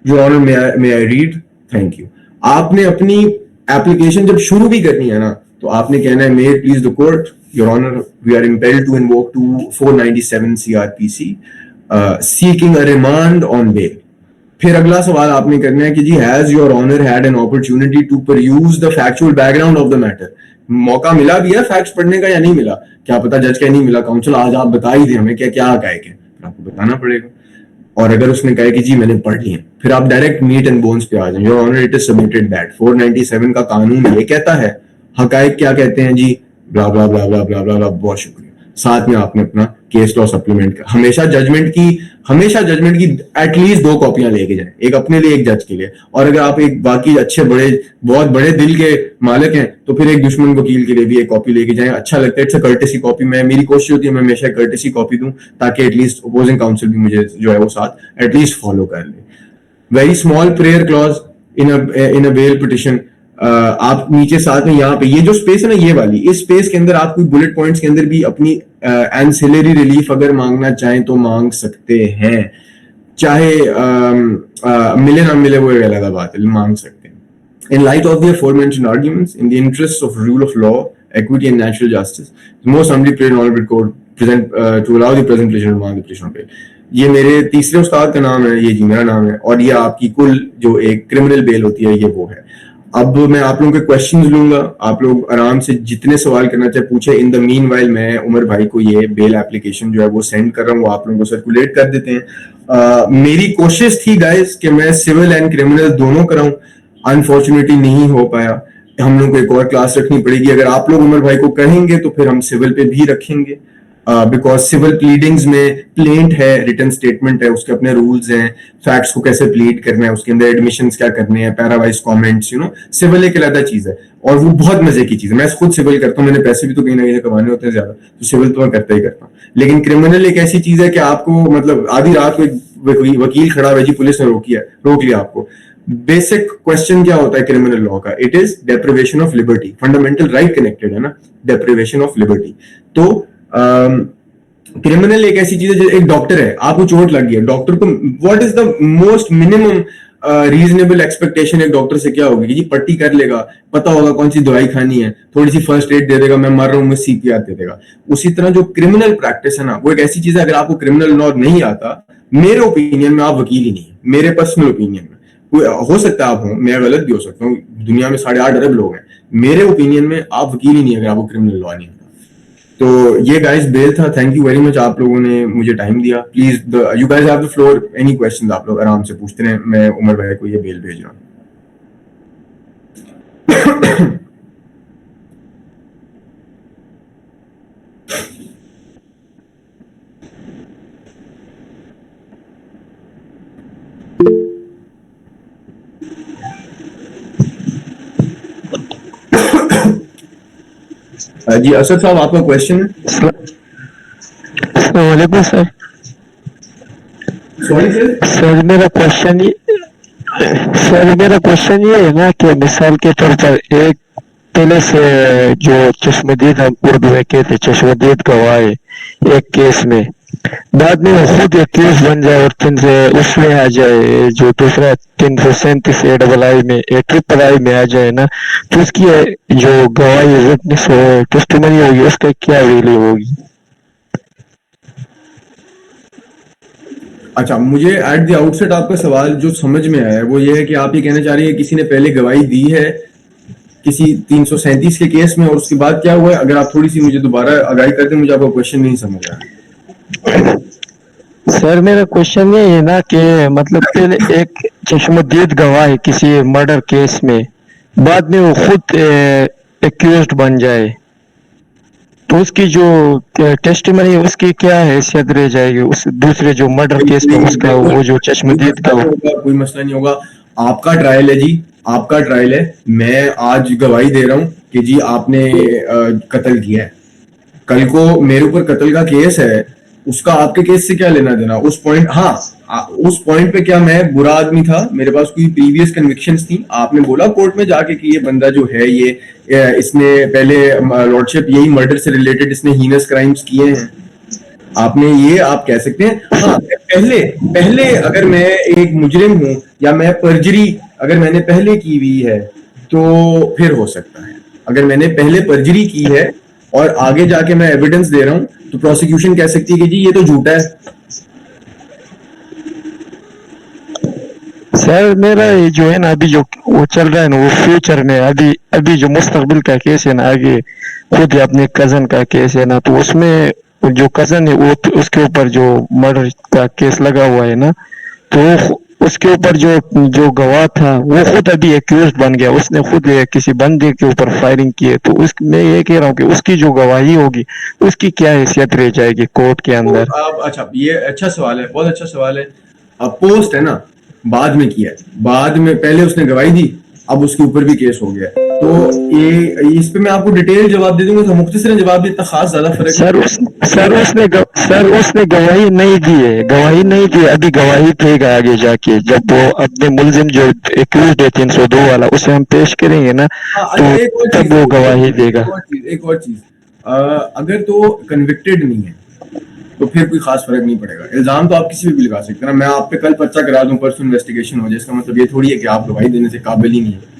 Your honour may I read? Thank you. आपने अपनी application जब शुरू भी करनी है ना, तो आपने कहना है may please the court, your honour we are impelled to invoke to 497 CRPC seeking a remand on bail. फिर अगला सवाल आपने करना है कि जी has your honour had an opportunity to peruse the factual background of the matter. मौका मिला भी है फैक्ट्स पढ़ने का या नहीं मिला? क्या पता जज का नहीं मिला, काउंसिल आज आप बता ही दे हमें क्या क्या हकायक है, आपको बताना पड़ेगा। और अगर उसने कहा कि जी मैंने पढ़ लिया, फिर आप डायरेक्ट मीट एंड बोन्स पे आ जाए। Your honour it is submitted that 497 का कानून ये कहता है, हकायक क्या कहते हैं जी, ब्ला ब्ला ब्ला ब्ला ब्ला ब्ला। बहुत शुक्रिया। साथ में आपने अपना केस लॉ सप्लीमेंट का हमेशा जजमेंट की एटलीस्ट 2 कॉपियां लेके जाएं, एक अपने लिए एक जज के लिए। और अगर आप एक बाकी अच्छे बहुत बड़े दिल के मालिक हैं तो फिर एक दुश्मन वकील के लिए भी एक कॉपी लेके जाएं, अच्छा लगता है। It's a courtesy copy. मेरी कोशिश होती है मैं हमेशा कर्टेसी कॉपी दूं ताकि एटलीस्ट अपोजिंग काउंसिल भी मुझे जो है वो साथ एटलीस्ट फॉलो कर ले। वेरी स्मॉल प्रेयर क्लॉज इन अ बेल पिटिशन। आप नीचे साथ में यहाँ पे ये जो स्पेस है ना, ये वाली, इस स्पेस के अंदर आप कोई बुलेट पॉइंट्स के अंदर भी अपनी एंसिलरी रिलीफ अगर मांगना चाहें तो मांग सकते हैं, चाहे मिले ना मिले वो अलग बात है, मांग सकते हैं। In light of the aforementioned arguments, in the interest of rule of law, equity and natural justice, the most humbly prayed and honorable court present to allow the presentation of the petition of bail। ये मेरे तीसरे उस्ताद का नाम है, ये जी मेरा नाम है, और ये आपकी कुल जो एक क्रिमिनल बेल होती है ये वो है। अब मैं आप लोगों के क्वेश्चंस लूंगा, आप लोग आराम से जितने सवाल करना चाहे पूछे। इन द मीनवाइल मैं उमर भाई को ये बेल एप्लीकेशन जो है वो सेंड कर रहा हूँ, वो आप लोगों को सर्कुलेट कर देते हैं। मेरी कोशिश थी गाइस कि मैं सिविल एंड क्रिमिनल दोनों कराऊं, अनफॉर्चुनेटली नहीं हो पाया। हम लोग को एक और क्लास रखनी पड़ेगी। अगर आप लोग उमर भाई को कहेंगे तो फिर हम सिविल पे भी रखेंगे, बिकॉज सिविल प्लीडिंग्स में प्लेंट है, रिटन स्टेटमेंट है, उसके अपने रूल्स हैं, फैक्ट्स को कैसे प्लीड करना है, उसके अंदर एडमिशंस क्या करने हैं, पैरावाइज कमेंट्स, सिविल एक अलग चीज है और वो बहुत मजे की चीज है। मैं खुद सिविल करता हूँ, मैंने पैसे भी तो कहीं ना कहीं कमाने होते हैं ज्यादा, तो सिविल तो मैं करता ही करता हूँ। लेकिन क्रिमिनल एक ऐसी चीज है कि आपको मतलब आधी रात को एक वकील खड़ा हुआ जी, पुलिस ने रोक लिया आपको। बेसिक क्वेश्चन क्या होता है क्रिमिनल लॉ का? It is deprivation of liberty, fundamental right connected है ना, डेप्रिवेशन ऑफ लिबर्टी। तो क्रिमिनल एक ऐसी चीज है, एक डॉक्टर है, आपको चोट लग गई, डॉक्टर को what is the most minimum reasonable expectation एक डॉक्टर से क्या होगी कि जी पट्टी कर लेगा, पता होगा कौन सी दवाई खानी है, थोड़ी सी फर्स्ट एड दे देगा, मैं मर रहा हूं, मुझे CPR दे देगा। उसी तरह जो क्रिमिनल प्रैक्टिस है ना, वो एक ऐसी चीज है, अगर आपको क्रिमिनल लॉ नहीं आता, मेरे ओपिनियन में आप वकील ही नहीं है, मेरे पर्सनल ओपिनियन में। हो सकता है आप हो, मैं गलत भी हो सकता हूँ, दुनिया में 8.5 अरब लोग हैं, मेरे ओपिनियन में आप वकील ही नहीं अगर आपको क्रिमिनल लॉ नहीं आता। तो ये गाइस बेल था। थैंक यू वेरी मच, आप लोगों ने मुझे टाइम दिया। Please you guys have the floor, any questions आप लोग आराम से पूछते रहे, मैं उमर भाई को ये बेल भेज रहा हूँ। जी असद साहब, आपका क्वेश्चन है? वालेकुम सर। Sorry sir. सर मेरा क्वेश्चन ये है ना कि मिसाल के तौर पर एक पहले से जो चश्मदीद, हम उर्दू में कहते चश्मदीद गवाह है एक केस में, बाद में वो खुद एक्यूज बन जाए और उसमें आ जाए, जो दूसरा 337 AII में AIII में आ जाए ना, तो उसकी जो गवाही टेस्टिमनी होगी उसका क्या वैल्यू होगी? अच्छा, मुझे एट द आउटसेट आपका सवाल जो समझ में आया है वो ये है कि आप ये कहना चाह रही है किसी ने पहले गवाही दी है किसी 337 के केस में और उसके बाद क्या हुआ है? अगर आप थोड़ी सी मुझे दोबारा आगाही कर दें, मुझे आपका क्वेश्चन नहीं समझ आया। सर मेरा क्वेश्चन ये है ना कि मतलब पहले एक चश्मदीद गवाह है किसी मर्डर केस में, बाद में वो खुद एक्यूज्ड बन जाए, तो उसकी जो टेस्टिमनी है उसकी क्या हैसियत रह जाएगी उस दूसरे जो मर्डर केस में उसका, वो जो चश्मदीद का कोई मसला नहीं होगा। आपका ट्रायल है जी, आपका ट्रायल है। मैं आज गवाही दे रहा हूं कि जी आपने कत्ल किया है, कल को मेरे ऊपर कत्ल का केस है, उसका आपके केस से क्या लेना देना? उस पॉइंट, हाँ, उस पॉइंट पे क्या मैं बुरा आदमी था? मेरे पास कोई प्रीवियस कन्विक्शंस थी? आपने बोला कोर्ट में जाके कि ये बंदा जो है ये इसने पहले लॉर्डशिप यही मर्डर से रिलेटेड इसने हीनस क्राइम्स किए हैं, आपने ये आप कह सकते हैं। हाँ, पहले अगर मैं एक मुजरिम हूं या मैं परजरी अगर मैंने पहले की हुई है तो फिर हो सकता है। अगर मैंने पहले परजरी की है और आगे जाके मैं एविडेंस दे रहा हूं तो प्रोसिक्यूशन कह सकती है कि जी ये तो झूठा है। सर मेरा ये जो है ना अभी जो वो चल रहा है ना वो फ्यूचर में अभी जो मुस्तकबिल का केस है ना, आगे खुद ही अपने कजन का केस है ना, तो उसमें जो कजन है वो तो उसके ऊपर जो मर्डर का केस लगा हुआ है ना, तो उसके ऊपर जो गवाह था वो खुद अभी एक्यूज बन गया, उसने खुद किसी बंदे के ऊपर फायरिंग की है। तो मैं ये कह रहा हूँ कि उसकी जो गवाही होगी उसकी क्या हैसियत रह जाएगी कोर्ट के अंदर? अब अच्छा, ये अच्छा सवाल है, बहुत अच्छा सवाल है। अब पोस्ट है ना, बाद में किया है, बाद में पहले उसने गवाही दी, अब उसके ऊपर भी केस हो गया। तो ये इस पे मैं आपको डिटेल जवाब दे दूंगा, तो मुख्तसरन जवाब भी इतना खास ज्यादा फर्क सर उसने गवाही नहीं दी है, अभी गवाही देगा आगे जाके, जब वो अपने मुलजिम जो एक्यूज्ड है 302 वाला उसे हम पेश करेंगे ना, तो तब वो गवाही देगा। एक और चीज, अगर तो कन्विक्टेड नहीं है तो फिर कोई खास फर्क नहीं पड़ेगा। इल्जाम तो आप किसी भी लगा सकते हैं ना, मैं आप पे कल पर्चा करा दूं, परसों इन्वेस्टिगेशन हो जाए, इसका मतलब ये थोड़ी है कि आप गवाही देने से काबिल ही नहीं है।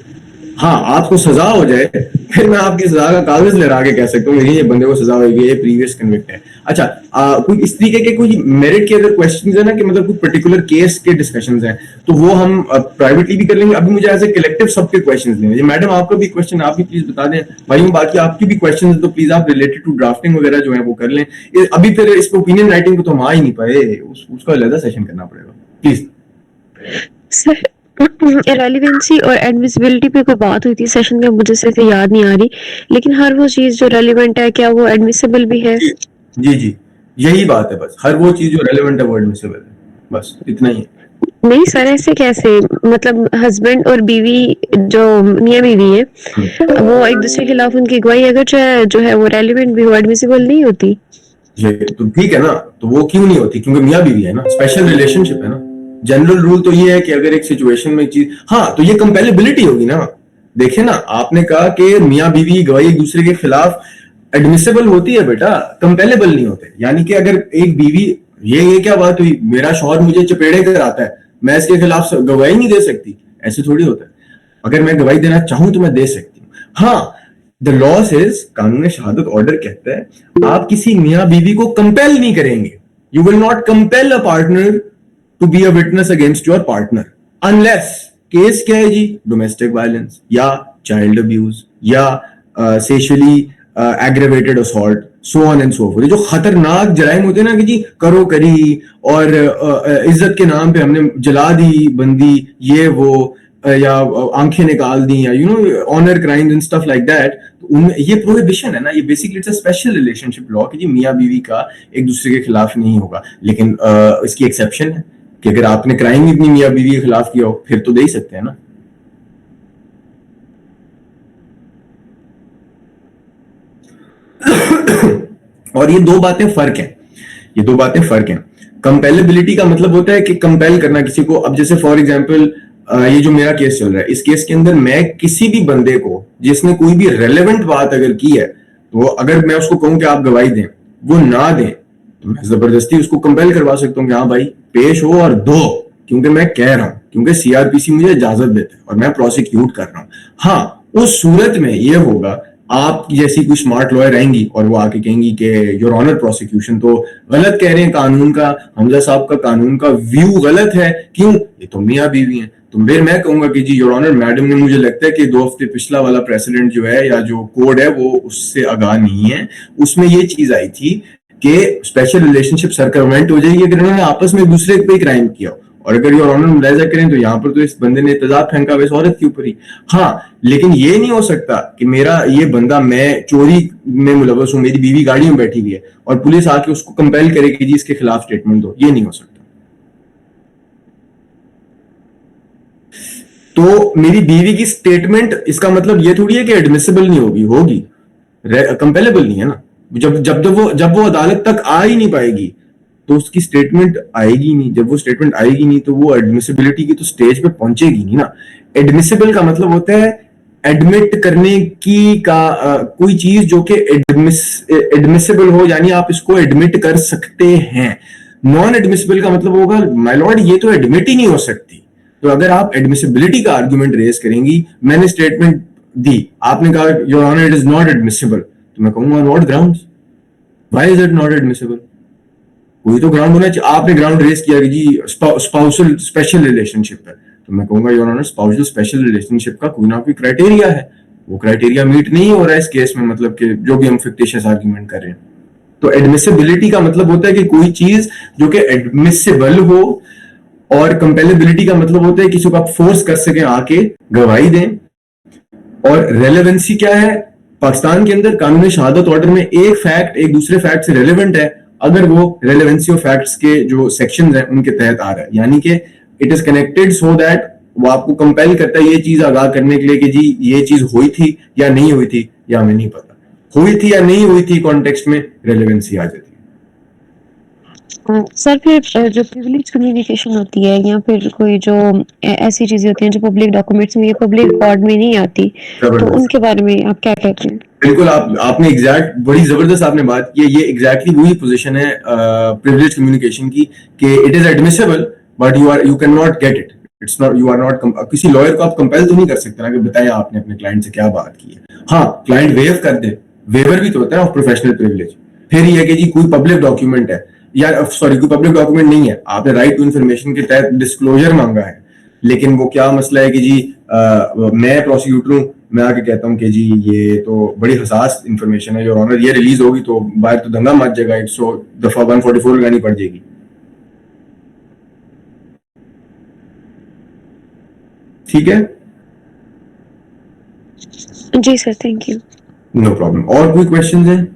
हाँ, आपको सजा हो जाए फिर मैं आपकी सजा का कागज लहरा के कह सकता हूँ ये बंदे को सजा होगी, ये प्रीवियस कन्विक्ट है। अच्छा, कोई इस तरीके के कोई मेरिट के अगर क्वेश्चंस है ना कि मतलब कोई पर्टिकुलर केस के डिस्कशंस हैं तो वो हम प्राइवेटली भी कर लेंगे। अभी मुझे एज ए कलेक्टिव सबके क्वेश्चंस लेंगे। मैडम आपका भी क्वेश्चन आप भी प्लीज बता दें भाई, बाकी आपकी भी क्वेश्चन तो प्लीज आप रिलेटेड टू ड्राफ्टिंग वगैरह जो है वो कर लें। अभी फिर इस पर ओपिनियन राइटिंग को तो हम आ ही नहीं पाए, उसका अलग सेशन करना पड़ेगा प्लीज। सर रेलिवेंसी और एडमिसिबिलिटी पे कोई बात हुई थी सेशन में, मुझे सिर्फ याद नहीं आ रही, लेकिन हर वो चीज जो रेलिवेंट है क्या वो एडमिसिबल भी है? जी, यही बात है बस, हर वो चीज जो रेलेवेंट है वो एडमिसिबल है, बस इतना ही है। नहीं सर, ऐसे कैसे? मतलब हस्बैंड और बीवी जो मियाँ बीवी है वो एक दूसरे के खिलाफ उनकी गवाही अगर चाहे जो है वो रेलिवेंट भी हो, एडमिसिबल नहीं होती? ये तो ठीक है ना, तो वो क्यों नहीं होती? क्योंकि मियाँ बीवी है ना, स्पेशल रिलेशनशिप है ना। जनरल रूल तो ये है कि अगर एक सिचुएशन में चीज, हाँ, तो ये कंपेलेबिलिटी होगी ना। देखिए ना, आपने कहा कि मियाँ बीवी गवाही एक दूसरे के खिलाफ एडमिसिबल होती है बेटा, कंपेलेबल नहीं होते। यानी कि अगर एक बीवी, ये क्या बात हुई, मेरा शौहर मुझे चपेड़े कराता है, मैं इसके खिलाफ गवाही नहीं दे सकती? ऐसे थोड़ी होता है। अगर मैं गवाही देना चाहूं तो मैं दे सकती हूँ। हाँ, द लॉ सेज, कानून शहादत ऑर्डर कहता है आप किसी मियाँ बीवी को कंपेल नहीं करेंगे। You will not compel a partner to be a witness against your partner unless, case क्या है जी, डोमेस्टिक वायलेंस या चाइल्ड अब्यूज या sexually aggravated assault, so on and so forth. जो खतरनाक जराइम होते हैं ना कि जी करो करी और इज्जत के नाम पे हमने जला दी बंदी, ये वो, या आंखें निकाल दी, या honour crimes and stuff like that, उनमें ये प्रोहिबिशन है ना, ये basically it's a special relationship law कि जी मियाँ बीवी का एक दूसरे के खिलाफ नहीं होगा। लेकिन इसकी एक्सेप्शन है कि अगर आपने क्राइम भी अपनी मियाँ बीवी के खिलाफ किया हो फिर तो दे ही सकते हैं ना। और ये दो बातें फर्क हैं। कंपेलेबिलिटी का मतलब होता है कि कंपेल करना किसी को। अब जैसे फॉर एग्जांपल ये जो मेरा केस चल रहा है, इस केस के अंदर मैं किसी भी बंदे को जिसने कोई भी रेलेवेंट बात अगर की है, तो अगर मैं उसको कहूं कि आप गवाही दें, वो ना दें, तो मैं जबरदस्ती उसको कंपेल करवा सकता हूँ कि हाँ भाई पेश हो और दो, क्योंकि मैं कह रहा हूँ, क्योंकि सीआरपीसी मुझे इजाजत देता है और मैं प्रोसिक्यूट कर रहा हूँ। हाँ, उस सूरत में ये होगा, आप जैसी कोई स्मार्ट लॉयर आएंगी और वो आके कहेंगी कि योर ऑनर प्रोसिक्यूशन तो गलत कह रहे हैं, कानून का, हमजा साहब का कानून का व्यू गलत है, क्यों, ये तो मियाँ बीवी हैं। तो फिर मैं कहूंगा कि जी योर ऑनर, मैडम ने, मुझे लगता है कि 2 हफ्ते पिछला वाला प्रेसिडेंट जो है या जो कोड है वो उससे आगाह नहीं है। उसमें ये चीज आई थी कि स्पेशल रिलेशनशिप सरकमवेंट हो जाएगी अगर इन्होंने आपस में एक दूसरे पे क्राइम किया, और अगर योर ऑनर मुलायजा करें तो यहाँ पर तो इस बंदे ने तेजाब फेंका इस औरत के ऊपर ही। हाँ, लेकिन ये नहीं हो सकता कि मेरा ये बंदा, मैं चोरी में मुलव्वस हूं, मेरी बीवी गाड़ी में बैठी हुई है और पुलिस आके उसको कंपेल करे कि जी इसके खिलाफ स्टेटमेंट दो, ये नहीं हो सकता। तो मेरी बीवी की स्टेटमेंट, इसका मतलब ये थोड़ी है कि एडमिसिबल नहीं होगी, कंपेलेबल नहीं है ना। जब वो अदालत तक आ ही नहीं पाएगी तो उसकी स्टेटमेंट आएगी नहीं। जब वो स्टेटमेंट आएगी नहीं तो वो एडमिसिबिलिटी की तो स्टेज पे पहुंचेगी नहीं ना। एडमिसिबल का मतलब होता है एडमिट करने की कोई चीज जो कि एडमिसिबल हो, यानी आप इसको एडमिट कर सकते हैं। नॉन एडमिसिबल का मतलब होगा माय लॉर्ड ये तो एडमिट ही नहीं हो सकती। तो अगर आप एडमिसिबिलिटी का आर्गुमेंट रेज करेंगी, मैंने स्टेटमेंट दी, आपने कहा your honour it is not admissible, तो मैं कहूंगा what grounds, why is it not admissible? कोई तो ग्राउंड होना चाहिए। आपने ग्राउंड रेज किया कि जी स्पाउसल स्पेशल रिलेशनशिप है, तो मैं कहूंगा your honour spousal special relationship का कोई ना कोई क्राइटेरिया है, वो क्राइटेरिया मीट नहीं हो रहा है इस केस में, मतलब कि जो भी हम फिक्टिशियस आर्गुमेंट कर रहे हैं। तो एडमिसिबिलिटी का मतलब होता है कि कोई चीज जो कि एडमिसिबल हो, और कंपेलेबिलिटी का मतलब होता है किसी को आप फोर्स कर सके आके गवाही दें। और रेलेवेंसी क्या है? पाकिस्तान के अंदर कानून शहादत ऑर्डर में एक फैक्ट एक दूसरे फैक्ट से रेलेवेंट है अगर वो रेलेवेंसी ऑफ फैक्ट्स के जो सेक्शंस हैं उनके तहत आ रहा है, यानी कि it is connected so that वो आपको कंपेल करता है ये चीज आगाह करने के लिए कि जी ये चीज हुई थी या नहीं हुई थी, या हमें नहीं पता हुई थी या नहीं हुई थी, कॉन्टेक्स्ट में रेलेवेंसी आ जाती है। सर फिर जो प्रिविलेज कम्युनिकेशन होती है या फिर कोई जो ऐसी चीजें होती हैं जो पब्लिक डॉक्यूमेंट्स में या पब्लिक रिकॉर्ड में नहीं आती, तो उनके बारे में आप क्या कहते हैं? बिल्कुल, आपने एग्जैक्ट बड़ी जबरदस्त आपने बात की है। ये एग्जैक्टली वही पोजीशन है प्रिविलेज कम्युनिकेशन की कि it is admissible but you can not get it, it's not, you are not, किसी लॉयर को आप कंपेल तो नहीं कर सकते ना कि बताएं आपने अपने क्लाइंट से क्या बात की है। हाँ, क्लाइंट वेव कर दे, वेवर भी तो होता है ऑफ प्रोफेशनल प्रिविलेज। फिर ये है कि जी कोई पब्लिक डॉक्यूमेंट है या सॉरी कोई पब्लिक डॉक्यूमेंट नहीं है, आपने राइट टू इन्फॉर्मेशन के तहत डिस्क्लोजर मांगा है, लेकिन वो क्या मसला है कि जी मैं प्रोसिक्यूटर हूं, मैं आके कहता हूं कि जी ये तो बड़ी हसास इंफॉर्मेशन है योर ऑनर, ये रिलीज होगी तो बाहर तो दंगा मच जाएगा, 100 दफा 144 लगानी पड़ जाएगी। ठीक है जी sir, thank you. No problem. और कोई क्वेश्चन है?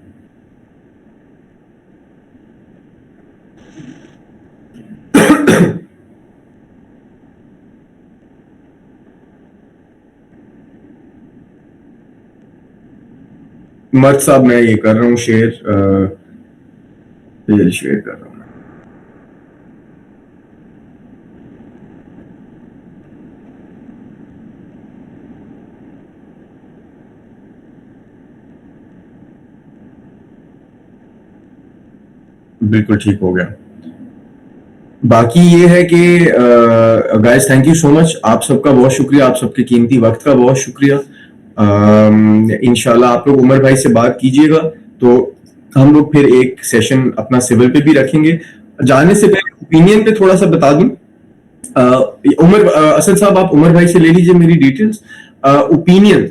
मर्द साहब मैं ये कर रहा हूँ शेयर शेयर कर रहा हूँ। बिल्कुल ठीक हो गया। बाकी ये है कि guys thank you so much, आप सबका बहुत शुक्रिया, आप सबके कीमती वक्त का बहुत शुक्रिया। इंशाल्लाह आप लोग उमर भाई से बात कीजिएगा तो हम लोग फिर एक सेशन अपना सिविल पे भी रखेंगे। जाने से पहले ओपिनियन पे थोड़ा सा बता दूं, उमर असद साहब आप उमर भाई से ले लीजिए मेरी डिटेल्स। ओपिनियन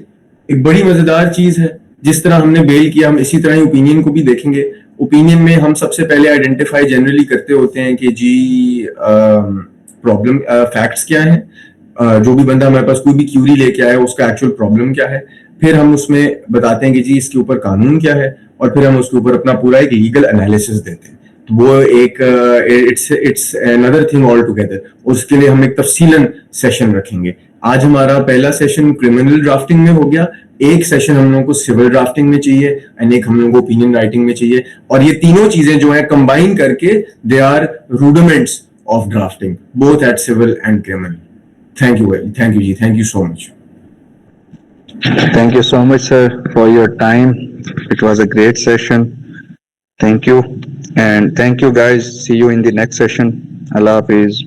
एक बड़ी मजेदार चीज है, जिस तरह हमने बेल किया हम इसी तरह ही ओपिनियन को भी देखेंगे। ओपिनियन में हम सबसे पहले आइडेंटिफाई जनरली करते होते हैं कि जी प्रॉब्लम फैक्ट्स क्या है, जो भी बंदा हमारे पास कोई भी क्यूरी लेके आया उसका एक्चुअल प्रॉब्लम क्या है, फिर हम उसमें बताते हैं कि जी इसके ऊपर कानून क्या है, और फिर हम उसके ऊपर अपना पूरा एक लीगल एनालिसिस देते हैं। तो वो एक it's another thing all together, उसके लिए हम एक तफसीलन सेशन रखेंगे। आज हमारा पहला सेशन क्रिमिनल ड्राफ्टिंग में हो गया, एक सेशन हम लोगों को सिविल ड्राफ्टिंग में चाहिए एंड एक हम लोगों को ओपिनियन राइटिंग में चाहिए, और ये तीनों चीजें जो है कंबाइन करके they are rudiments of drafting both at civil and criminal. Thank you जी, thank you so much. Thank you so much, sir, for your time. It was a great session. Thank you. And thank you, guys. See you in the next session. Allah Hafiz.